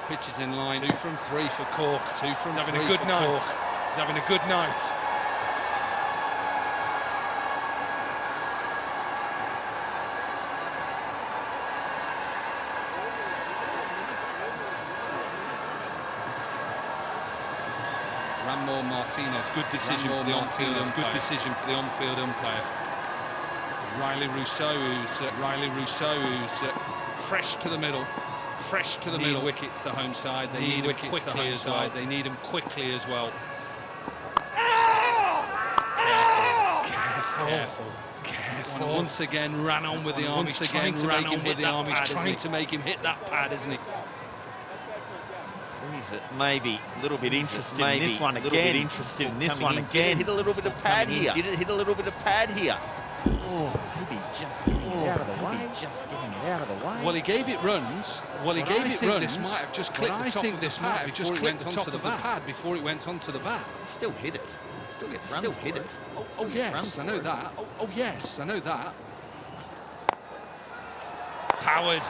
Pitch is in line. 2 from 3 for Cork. 2 from 3 for Cork. He's having a good night. He's having a good night. Ramon Martinez, good decision for the on-field umpire. Good decision for the on-field umpire. Riley Rousseau, who's fresh to the middle. fresh to the middle. Wickets, the home side. They need them quickly as well. They need them quickly as well. Careful. And once again, ran on with the arm. He's trying to make him hit the arm. He's trying to make him hit that pad, isn't he? Maybe a little bit interested in this one again. A little bit interested in this one again. Hit a little bit of pad here. Did it hit a little bit of pad here? Oh, maybe just getting it out of the way. Just getting it out of the way. Well, he gave it runs. This might have just clipped the top of the pad before it went onto the pad. Before it went onto the bat. Still hit it. Still gets runs. Still hit it. Oh yes, I know that. Oh yes, I know that. Powered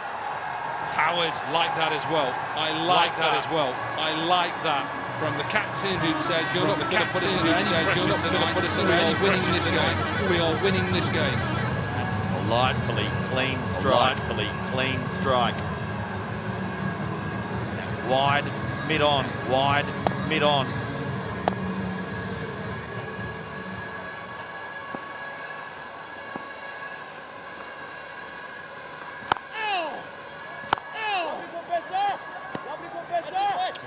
like that as well. I like that as well. I like that from the captain who says you're not going to put us under any pressure. You're not going to put us under any winning this game. We are winning this game. Delightfully clean strike. Delightfully clean strike. Wide, mid on. Wide, mid on.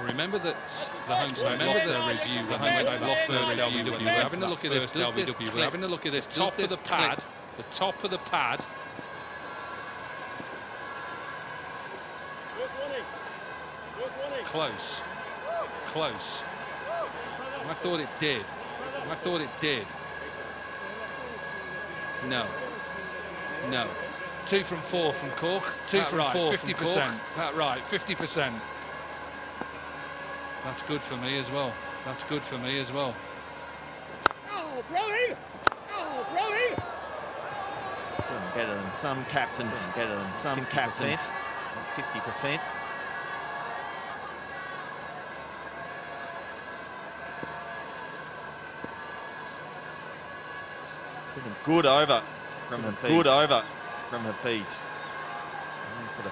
Remember that the home side, remember the review, the home side lost first LBW. We're having a look at this, LBW. We're having a look at this. Top of the pad, the top of the pad. Close. I thought it did. No. 2 from 4 from Cork. 2 from 4 from 50%. Right, 50%. That's good for me as well. Oh, Brown! Doing better than some captains. 50%. Good over from Hafiz. For the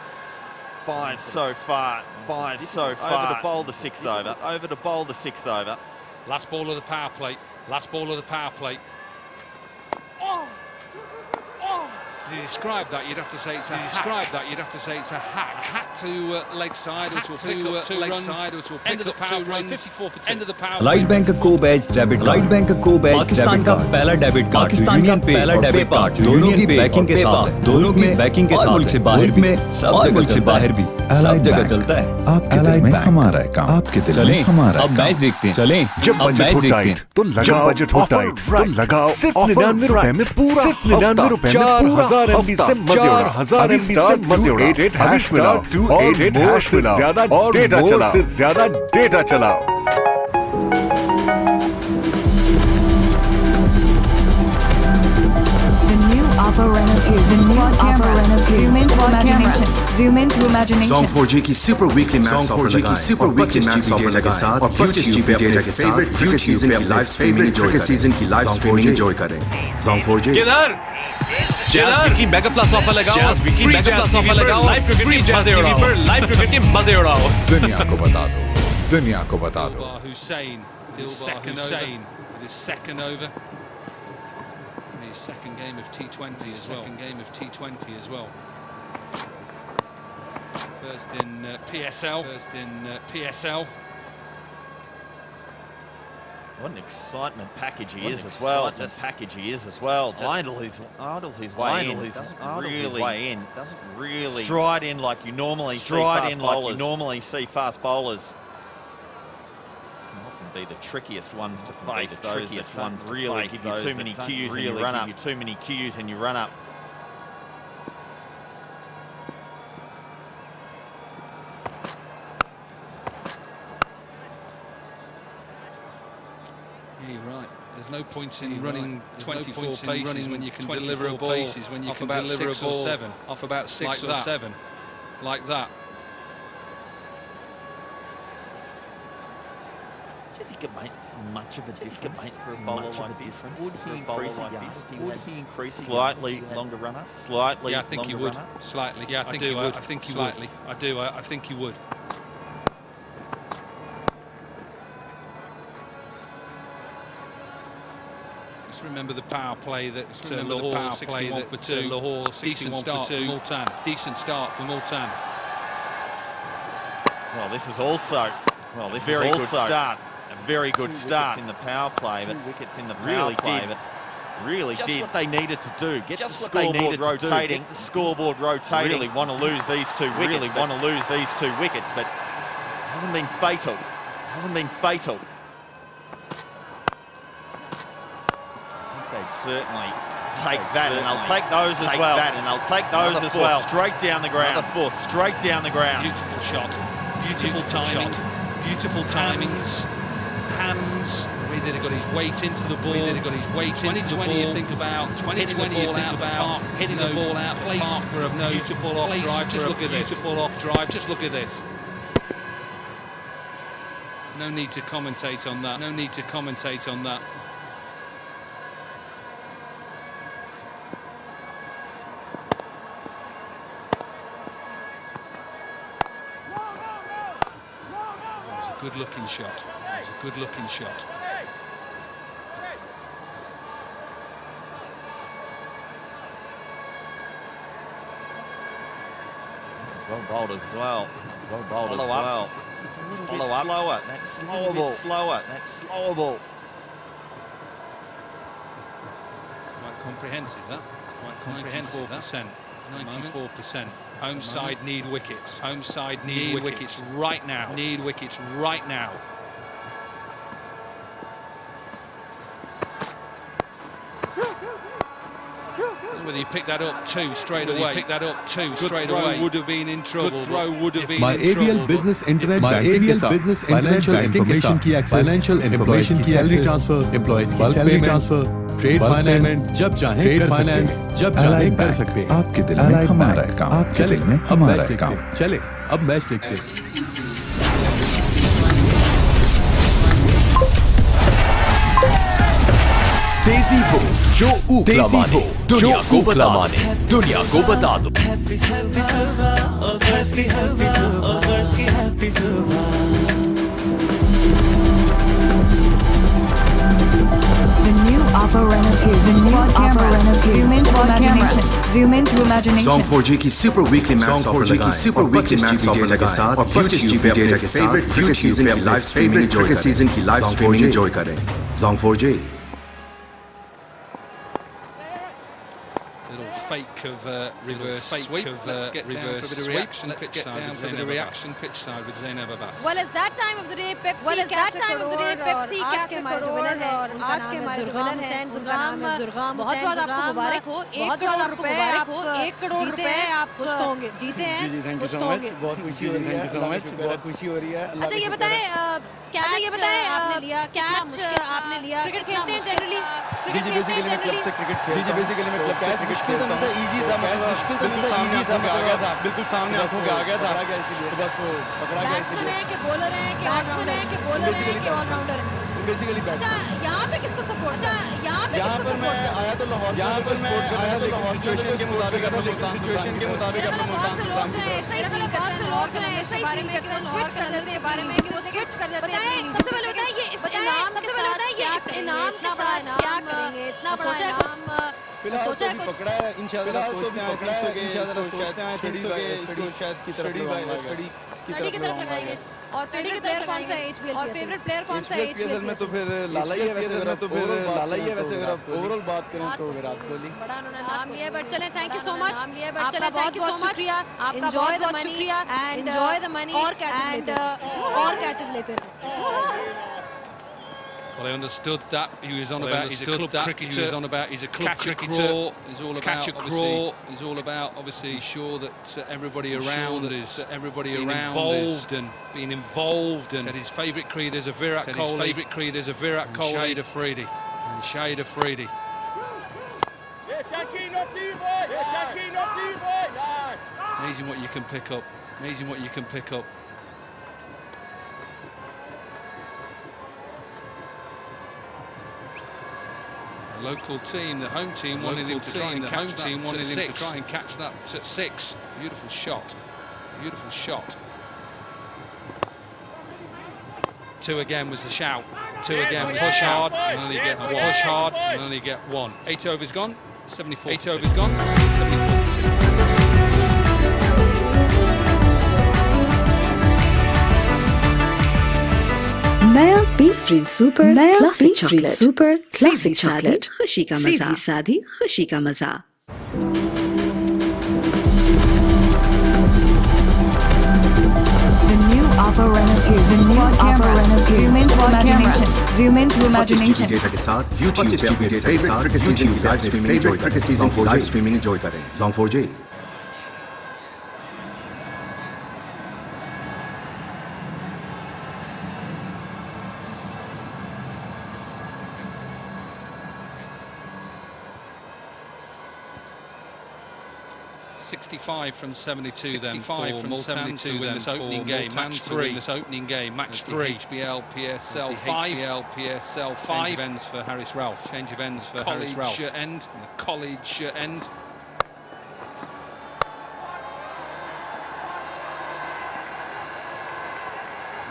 5 so far. Over to bowl the 6th over. Last ball of the power play. To describe that, you'd have to say it's a hack. Hack to leg side, or to pick up 2 runs, or to pick up 2 runs. 54% end of the power. Light bank का को बैच debit card, लाइट bank का को batch Pakistan का पहला debit card, Pakistan का पहला डेबिट कार्ड, दोनों की बैकिंग के साथ, दोनों की बैकिंग के साथ, मुल्क से बाहर भी, सब मुल्क से बाहर भी, सब जगह चलता है। आपके दिल में हमारा है काम, आपके दिल में हमारा है काम। अब मैच देखते हैं, चलें। जब बजट हो टाइट तो लगाओ सिर्फ 99 रुपए में पूरा 99 रुपए में 4000 MB से मजे उड़ाओ। 4000 MB से मजे उड़ाओ। 88 मिलाओ, 288 से ज्यादा डेटा चलाओ। Zoom into imagination. Zoom into imagination. Zong 4G की सुपर वीकली मैच ऑफर लगाएं और 25 GB डेटा के साथ और 25 GB डेटा के साथ क्रिकेट सीजन की लाइव स्ट्रीमिंग एंजॉय करें। Zong 4G Vicky mega plus offer लगाओ, विकी मेगा प्लस ऑफर लगाओ, लाइव क्रिकेट टीम मजे उड़ाओ। दुनिया को बता दो। Hussain with his second over. His second game of T20 as well. First in PSL. What an excitement package he is as well. Idles his way in. Doesn't really stride in like you normally see fast bowlers. Be the trickiest ones to face. Really give you too many cues and you run up. Yeah, you're right. There's no point in running 24 paces when you can deliver a ball off about 6 or 7. Like that. Do you think it makes much of a difference for a bowler like this? Would he increase slightly longer runner? Yeah, I think he would. Slightly. Yeah, I think he would. I think he would. Just remember the power play that Lahore 61 for 2. Lahore decent start for Multan. Well, this is also a very good start. A very good start in the power play, but wickets in the power play, but really just did what they needed to do. Get just the scoreboard rotating. Get the scoreboard rotating. Really want to lose these two wickets. Really want to lose these two wickets, but it hasn't been fatal. It hasn't been fatal. I think they'd certainly take that, and they'll take those as well. And they'll take those as well. Straight down the ground. Another fourth, straight down the ground. Beautiful shot. Beautiful timing. Beautiful timings. Hands. Really got his weight into the ball. Really got his weight into the ball. 2020 you think about. 2020 you think about hitting the ball out place for a beautiful off drive. Just look at this. Beautiful off drive. Just look at this. No need to commentate on that. No need to commentate on that. Good looking shot. It was a good looking shot. Well bowled as well. Well bowled as well. Follow up. Slower. That's slower ball. Slower. That's slower ball. It's quite comprehensive, that. It's quite comprehensive. 94%. Home side need wickets. Home side need wickets right now. Need wickets right now. Whether he picked that up two straight away. Picked that up two straight away. Would have been in trouble. Good throw would have been in trouble. ABL Business Internet Financial Information की access, Financial Information की salary transfer, employees की salary transfer, trade finance, जब चाहें trade finance, जब चाहें कर सकते हैं. आपके दिल में हमारा काम, आपके दिल में हमारा काम. चले, अब मैच देखते हैं. देसी हो जो ऊपला माने, दुनिया को बता माने, दुनिया को बता दो. The new Oppo Reno 2. The new Oppo Reno 2. Zoom into imagination. Zoom into imagination. Zong 4G की सुपर वीकली मैक्स ऑफर लगाएं. सुपर वीकली मैक्स ऑफर के साथ और 25 GB डेटा के फेवरेट क्रिकेट सीजन की लाइव स्ट्रीमिंग क्रिकेट सीजन की live streaming enjoy करें. Zong 4G. Fake of reverse sweep. Let's get reverse down for a bit of reaction. Let's get down for a bit of reaction pitch side with Zainab Abbas. Well, it's that time of the day. Pepsi catch a crore. Pepsi catch a crore. और आज के हमारे जो winner हैं उनका नाम है जुर्गाम. बहुत आपको मुबारक हो. 1 करोड़ रुपए आपको 1 करोड़ रुपए आप खुश होंगे. जीते हैं. जी थैंक यू सो मच. बहुत खुशी हो रही है. Thank you so much. बहुत खुशी हो रही है. अच्छा ये बताएं आपने लिया कैच आपने लिया क्रिकेट खेलते हैं जनरली. जी बेसिकली मैं क्लब से क्रिकेट खेलता हूं. जी बेसिकली मैं क्लब से क्रिकेट खेलता हूं. इजी था. मुश्किल तो नहीं था. इजी था. मैं आ गया था. बिल्कुल सामने आंखों के आ गया था. पकड़ा गया इसलिए. तो बस वो पकड़ा गया इसलिए. बैट्समैन है कि बॉलर है कि बैट्समैन है कि बॉलर है कि ऑलराउंडर है. बेसिकली अच्छा यहाँ पे किसको सपोर्ट. अच्छा यहाँ पर मैं आया तो लाहौर. यहाँ पर मैं आया तो लाहौर सिचुएशन के मुताबिक अपना सिचुएशन के मुताबिक अपना बहुत से लोग जो है ऐसा ही फील करते हैं. लोग जो है ऐसा ही बारे में कि वो स्विच कर देते हैं. बारे में कि वो स्विच कर देते हैं. सबसे पहले होता है ये इस इनाम सबसे पहले होता है ये इस इनाम के साथ क्या करेंगे. इतना बड़ा इनाम फिलहाल सोचा है पकड़ा है. इंशाल्लाह सोचते हैं 300 के इंशाल्लाह सोचते हैं 300 के इसको शायद की तरफ स्टडी की तरफ लगाएंगे. और फेवरेट प्लेयर कौन सा है एचबीएल और फेवरेट प्लेयर कौन सा है एचबीएल में. तो फिर लाला ही है वैसे. अगर तो फिर लाला ही है वैसे. अगर ओवरऑल बात करें तो विराट कोहली बड़ा उन्होंने नाम लिया. बट चलें थैंक यू सो मच. आपका बहुत बहुत शुक्रिया. Enjoy the money and enjoy the money और कैचेस लेते रहो. Well, I understood that he was on about. He's a club cricketer. He was on about. He's a club cricketer. He's all about. He's all about obviously sure that everybody around is involved and being involved. And said his favourite cricketer is a Virat Kohli. His favourite cricketer is a Virat Kohli. Shahid Afridi. And Shahid Afridi. Yes, Taki, not to you, boy. Yes, Taki, not to you, boy. Nice. Amazing what you can pick up. Amazing what you can pick up. Local team, the home team wanted him to try and catch that at 6. Beautiful shot. Beautiful shot. 2 again was the shout. 2 again was push hard and only get one. Push hard and only get one. 8 overs gone. 74. 8 overs gone. 74. नया बेफ्रीन super classic chocolate super classic chocolate खुशी का मजा सादी खुशी का मजा The new Oppo Reno 2. The new Oppo Reno 2. Zoom into imagination. Zoom into 25 imagination. GB data के साथ YouTube पे अपने फेवरेट क्रिकेट सीजन की लाइव स्ट्रीमिंग एंजॉय करें Zong 4J from 72 then for Multan to win this opening game, match 3. This opening game, match 3. HBL PSL 5. HBL PSL 5. Change of ends for Harris Ralph. Change of ends for Harris Ralph. End. The college end.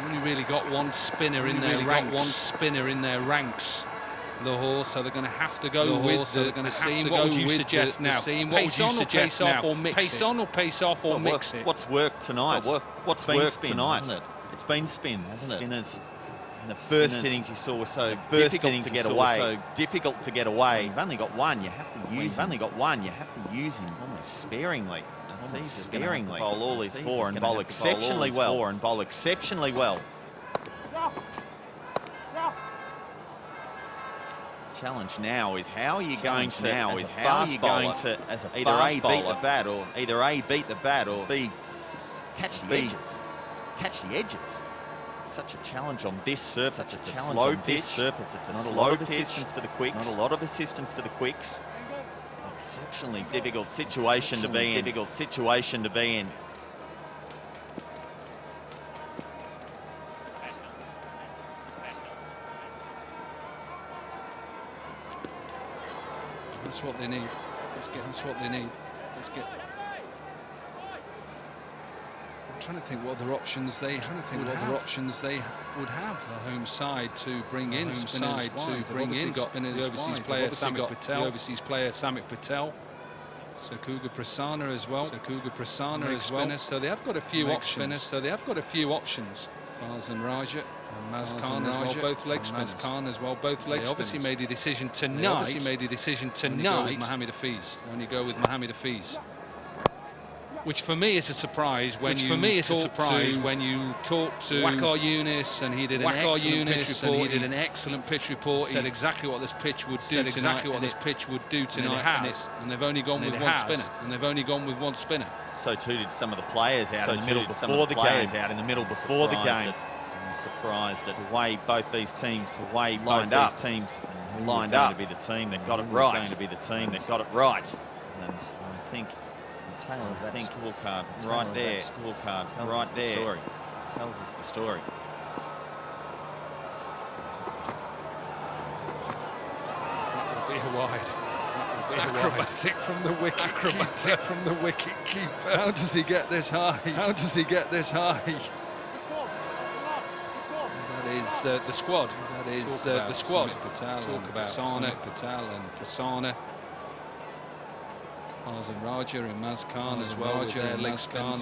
Only really got one spinner in their ranks. One spinner in their ranks. Lahore, so they're going to have to go with the seam. What would you suggest now? Pace on or pace off or mix it? Pace on or pace off or mix it? What's worked tonight? What's worked tonight? It's been spin, hasn't it? Spinners in the first innings you saw were so difficult to get away. So difficult to get away. You've only got one. You have to use. You've only got one. You have to use him almost sparingly. Almost sparingly. Bowl all his four and bowl exceptionally well. And bowl exceptionally well. Challenge now is how are you going to as a either A beat the bat or either A beat the bat or B catch the edges. Catch the edges. It's such a challenge on this surface. It's a slow pitch surface. It's not a lot of assistance for the quicks. Not a lot of assistance for the quicks. Exceptionally difficult situation to be in. Difficult situation to be in. That's what they need. That's what they need. Let's get. I'm trying to think what other options they would have. The home side to bring in spinners. The overseas player Samik Patel. The overseas player Samik Patel. Sakuga Prasanna as well. So they have got a few options. Farzan Raja. And Maz Khan as well, both leg spinners. They obviously made a decision tonight. To go with Mohamed Hafiz. Only go with Mohamed Hafiz. Which for me is a surprise when you talk to Waqar Younis, and he did an excellent pitch report. He said exactly what this pitch would do tonight. And they've only gone with one spinner. So too did some of the players out in the middle before the game. Surprised at the way both these teams lined up. To be the team that got it right. And I think the tail of that scorecard right there tells us the story. That will be a wide. Acrobatic from the wicket keeper. How does he get this high? That is the squad. Talk about Samik Patel and Prasanna. Farzan Raja and Maz Khan as well. Leg spin.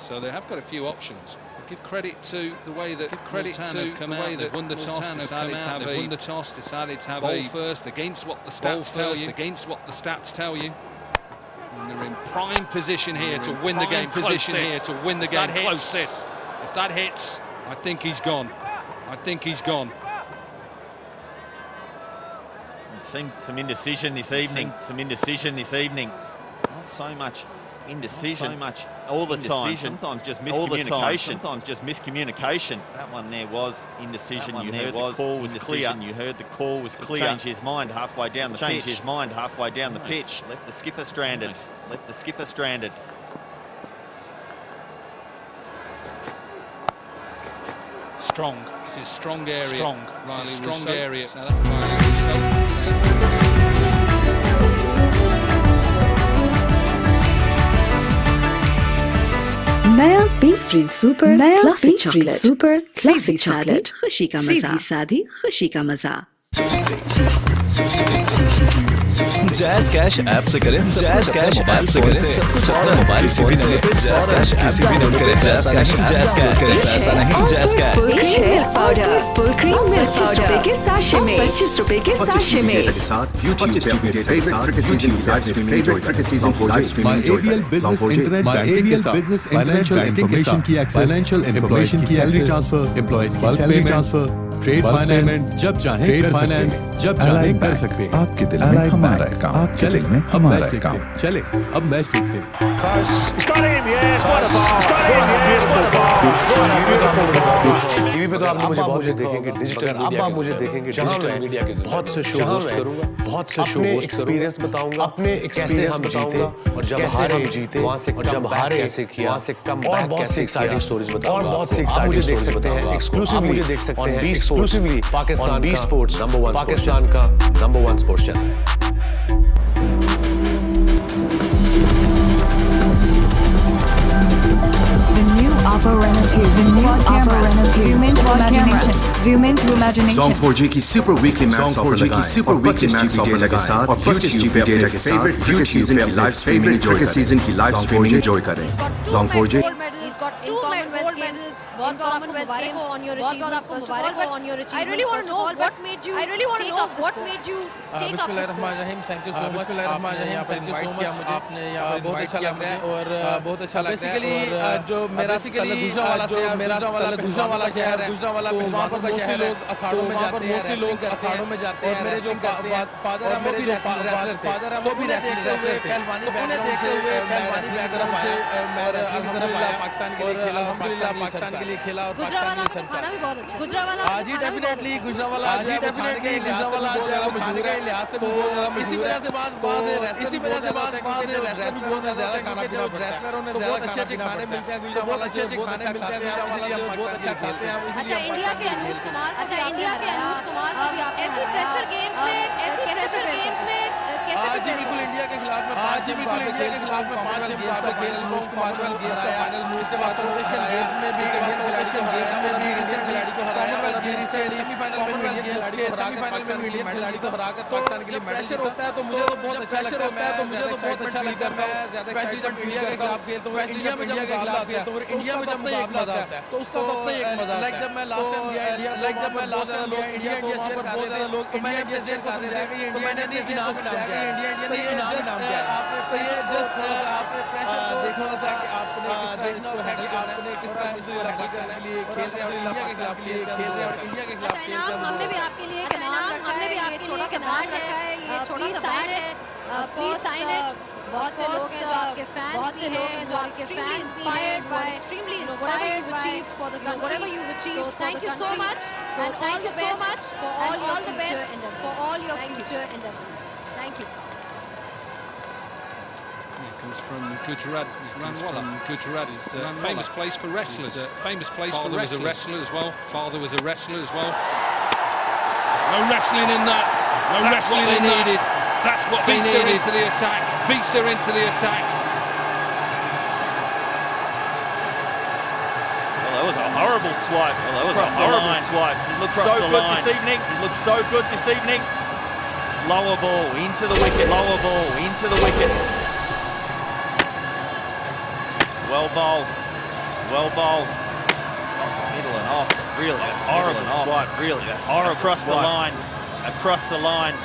So they have got a few options. Give credit to the way that Multan have come out. They've won the toss, decided to have bowl first against what the stats tell you. And they're in prime position here to win the game. Close this. If that hits, I think he's gone. Some indecision this evening. Not so much indecision. All the time. Sometimes just miscommunication. That one there was indecision. You heard the call was clear. Changed his mind halfway down the pitch. Left the skipper stranded. Strong. This is strong area. Strong area. नया बेफ्रीन super classic chocolate super classic chocolate खुशी का मजा सादी खुशी का मजा jazz cash app से करें, जैज़ कैश ऐप से करें सब कुछ और मोबाइल फोन से जैज़ कैश किसी भी नोट करें, जैज़ कैश करें पैसा नहीं, jazz cash. Powder full cream milk powder ₹25 के साशे में, ₹25 के साशे में। के साथ YouTube पे अपने favorite cricket season की live streaming enjoy करें। My ABL Business Internet Banking के साथ Financial Information की access, Financial Information की salary transfer, employees की salary transfer, trade finance, जब चाहें कर सकते हैं, जब चाहें कर सकते हैं। आपके दिल में हमारा काम, आपके दिल में हमारा काम। चले अब मैच देखते हैं। टीवी पे तो आप मुझे बहुत देखेंगे, डिजिटल मीडिया मुझे देखेंगे, डिजिटल मीडिया के बहुत से शो होस्ट करूंगा, बहुत से शो होस्ट एक्सपीरियंस बताऊंगा, अपने एक्सपीरियंस बताऊंगा और जब हारे जीते वहां से और जब हारे कैसे किया, वहां से कम और बहुत सी एक्साइटिंग स्टोरीज बताऊंगा, और बहुत सी एक्साइटिंग स्टोरीज देख सकते हैं एक्सक्लूसिवली, मुझे देख सकते हैं एक्सक्लूसिवली पाकिस्तान बी स्पोर्ट्स नंबर 1 पाकिस्तान का number 1 sports channel. Oppo Reno 2, the new Oppo Reno 2. Zoom into imagination. Zoom into imagination. Zong 4G की सुपर वीकली मैक्स ऑफर लगाएं के साथ और परचेज जीपी अपने फेवरेट क्रिकेट सीजन की लाइव स्ट्रीमिंग एंजॉय करें। Zong 4G बहुत Commonwealth Games on your achievements first of all on your achievements I really want to know what made you take up what made you take up बिस्मिल्लाहिर्रहमानिर्रहीम thank you so much बिस्मिल्लाहिर्रहमानिर्रहीम यहाँ पर invite किया मुझे आपने यहाँ पर बहुत अच्छा लग रहा है और बहुत अच्छा लग रहा है और जो मेरा गुजरांवाला से मेरा गुजरांवाला शहर है गुजरांवाला वहाँ पर शहर है अखाड़ों में जाते हैं लोग अखाड़ों में जाते हैं मेरे जो फादर है वो भी रेसलर थे पहलवानी उन्हें देखते हुए पहलवानी की तरफ आया मैं रेसलिंग की तरफ आया पाकिस्तान के लिए खेला पाकिस्तान के लिए खेला और गुजरांवाला का खाना भी बहुत अच्छा गुजरांवाला आज ही डेफिनेटली गुजरांवाला आज ही डेफिनेटली गुजरांवाला खाने के लिहाज से बहुत इसी वजह से बात इसी वजह से बात रेसलर भी बहुत ज्यादा खाना पीना रेसलरों ने ज्यादा अच्छे अच्छे खाने मिलते हैं गुजरांवाला अच्छे अच्छे खाने मिलते हैं इसलिए हम बहुत अच्छा खाते हैं अच्छा इंडिया के अनुज कुमार अभी आप ऐसी प्रेशर गेम्स में आज ही बिल्कुल इंडिया के खिलाफ में 5 मुकाबले खेल अनुज कुमार को हराया इसके बाद गेम्स में भी खिलाड़ी को हराया और सेमीफाइनल में इंडियन खिलाड़ी को हराकर पाकिस्तान के लिए प्रेशर होता है तो मुझे तो बहुत अच्छा लगता है मैं ज्यादा एक्साइटमेंट इंडिया के खिलाफ खेलता हूं इंडिया में जब खिलाफ खेलता हूं इंडिया में जब मुझे एक मजा आता है तो उसका अपना एक मजा लाइक जब मैं लास्ट टाइम गया इंडिया को वहां पर बहुत ज्यादा लोग तो मैंने ये शेयर कर दिया कि इंडिया ने इनाम दिया इंडिया ने इनाम दिया आपने ये जस्ट आपने प्रेशर देखा था कि आपने किस तरह इसको हैंडल आपने किस तरह इसको हैंडल करने के लिए खेल रहे हैं इंडिया के खिलाफ खेल रहे हैं और इंडिया के खिलाफ खेल रहे हैं हमने भी आपके लिए एक इनाम रखा है ये छोटा सा नाम रखा है ये छोटा सा साइन है प्लीज साइन इट बहुत से लोग हैं जो आपके फैंस बहुत से लोग हैं जो आपके fans inspired by extremely inspired you've achieved for the country whatever you've achieved so thank you so much and thank you so much for all the best for all your future endeavors thank you comes from Gujarat. Gujarat is a famous place for wrestlers. Famous place for wrestlers. Father was a wrestler as well. Father was a wrestler as well. No wrestling in that. No wrestling in needed. That's what they needed. Into the attack. Beats her into the attack. Well, that was a horrible swipe. Well, that was a horrible swipe. It looked so good this evening. It looked so good this evening. Slower ball into the wicket. Lower ball into the wicket. Well bowled. Well bowled. Middle and off. Really a horrible swipe. Really a horrible across the line. Across the line.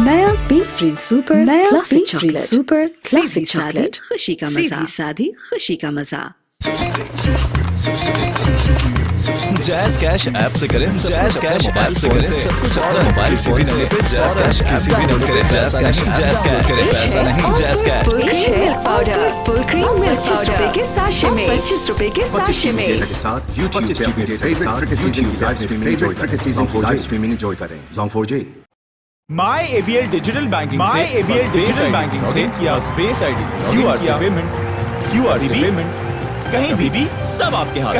नया B free super classic chocolate super classic chocolate खुशी का मजा सादी खुशी का मजा jazz cash app से करें, जैज़ कैश ऐप से करें सब कुछ और मोबाइल फोन से जैज़ कैश किसी भी नोट करें, जैज़ कैश करें पैसा नहीं, jazz cash. Powder full cream milk powder के साशे में ₹25 के साशे में के साथ YouTube पे अपने फेवरेट क्रिकेट सीजन की लाइव स्ट्रीमिंग एंजॉय करें। Zong 4G my ABL digital banking से किया स्पेस आईडी से क्यूआर से पेमेंट कहीं भी सब आपके हाथ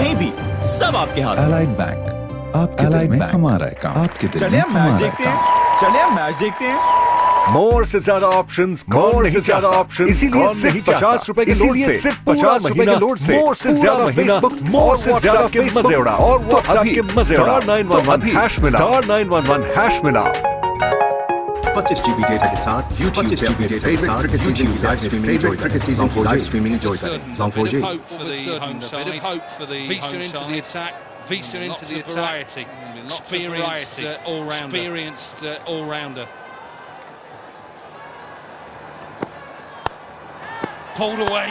सब आपके हाथ। Allied Bank, आपके दिल में हमारा काम, आपके दिल में हमारा काम। चलिए मैच देखते हैं मोर से ज्यादा ऑप्शंस, मोर से ज्यादा ऑप्शंस, इसीलिए सिर्फ 50 रुपए के लोड से, सिर्फ 50 रुपए के लोड से, मोर से ज्यादा फेसबुक, मोर से ज्यादा के मजे उड़ा और व्हाट्सएप के मजे उड़ा। *911# मिला। 25 GB डेटा के साथ YouTube पे अपने फेवरेट क्रिकेट सीजन की लाइव स्ट्रीमिंग एंजॉय करें। लाइव स्ट्रीमिंग एंजॉय करें। Zone 4J। Visa into the attack. Visa into the attack. Experienced all-rounder. Pulled away.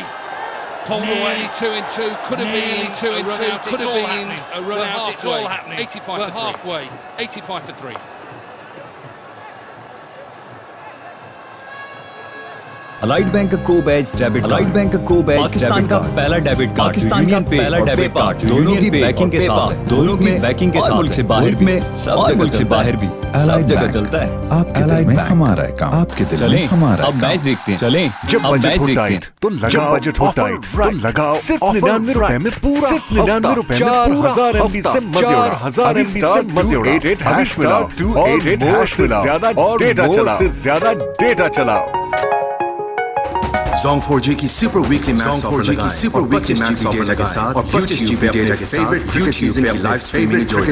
Pulled away. 2 in 2. Could have been 2 in 2. Could have been a run out. It's all happening. 85 for 3. Halfway. 85 for 3. Allied bank का को बैच debit, allied bank का को batch Pakistan का पहला debit card, Pakistan का पहला debit card, दोनों की बैकिंग के साथ, दोनों की बैकिंग के साथ, मुल्क से बाहर भी, सब जगह से बाहर भी, सब जगह चलता है। आपके दिल में हमारा है काम, आपके दिल में हमारा। अब मैच देखते हैं, चलें। जब बजट हो टाइट तो लगाओ, बजट हो टाइट तो लगाओ सिर्फ 99 रुपए में पूरा, सिर्फ 99 रुपए में 4000 MB से मजे उड़ा, 4000 MB से मजे उड़ा। 88# मिलाओ, 288# मिलाओ और डेटा चलाओ, से ज्यादा डेटा चलाओ। Zone 4J की सुपर वीकली मैच ऑफर लगाएं और 25 GB डेटा के साथ और 25 GB डेटा के फेवरेट क्रिकेट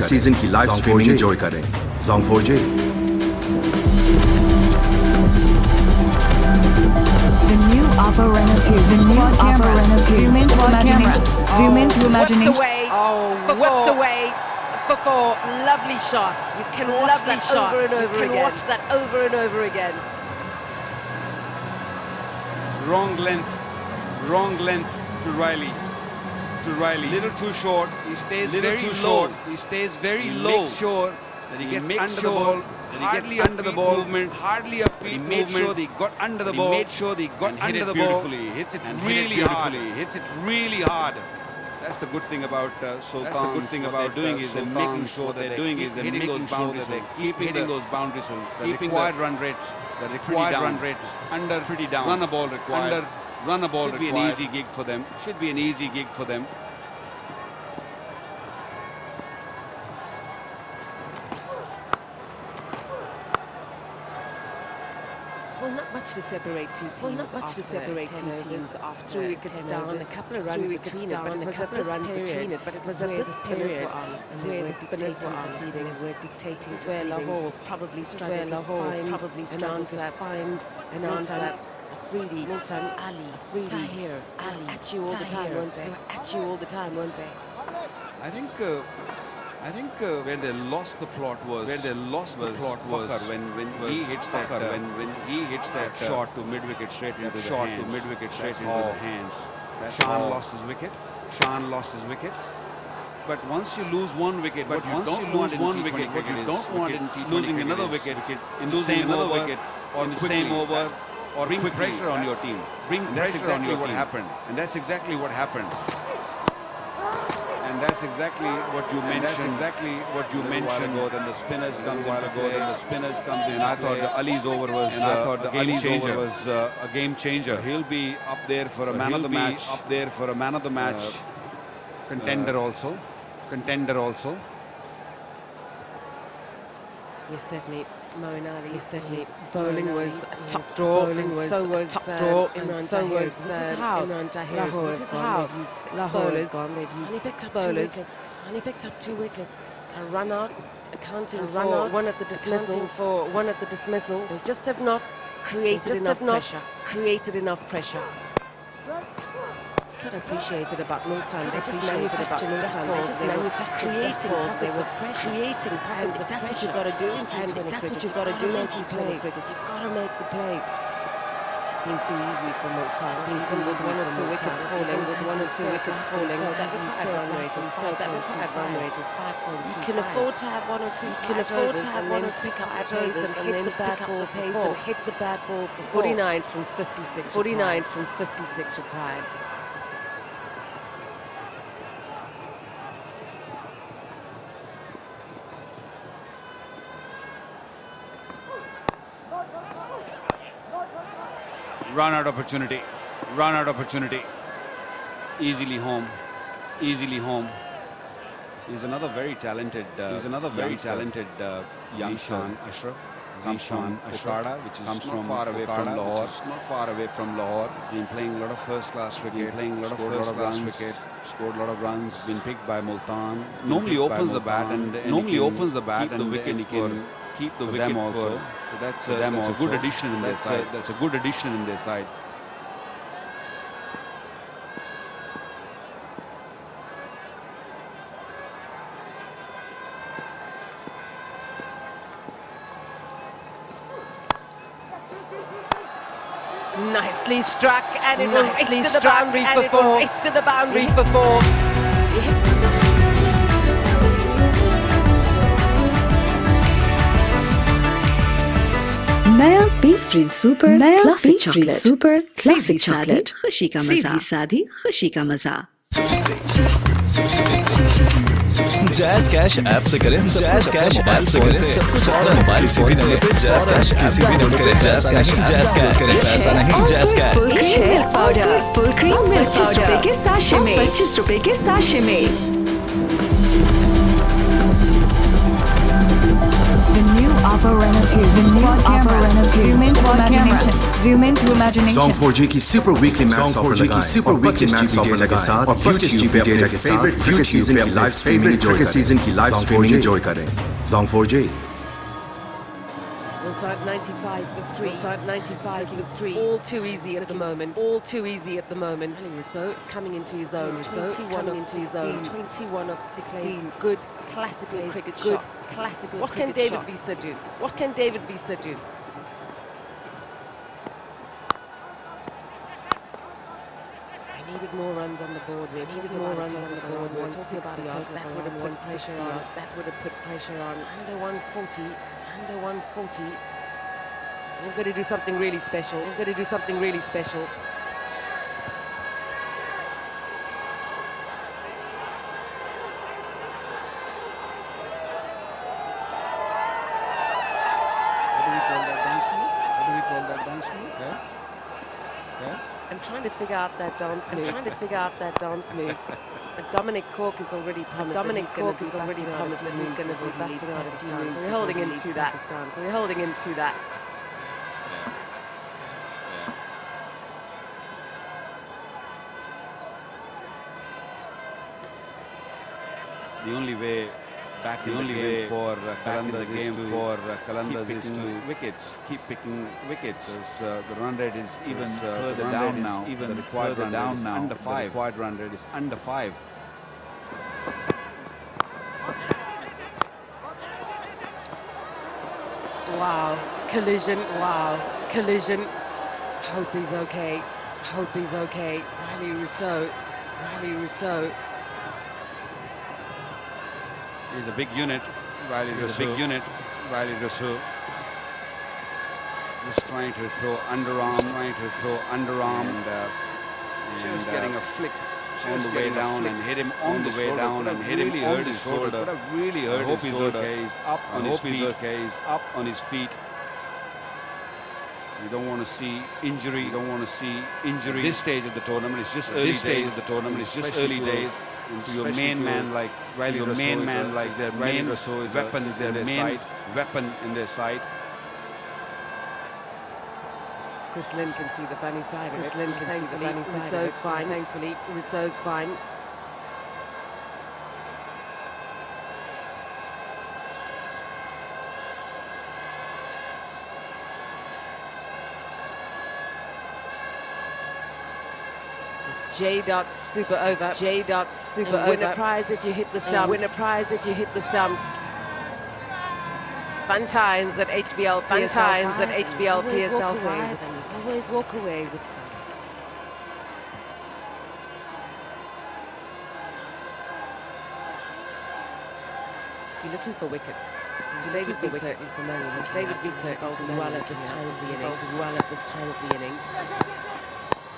सीजन की लाइव स्ट्रीमिंग एंजॉय करें। Zone 4J। The new Oppo Reno 2. The new Oppo Reno 2. Zoom into imagination. Zoom into imagination. Whipped away for 4. Lovely shot. You can watch that over and over again. You can watch that over and over again. Wrong length to Riley. Little too short. He stays very low. He stays very low. Makes sure that he gets under the ball. That he gets under the ball. Hardly a feet movement. He made sure that he got under the ball. He made sure that he got under the ball. He hits it really hard. He hits it really hard. That's the good thing about Sultan. That's the good thing about doing is they're making sure that they're doing is they're hitting those boundaries. They're keeping those boundaries. The required run rate. The required run rate under pretty down. Run a ball required. Under run a ball should required. Be an easy gig for them. Should be an easy gig for them. Well, not much to separate two teams. After 3 wickets down, a couple of runs between it, but it was at this period and where the spinners were proceeding, were dictating where Lahore probably struggled to find an answer. Afridi, Multan, Ali, Tahir, Ali, at you all the time, weren't they? They were at you all the time, weren't they? I think where they lost the plot was when he hits that shot to mid wicket straight into the hands. Shan lost his wicket. But once you lose one wicket, what you don't want in T20 losing another wicket in the same over or in the same over or bring pressure on your team. That's exactly what happened. And that's exactly what happened. And that's exactly what you mentioned. Then the spinners comes in. I thought the Ali's over was a game changer. He'll be up there for a man of the match. Contender also. Yes, certainly. Moeen Ali, certainly. Bowling was top draw. So was Imran Tahir. This is how Lahore has gone. They've used 6 bowlers. And he picked up 2 wickets. A run out, accounting for one at the dismissal. They just have not created enough pressure. What I appreciated about Multan, they just manufactured balls. They were creating pockets of pressure. That's what you've got to do in T20 cricket. You've got to make the play. It's been too easy for Multan. With 1 or 2 wickets falling, So that would have run rate is 5.2. You can afford to have 1 or 2 pick up pace and hit the bad ball for 49 from 56 required. Run out opportunity. Easily home. He's another very talented youngster, Ashraf. comes from Ashada, which is not far away from Lahore. Not far away from Lahore. Been playing a lot of first-class cricket. Playing a lot of first-class cricket. Scored a lot of runs. Been picked by Multan. Normally opens the bat and the wicket. He can keep the wicket also. So that's a good addition in their side. That's a good addition in their side. Nicely struck, and it nicely to the boundary for four. Race to the boundary for four. नया बेफ्रिन super नया classic chocolate super classic chocolate खुशी का मजा सादी खुशी का मजा jazz cash app से करें जैज़ कैश ऐप से करें सब कुछ और मोबाइल से भी नंबर पे जैज़ कैश किसी भी नोट करें जैज़ कैश करें पैसा नहीं jazz cash milk powder full cream milk powder के साशे में 25 रुपए के साशे में Oppo Reno 2. The new Oppo Reno 2. Zoom into imagination. Zoom into imagination. Song 4G की सुपर वीकली मैक्स ऑफर लगाएं और 25 GB डेटा के साथ और 25 GB डेटा के साथ फेवरेट सीजन की लाइव स्ट्रीमिंग क्रिकेट सीजन की लाइव स्ट्रीमिंग एंजॉय करें Song 4G. Type 95 for 3. Type 95 for 3. All too easy at the moment. All too easy at the moment. So it's coming into his own. 21 into his own. 21 of 16. Good classical cricket shot. Classical. What can David Visa do? What can David Visa do? I needed more runs on the board. We needed more runs on the board. We're talking about that would have put pressure on. That would have put pressure on. Under 140. Under 140. We're going to do something really special. We're going to do something really special. I'm trying to figure out that dance move. I'm trying to figure out that dance move. Dominic Cork is already promised. Dominic Cork is already promised that he's going to be busting out a few moves. So we're holding into that. So we're holding into that. The only way back in the game for Qalandars is to wickets. Keep picking wickets. The run rate is even further down now. Even the required run down now. Under 5. The required run rate is under 5. Wow, collision. Wow, collision. Hope he's okay. Hope he's okay. Riley Rousseau. Riley Rousseau. He's a big unit. Riley Rousseau. Just trying to throw underarm, and just getting a flick on the way down and hit him on the way down and hit him on his shoulder. Could have really hurt his shoulder. He's up on his feet. He's up on his feet. You don't want to see injury. You don't want to see injury. This stage of the tournament, it's just early days. It's just early days. To your main man like Riley Rousseau, main man like their main weapon is their main weapon in their side. Chris Lynn can see the funny side of it. Chris Lynn can see the funny side. Rousseau's fine. Thankfully, Rousseau's fine. J. Dot super over. J. Dot super over. Win a prize if you hit the stumps. Win a prize if you hit the stumps. Fun times at HBL. Fun times at HBL PSL fans. Always walk away with some. You're looking for wickets. David Visa is the man. David Visa bowls well at this time of the innings. Well at this time of the innings.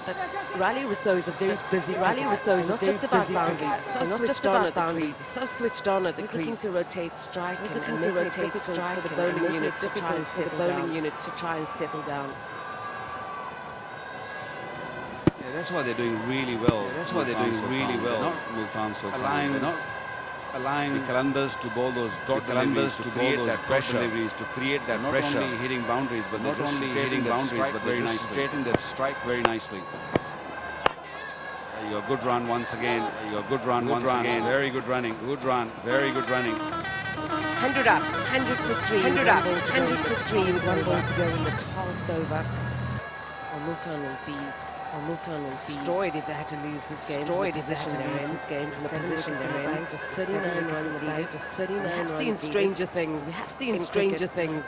But Riley Rousseau is a very busy. Riley Rousseau is not just about boundaries. So switched on at boundaries. So switched on at the crease. Looking to rotate strike. He's looking to rotate strike for the bowling unit to try and settle down. Yeah, that's why they're doing really well. Not Multan so far. They're not allowing the Qalandars to bowl those dot deliveries, to create that pressure, to create that pressure. Not only hitting boundaries, but not only hitting boundaries, but very nicely, creating that strike very nicely. Your good run once again. Your good run once again. Very good running. Good run. Very good running. 100 up. 100 for 3. 100 up. 100 for 3 with 1 ball to go in the 12th over. Multan will be destroyed if they had to lose this game. Destroyed if they had to lose this game from the position they're in. Just 39 runs lead. Just 39 runs. We have seen stranger things. We have seen stranger things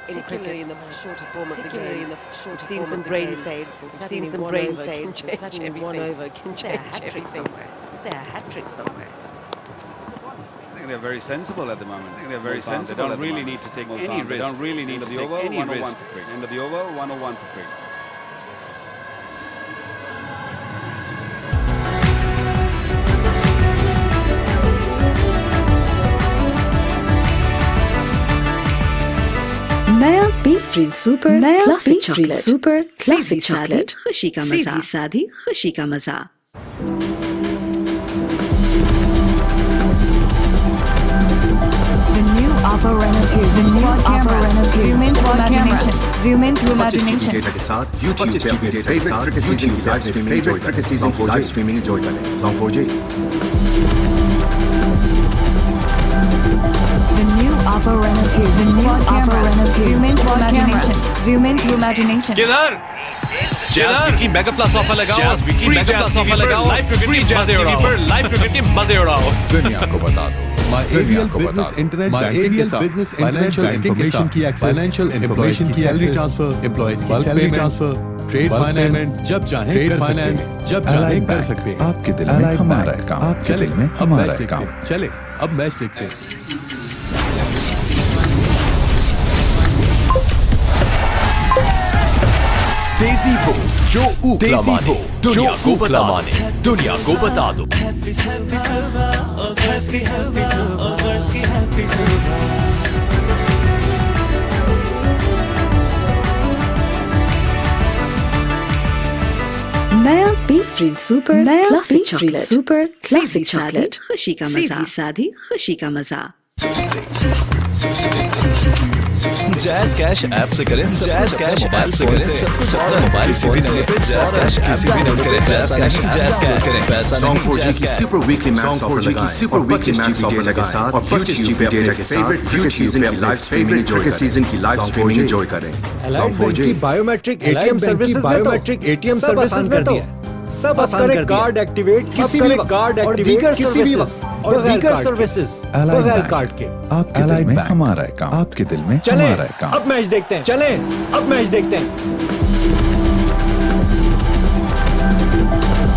in cricket in the shorter form of the game. We've seen some brain fades. We've seen some brain fades. Suddenly 1 over can change everything. Is there a hat trick somewhere? I think they're very sensible at the moment. I think they're very sensible. They don't really need to take any risk. They don't really need to take any risk. End of the over, 101 for 3. नया B free super नया classic chocolate super classic chocolate खुशी का मजा सादी खुशी का मजा The new Oppo Reno 2. The new Oppo Reno 2. Zoom into imagination. Zoom into imagination. Data के साथ YouTube पे अपने फेवरेट क्रिकेट सीजन की लाइव स्ट्रीमिंग एंजॉय करें Song 4J Oppo Reno 2. The new Oppo Reno 2. Zoom into imagination. Zoom into imagination. किधर? Jazz Wiki Mega Plus offer लगाओ. Jazz Wiki Mega Plus offer लगाओ. Live cricket की मजे उड़ाओ. Live cricket की मजे उड़ाओ. दुनिया को बता दो. My ABL Business Internet Banking के साथ Financial Information की access, Financial Information की salary transfer, employees की salary transfer, trade finance जब चाहें trade finance जब चाहें कर सकते हैं. आपके दिल में हमारा काम. आपके दिल में हमारा काम. चले अब मैच देखते हैं. देसी वो जो ऊकला माने दुनिया को बता माने दुनिया को बता दो नया बी फ्री सुपर नया classic chocolate super classic chocolate खुशी का मजा सादी खुशी का मजा जैज़ कैश ऐप से करें जैज़ कैश ऐप से करें सब कुछ और मोबाइल से भी नहीं पे जैज़ कैश किसी भी नोट करें जैज़ कैश करें पैसा Song 4G की सुपर वीकली मैच ऑफर लगाएं सुपर वीकली मैच ऑफर के साथ और YouTube पे अपने फेवरेट क्रिकेट सीजन की लाइव स्ट्रीमिंग एंजॉय करें Song 4G की बायोमेट्रिक एटीएम सर्विसेज बंद कर दिया सब आसान कर कार्ड एक्टिवेट किसी भी कार्ड एक्टिवेट किसी भी वक्त और दीगर सर्विसेज बगैर कार्ड के. आपके दिल में हमारा काम. आपके दिल में हमारा काम. अब मैच देखते हैं. चलें अब मैच देखते हैं.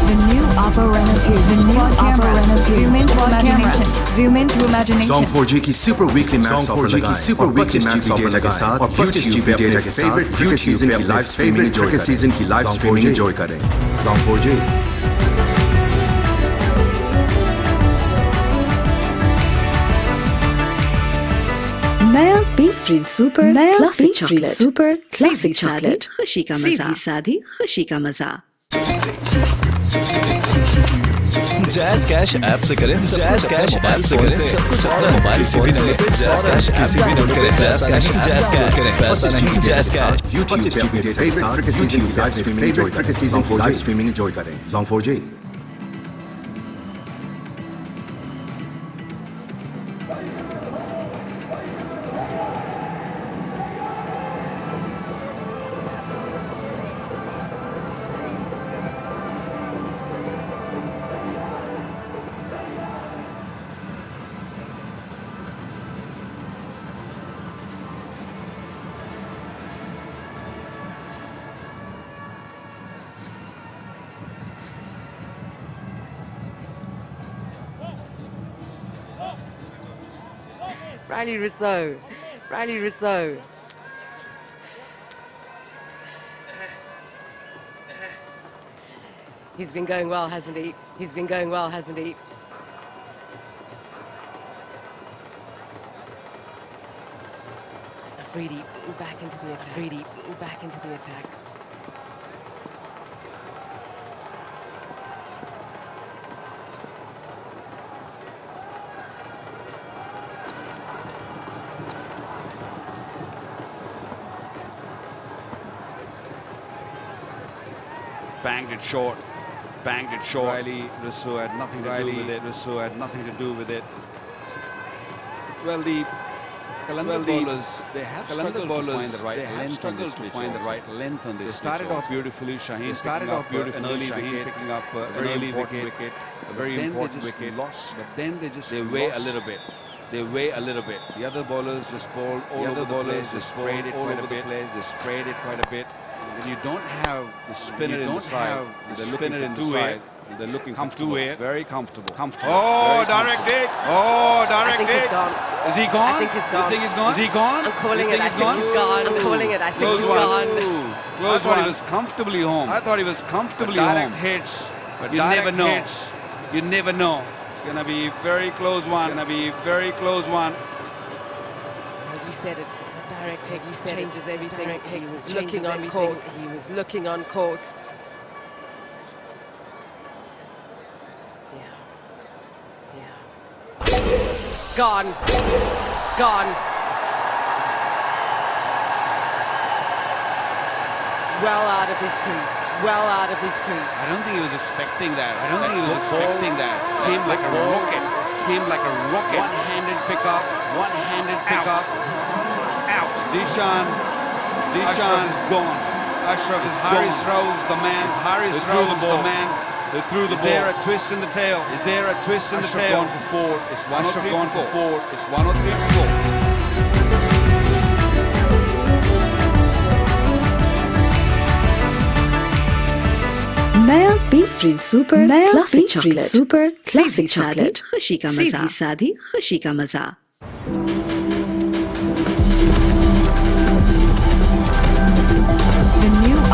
The new Oppo Reno 2. The new Oppo Reno 2. Zoom into imagination. Zoom into imagination. Song 4G की सुपर वीकली मैच ऑफर लगाएं सुपर वीकली मैच ऑफर के साथ और YouTube पे अपने फेवरेट क्रिकेट सीजन की लाइव स्ट्रीमिंग एंजॉय करें Song 4J नया बी फ्री सुपर नया classic chocolate super classic chocolate खुशी का मजा सादी खुशी का मजा जैज़ कैश ऐप से करें जैज़ कैश ऐप से करें सब कुछ और मोबाइल से भी नहीं पे जैज़ कैश किसी भी नोट करें जैज़ कैश करें पैसा नहीं जैज़ कैश YouTube पे अपने फेवरेट क्रिकेट सीजन की लाइव स्ट्रीमिंग एंजॉय करें Song 4J Riley Rousseau. He's been going well, hasn't he? Afridi back into the attack. banged it short. Riley Russo had nothing to do with it. Russo had nothing to do with it. Well, the Qalandar bowlers, they have struggled to find the right length on this pitch. They started off beautifully. Shaheen started off beautifully. An early wicket, picking up a very important wicket, a very important wicket. But then they just weigh a little bit. They weigh a little bit. The other bowlers just bowled all over the place. They sprayed it quite a bit. They sprayed it quite a bit. And you don't have the spinner in the side. The spinner in the side. They're looking comfortable. Very comfortable. Oh, direct hit. Oh, direct hit. Is he gone? I think he's gone. You think he's gone? Is he gone? I'm calling it. I think he's gone. I'm calling it. I think he's gone. I thought he was comfortably home. Direct hits. But you never know. You never know. It's going to be very close one. You said it. Direct hit. Changes everything. He was looking on course. He was looking on course. Gone. Well out of his crease. I don't think he was expecting that. Came like a rocket. One-handed pickup. Out. Zishan is gone. Ashraf is gone. Haris Rauf, the man. They threw the ball. Is there a twist in the tail? Ashraf gone for 4. It's 1 or 3 for 4. It's 1 or 3 for 4. नया बी फ्रीज super classic chocolate खुशी का मजा सादी खुशी का मजा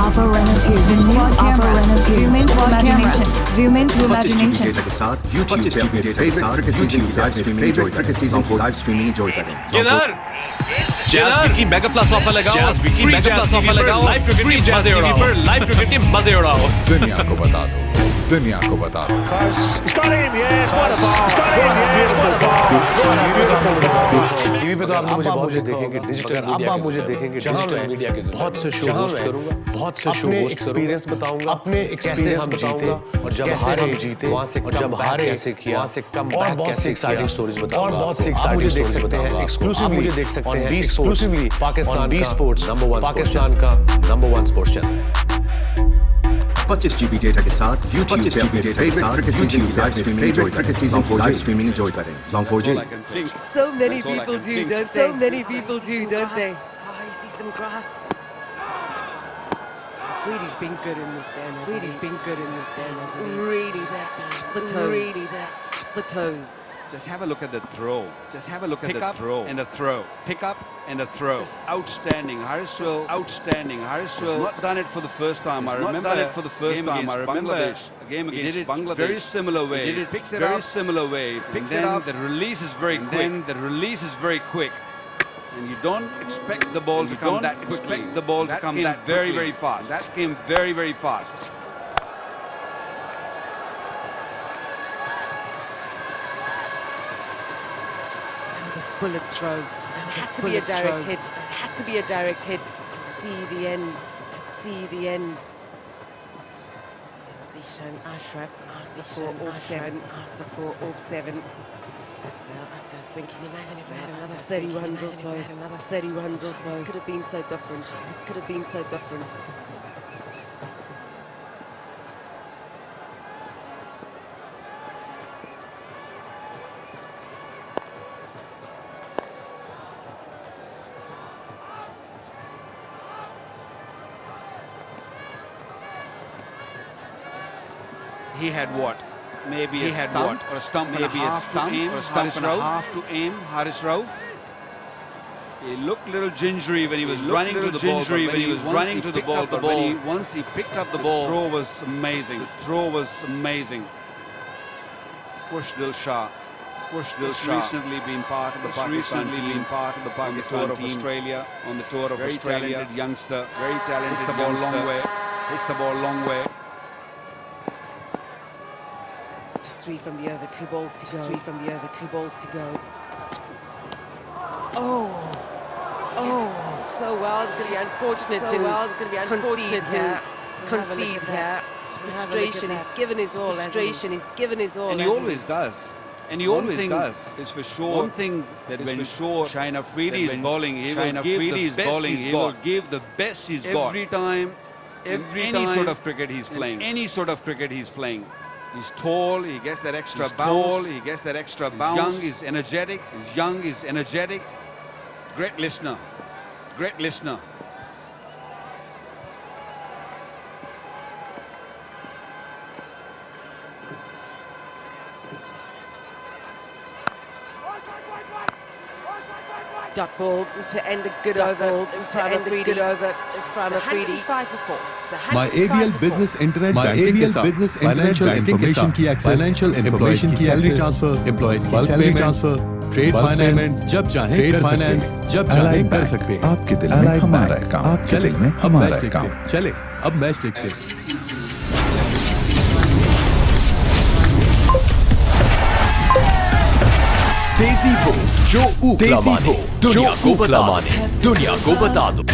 Alpha Renault 2, the new Alpha Renault 2. Zoom into imagination. Zoom into imagination. Data के साथ YouTube पे अपने फेवरेट क्रिकेट सीजन की लाइव स्ट्रीमिंग एंजॉय करें। Jazz Wiki Mega Plus offer लगाओ। लाइव क्रिकेट टीम मजे उड़ाओ। दुनिया को बता दो। टीवी पे तो आप मुझे बहुत देखेंगे डिजिटल मीडिया के बहुत से शो होस्ट करूंगा, अपने एक्सपीरियंस बताऊंगा, कैसे हम जीते और जब हारे जीते वहां से और जब हारे कैसे किया और बहुत सी एक्साइटिंग स्टोरीज बताऊंगा। मुझे देख सकते हैं एक्सक्लूसिवली पाकिस्तान बी स्पोर्ट्स पाकिस्तान का number 1 sports channel. 25 GB data के साथ YouTube पे अपने फेवरेट क्रिकेट सीजन की लाइव स्ट्रीमिंग एंजॉय करें। Zone4J। So many people do, don't they? Oh, you see some grass. Really been good in this game. Really there. The toes. Just have a look at the throw. Pick up and a throw. Just outstanding. Haris Rauf not done it for the first time. I remember a game against Bangladesh. Very similar way. Picks it up. The release is very quick. And you don't expect the ball to come that quickly. That came very, very fast. Bullet throw. It had to be a direct hit. To see the end. Zishan Ashraf after 4 off 7. So I'm just thinking, imagine if we had another 30 runs or so. This could have been so different. He had what? Maybe a stump or a stump and a half to aim. Haris Rauf. He looked a little gingery when he was running to the ball. But once he picked up the ball, the throw was amazing. Kush Dil Shah. Recently been part of the Pakistan team. On the tour of Australia. Very talented youngster. Hits the ball long way. 3 from the over, 2 balls to go. Oh, so well. It's going to be unfortunate to concede here. frustration. He's given his all. Frustration. He's given his all. And he always does. And he always does. Is for sure. One thing that is for sure. Shahin Afridi is bowling. He will give the best he will give the best he's got. Every time. Any sort of cricket he's playing. Any sort of cricket he's playing. He's tall. He gets that extra bounce. He gets that extra bounce. Young. He's energetic. He's young. He's energetic. Great listener. Great listener. Dot ball to end a good over. To end a good over from Afridi. 5 for 4. My ABL Business Internet Banking के साथ financial information की access, financial information की salary transfer, employees की salary transfer, trade finance जब चाहें कर finance जब चाहें कर सकते हैं। आपके दिल में हमारा काम, आपके दिल में हमारा काम। चले अब मैच देखते हैं। देसी वो जो ऊपला माने दुनिया को बता माने दुनिया को बता दो The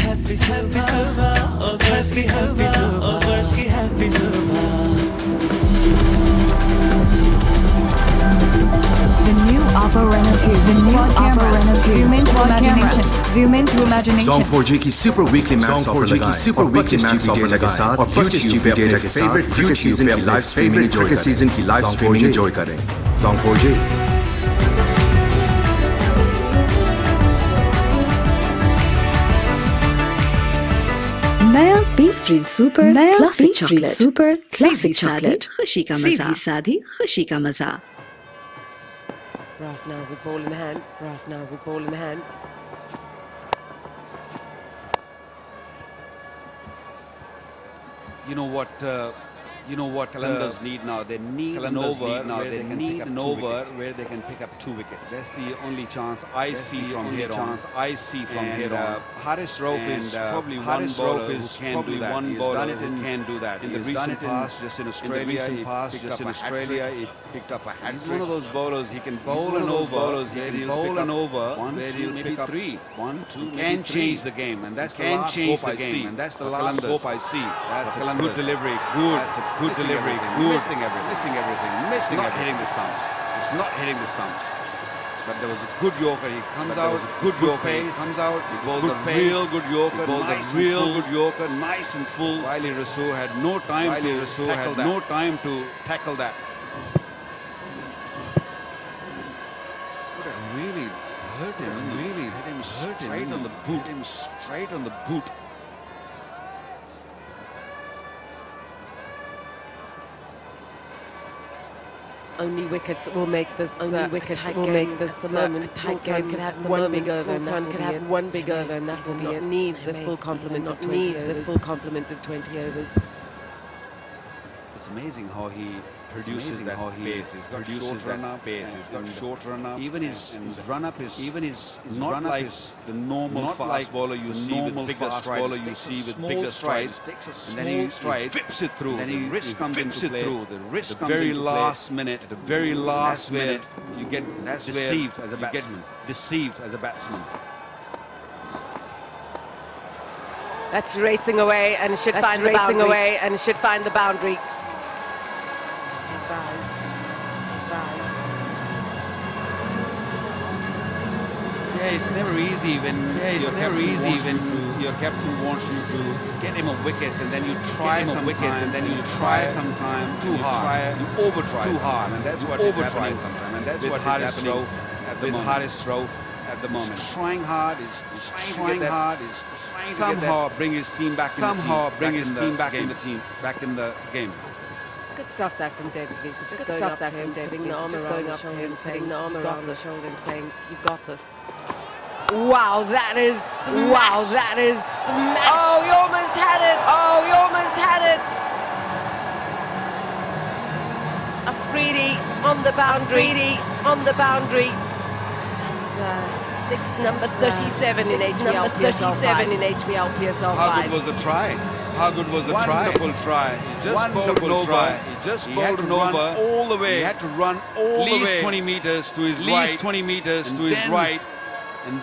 new Oppo Reno 2. The new Oppo Reno 2. Zoom into imagination. Zoom into imagination. Song 4G की सुपर वीकली मैक्स ऑफर लगाएं सुपर वीकली मैक्स ऑफर के साथ और 25 GB डेटा के साथ क्रिकेट सीजन की लाइव स्ट्रीमिंग क्रिकेट सीजन की live streaming enjoy करें। Song 4G नया बी फ्री सुपर नया classic chocolate super classic chocolate खुशी का मजा सादी खुशी का मजा Raf now with ball in hand. Raf now with ball in hand. You know what Qalandars need now? They need an over now. They need an over where they can pick up 2 wickets. That's the only chance I see from here on. Haris Rauf is probably one bowler who can do that. He's done it and can do that. In the recent past, just in Australia, he picked up a hat. He's one of those bowlers. He can bowl an over. He can bowl an over where he'll pick up 3, 1, 2, can change the game, and that's the last hope I see. And that's the last hope I see. That's a good delivery. Good. Good delivery, good. Missing everything. Not hitting the stumps. It's not hitting the stumps. But there was a good Yorker. He comes out. Good Yorker. He comes out. He bowls a real good Yorker. He bowls a real good Yorker. Nice and full. Riley Rousseau had no time to tackle that. Would have really hurt him. Really hit him straight on the boot. Hit him straight on the boot. Only wickets will make this. Only wickets will make this. The moment a tight game could have one big over, and that could have one big over, and that will be it. Need the full complement of 20 overs. The full complement of 20 overs. It's amazing how he produces that pace. He's got short run-up pace. He's got short run-up. Even his run-up is not like the normal fast bowler you see with bigger strides. You see with bigger strides. Takes a small stride, whips it through. Then he risk comes into play. The risk comes into play. The very last minute, you get deceived as a batsman. Deceived as a batsman. That's racing away and should find the boundary. Away and should find the boundary. Yeah, it's never easy when your captain wants you to get him on wickets, and then you try some wickets, and then you try sometime too hard. You overtry too hard, and that's what is happening sometimes. And that's what is happening with Haris Rauf at the moment. He's trying hard. He's trying hard. He's somehow bring his team back. Back in the game. Good stuff that from David Wiese. Just going up to him, putting the arm around the shoulder, putting the arm around the shoulder and saying, "You got this." Wow, that is smashed. Wow, that is smashed. Oh, you almost had it. Oh, you almost had it. Afridi on the boundary. On the boundary. Number 37 in HBL PSL 5. How good was the try? How good was the wonderful try? He just bowled an over. He just bowled an over all the way. He had to run all the way. At least 20 meters to his right. 20 meters to his right. and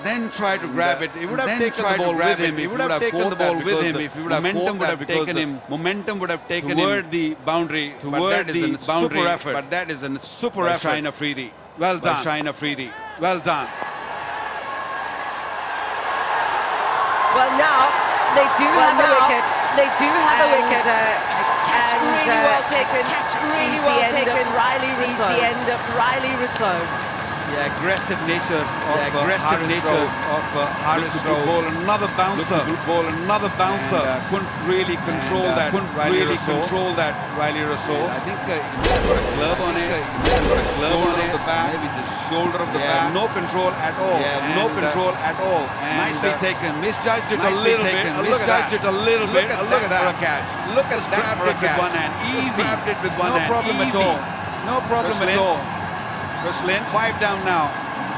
then try to grab it. He would have taken the ball with him. He would have taken the ball with him if he would have momentum would have taken him. Momentum would have taken toward the boundary. Toward the boundary. Super effort. But that is a super effort. Shahin Afridi. Well done. Shahin Afridi. Well done. Well, now they do have a wicket. They do have a wicket. Catch really well taken. Catch really well taken. Riley Rees, the end of Riley Rousseau. The aggressive nature of Haris Rauf. Ball another bouncer. Ball another bouncer. Couldn't really control that. Couldn't really control that Riley Rousseau. I think he got a glove on it. Got a glove on the back. Maybe the shoulder of the back. No control at all. No control at all. Nicely taken. Misjudged it a little bit. Misjudged it a little bit. Look at that for a catch. Look at that for a catch. With one hand. Easy. Grabbed it with one hand. No problem at all. No problem at all. Chris Lynn, 5 down now.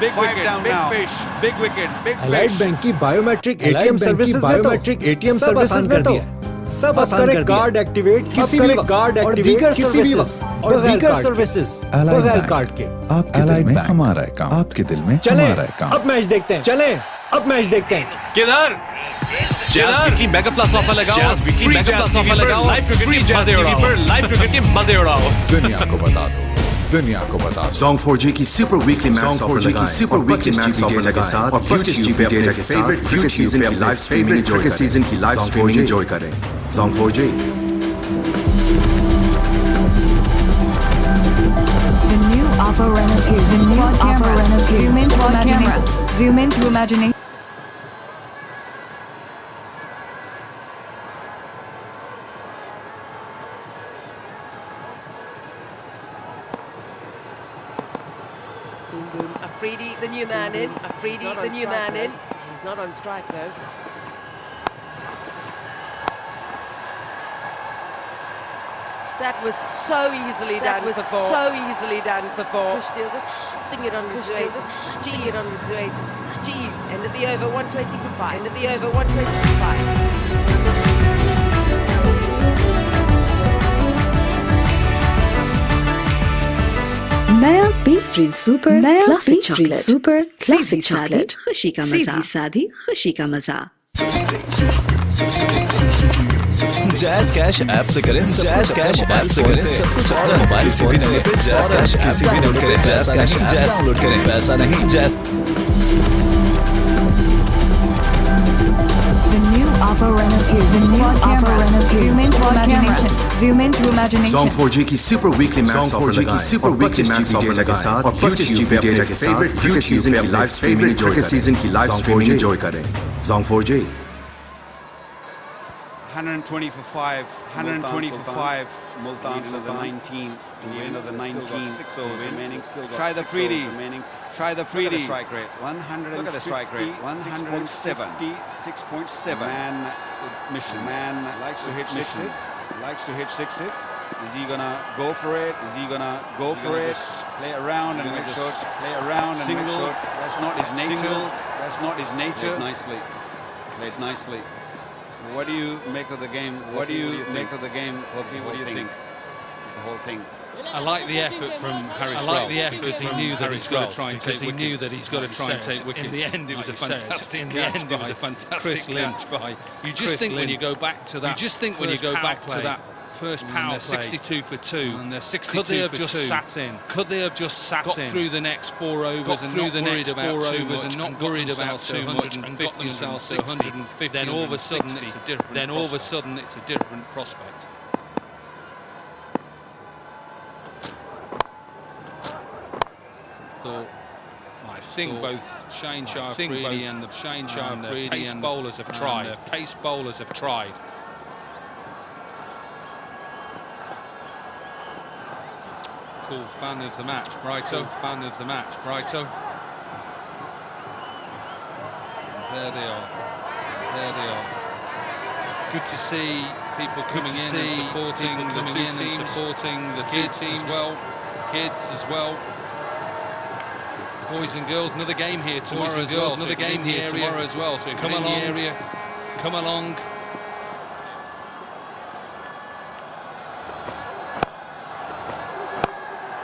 Big wicket, down big now. Fish, big wicket, big fish. Allied bank की biometric ATM services ने तो सब आसान कर दिया। Card activate किसी भी card activate किसी भी वक्त और दीगर सर्विसेज बगैर कार्ड के। आपके दिल में हमारा है काम, आपके दिल में हमारा है काम। अब मैच देखते हैं। चलें अब मैच देखते हैं। किधर Jazz weekly mega plus offer लगाओ, फ्री मेगा प्लस ऑफर लगाओ, लाइव क्रिकेट मजे उड़ाओ, लाइव क्रिकेट मजे उड़ाओ। दुनिया को बता दो, दुनिया को बता दो। Zong 4G की सुपर वीकली मैक्स ऑफर लगाएं, सुपर वीकली मैक्स ऑफर के साथ और 25 GB डेटा के फेवरेट क्रिकेट सीजन की लाइव फेवरेट क्रिकेट सीजन की लाइव स्ट्रीमिंग एंजॉय करें। Zong 4G। The new Oppo Reno 2. The new Oppo Reno 2. Zoom into imagination. Zoom into imagination. Afridi, the new man in. Afridi, the new man in. He's not on strike though. That was so easily done for four. So easily done for four. Krishna just hopping it on his way, just touching it on his way. Such ease. End of the over, 120 for 5. End of the over, 120 for 5. नया B free super classic chocolate super classic chocolate खुशी का मजा सादी खुशी का मजा। Jazz cash app से करें, जैज़ कैश ऐप से करें सब कुछ और मोबाइल से भी नहीं, जैज़ कैश किसी भी नोट करें, जैज़ कैश ऐप डाउनलोड करें, पैसा नहीं jazz. Oppo Reno 2. The new Oppo Reno 2. Zoom into imagination. Zoom into imagination. Zong 4G की सुपर वीकली मैक्स ऑफर लगाएं, सुपर वीकली मैक्स ऑफर के साथ और 25 GB डेटा के फेवरेट क्रिकेट सीजन की लाइव फेवरेट क्रिकेट सीजन की live streaming enjoy करें। Zong 4G। 120 for 5. 120 for 5. Multan for the 19. To win of the 19. 6 overs remaining. Try the Freedy. Try the Freedy. Strike rate. 100. Look at the strike rate. 107. 6.7. Man mission. Man likes to hit sixes. Likes to hit sixes. Is he gonna go for it? Is he gonna go for it? Play around and make sure. Play around and singles. That's not his nature. That's not his nature. Played nicely. Played nicely. What do you make of the game? What do you make of the game? What do you think? The whole thing. I like the effort from Haris Rauf. I like the effort because he knew that he's got to try and take wickets. He knew that he's got to try and take wickets. In the end, it was a fantastic. In the end, it was a fantastic catch by. You just think when you go back to that. You just think when you go back to that first power play. 62 for 2. And they're 62 could they have just sat in? Could they have just sat in? Got through the next 4 overs and not worried about 4 overs and not worried about too much and got themselves to 150. Then all of a sudden it's a different. Then all of a sudden it's a different prospect. I think both Shane Shah-Afridi and the pace bowlers have tried. The pace bowlers have tried. Cool fan of the match, Brighto. Fan of the match, Brighto. There they are. There they are. Good to see people coming in and supporting the two teams, supporting the kids as well. Kids as well. Boys and girls, another game here tomorrow as well. Another game here tomorrow as well. So come along, area, come along.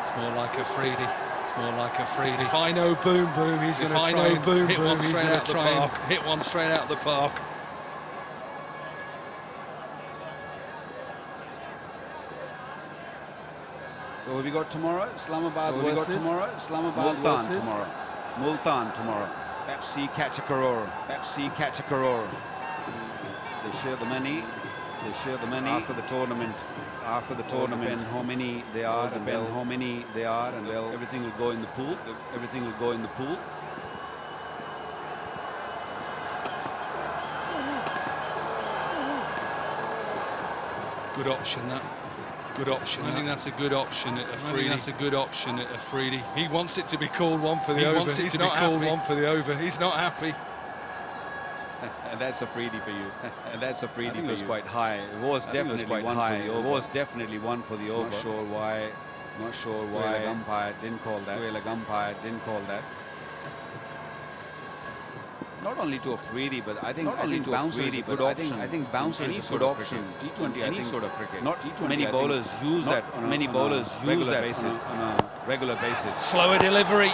It's more like Afridi. It's It's more like a Freedy. If I know Boom Boom, he's going to try and hit one straight out the park. Hit one straight out the park. So what have we got tomorrow? Islamabad versus tomorrow. Islamabad Multan tomorrow. Multan tomorrow. Pepsi Kachakaror. Pepsi Kachakaror. They share the money. They share the money after the tournament. After the tournament, how many they are, and well, how many they are, and well, everything will go in the pool. Everything will go in the pool. Good option, that. Good option. I think that's a good option at a Freedy. That's a good option at a Freedy. He wants it to be called one for the over. He wants it to be called one for the over. He's not happy. And that's a Freedy for you. And that's a Freedy for you. It was quite high. It was definitely quite high. It was definitely one for the over. Not sure why. Not sure why. Umpire didn't call that. Umpire didn't call that. Not only to a Freedy, but I think bouncer is a good option. I think bouncer is a good option. T20, any sort of cricket. Not T20. Many bowlers use that. Many bowlers use that on a regular basis. Slower delivery.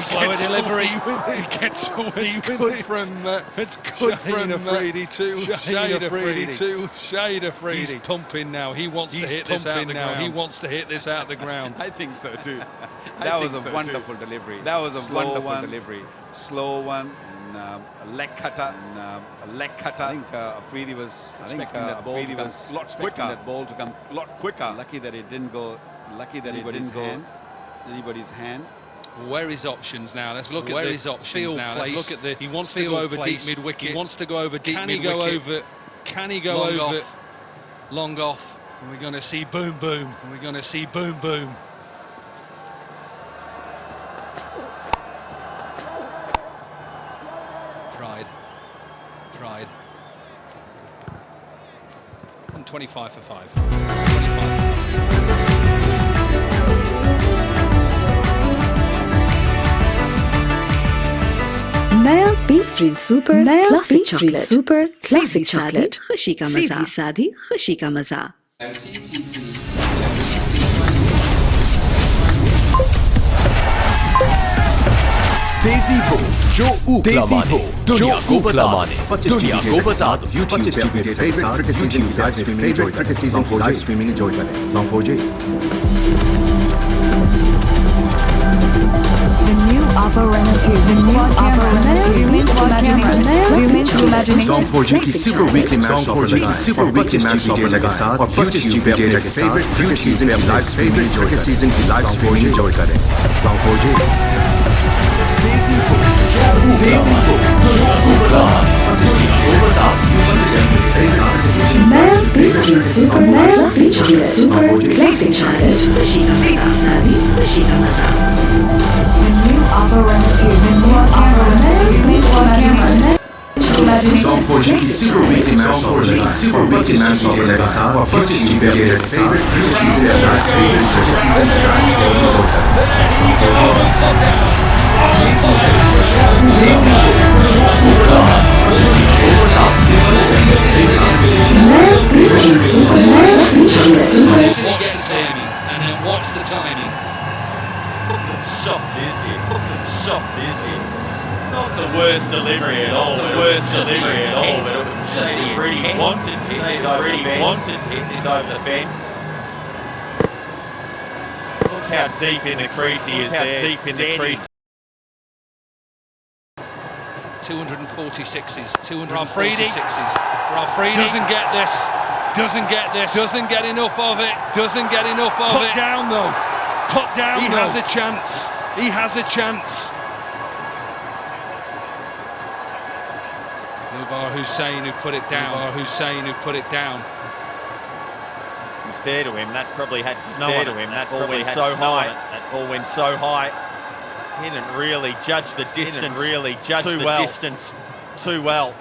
Slower delivery. He gets away good from. It's good from Freedy too. Shade Freedy too. Shade Freedy. He's pumping now. He wants to hit this out the ground. He wants to hit this out the ground. I think so too. That was a wonderful delivery. That was a wonderful delivery. Slow one. A leg cutter. I think Freedy was expecting that ball to come a lot quicker. That ball to come a lot quicker. Lucky that it didn't go. Lucky that it didn't go anybody's hand. Where is options now? Let's look at where his options now. Let's look at the. He wants to go over deep mid wicket. He wants to go over deep mid wicket. Can he go over? Long off. And we're going to see Boom Boom. And we're going to see Boom Boom. Pride. 25 for 5. 25 नया B free super classic chocolate super classic chocolate खुशी का मजा सादी खुशी का मजा तेजी हो जो ऊपर माने दुनिया को बता माने दुनिया को बता YouTube पे अपने फेवरेट क्रिकेट सीजन की लाइव स्ट्रीमिंग एंजॉय करें Song 4J The new Oppo Reno 2. The new Oppo Reno 2. Zoom in to imagination. Zoom in to imagination. Song 4J की सुपर वीकली मैच ऑफर लगा साथ और YouTube पे अपने favourite cricket season की live streaming enjoy करें Song 4J तेजी हो जो ऊपर माने दुनिया को बता नया B free super classic chocolate super classic chocolate खुशी का मजा सादी खुशी का मजा The new Oppo Reno 2. The new Oppo Reno 2. Zoom in to imagination. Song 4G की सुपर वीकली मैच ऑफर लगा साथ और YouTube पे अपने फेवरेट क्रिकेट सीजन की live streaming and then watch the timing. Soft is it? Not the worst delivery at all. But it was just he really wanted it. It's over the fence. Look how deep in the crease he is there. Deep in the crease. 246s. 246s. Freedy doesn't get this. Doesn't get enough of it. Put down though. Put down. He has a chance. Nubar Hussain who put it down. Fair to him. That probably had snow on it. That ball went so high. Didn't really judge the distance too well.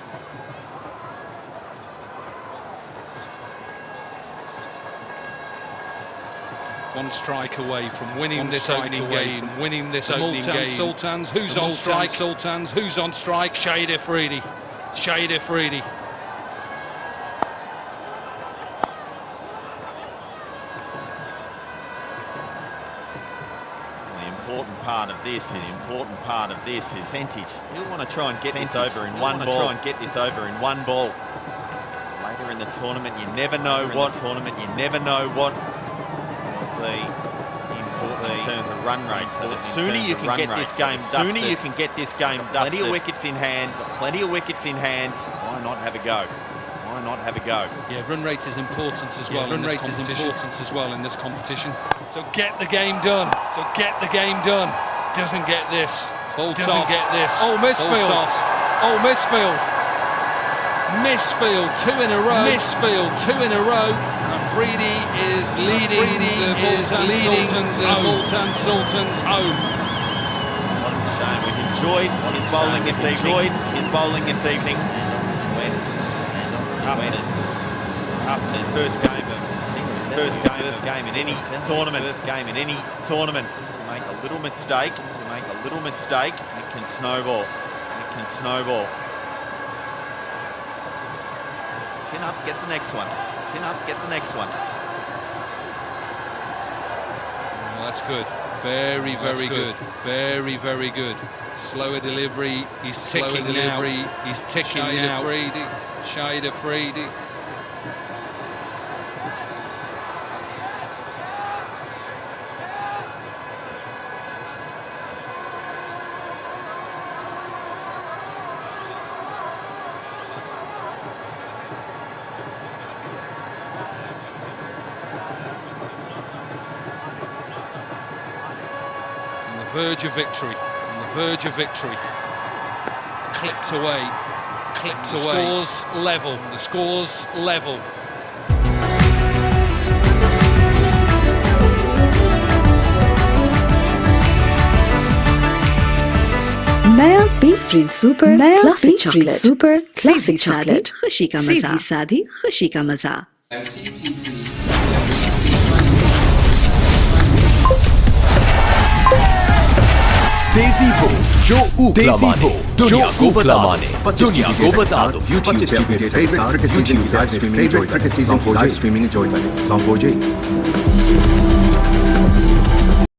One strike away from winning this opening game. Sultans, who's on strike? Shade Afridi. important part of this is percentage. He'll want to try and get this over in one ball. Later in the tournament, you never know what the in terms of run rate. So the sooner you can get this game dusted, plenty of wickets in hand. Why not have a go? Yeah, run rate is important as well. In this competition. So get the game done. Doesn't get this. Oh, Misfield. Misfield, two in a row. Afridi is leading the Multan Sultans home. What a shame. We've enjoyed his bowling this evening. Up the first game in any tournament. Make a little mistake, it can snowball. Chin up, get the next one. Well, that's good. Very good. Slower delivery. He's ticking now. Shahid Afridi. On the verge of victory. Clipped away. The score's level. नया बीफ फ्रीड super classic chocolate खुशी का मजा सादी खुशी का मजा देसी वो जो ऊकला माने दुनिया को बता माने दुनिया को बता दो YouTube पे अपने फेवरेट क्रिकेट सीजन की लाइव स्ट्रीमिंग एंजॉय करें Song4J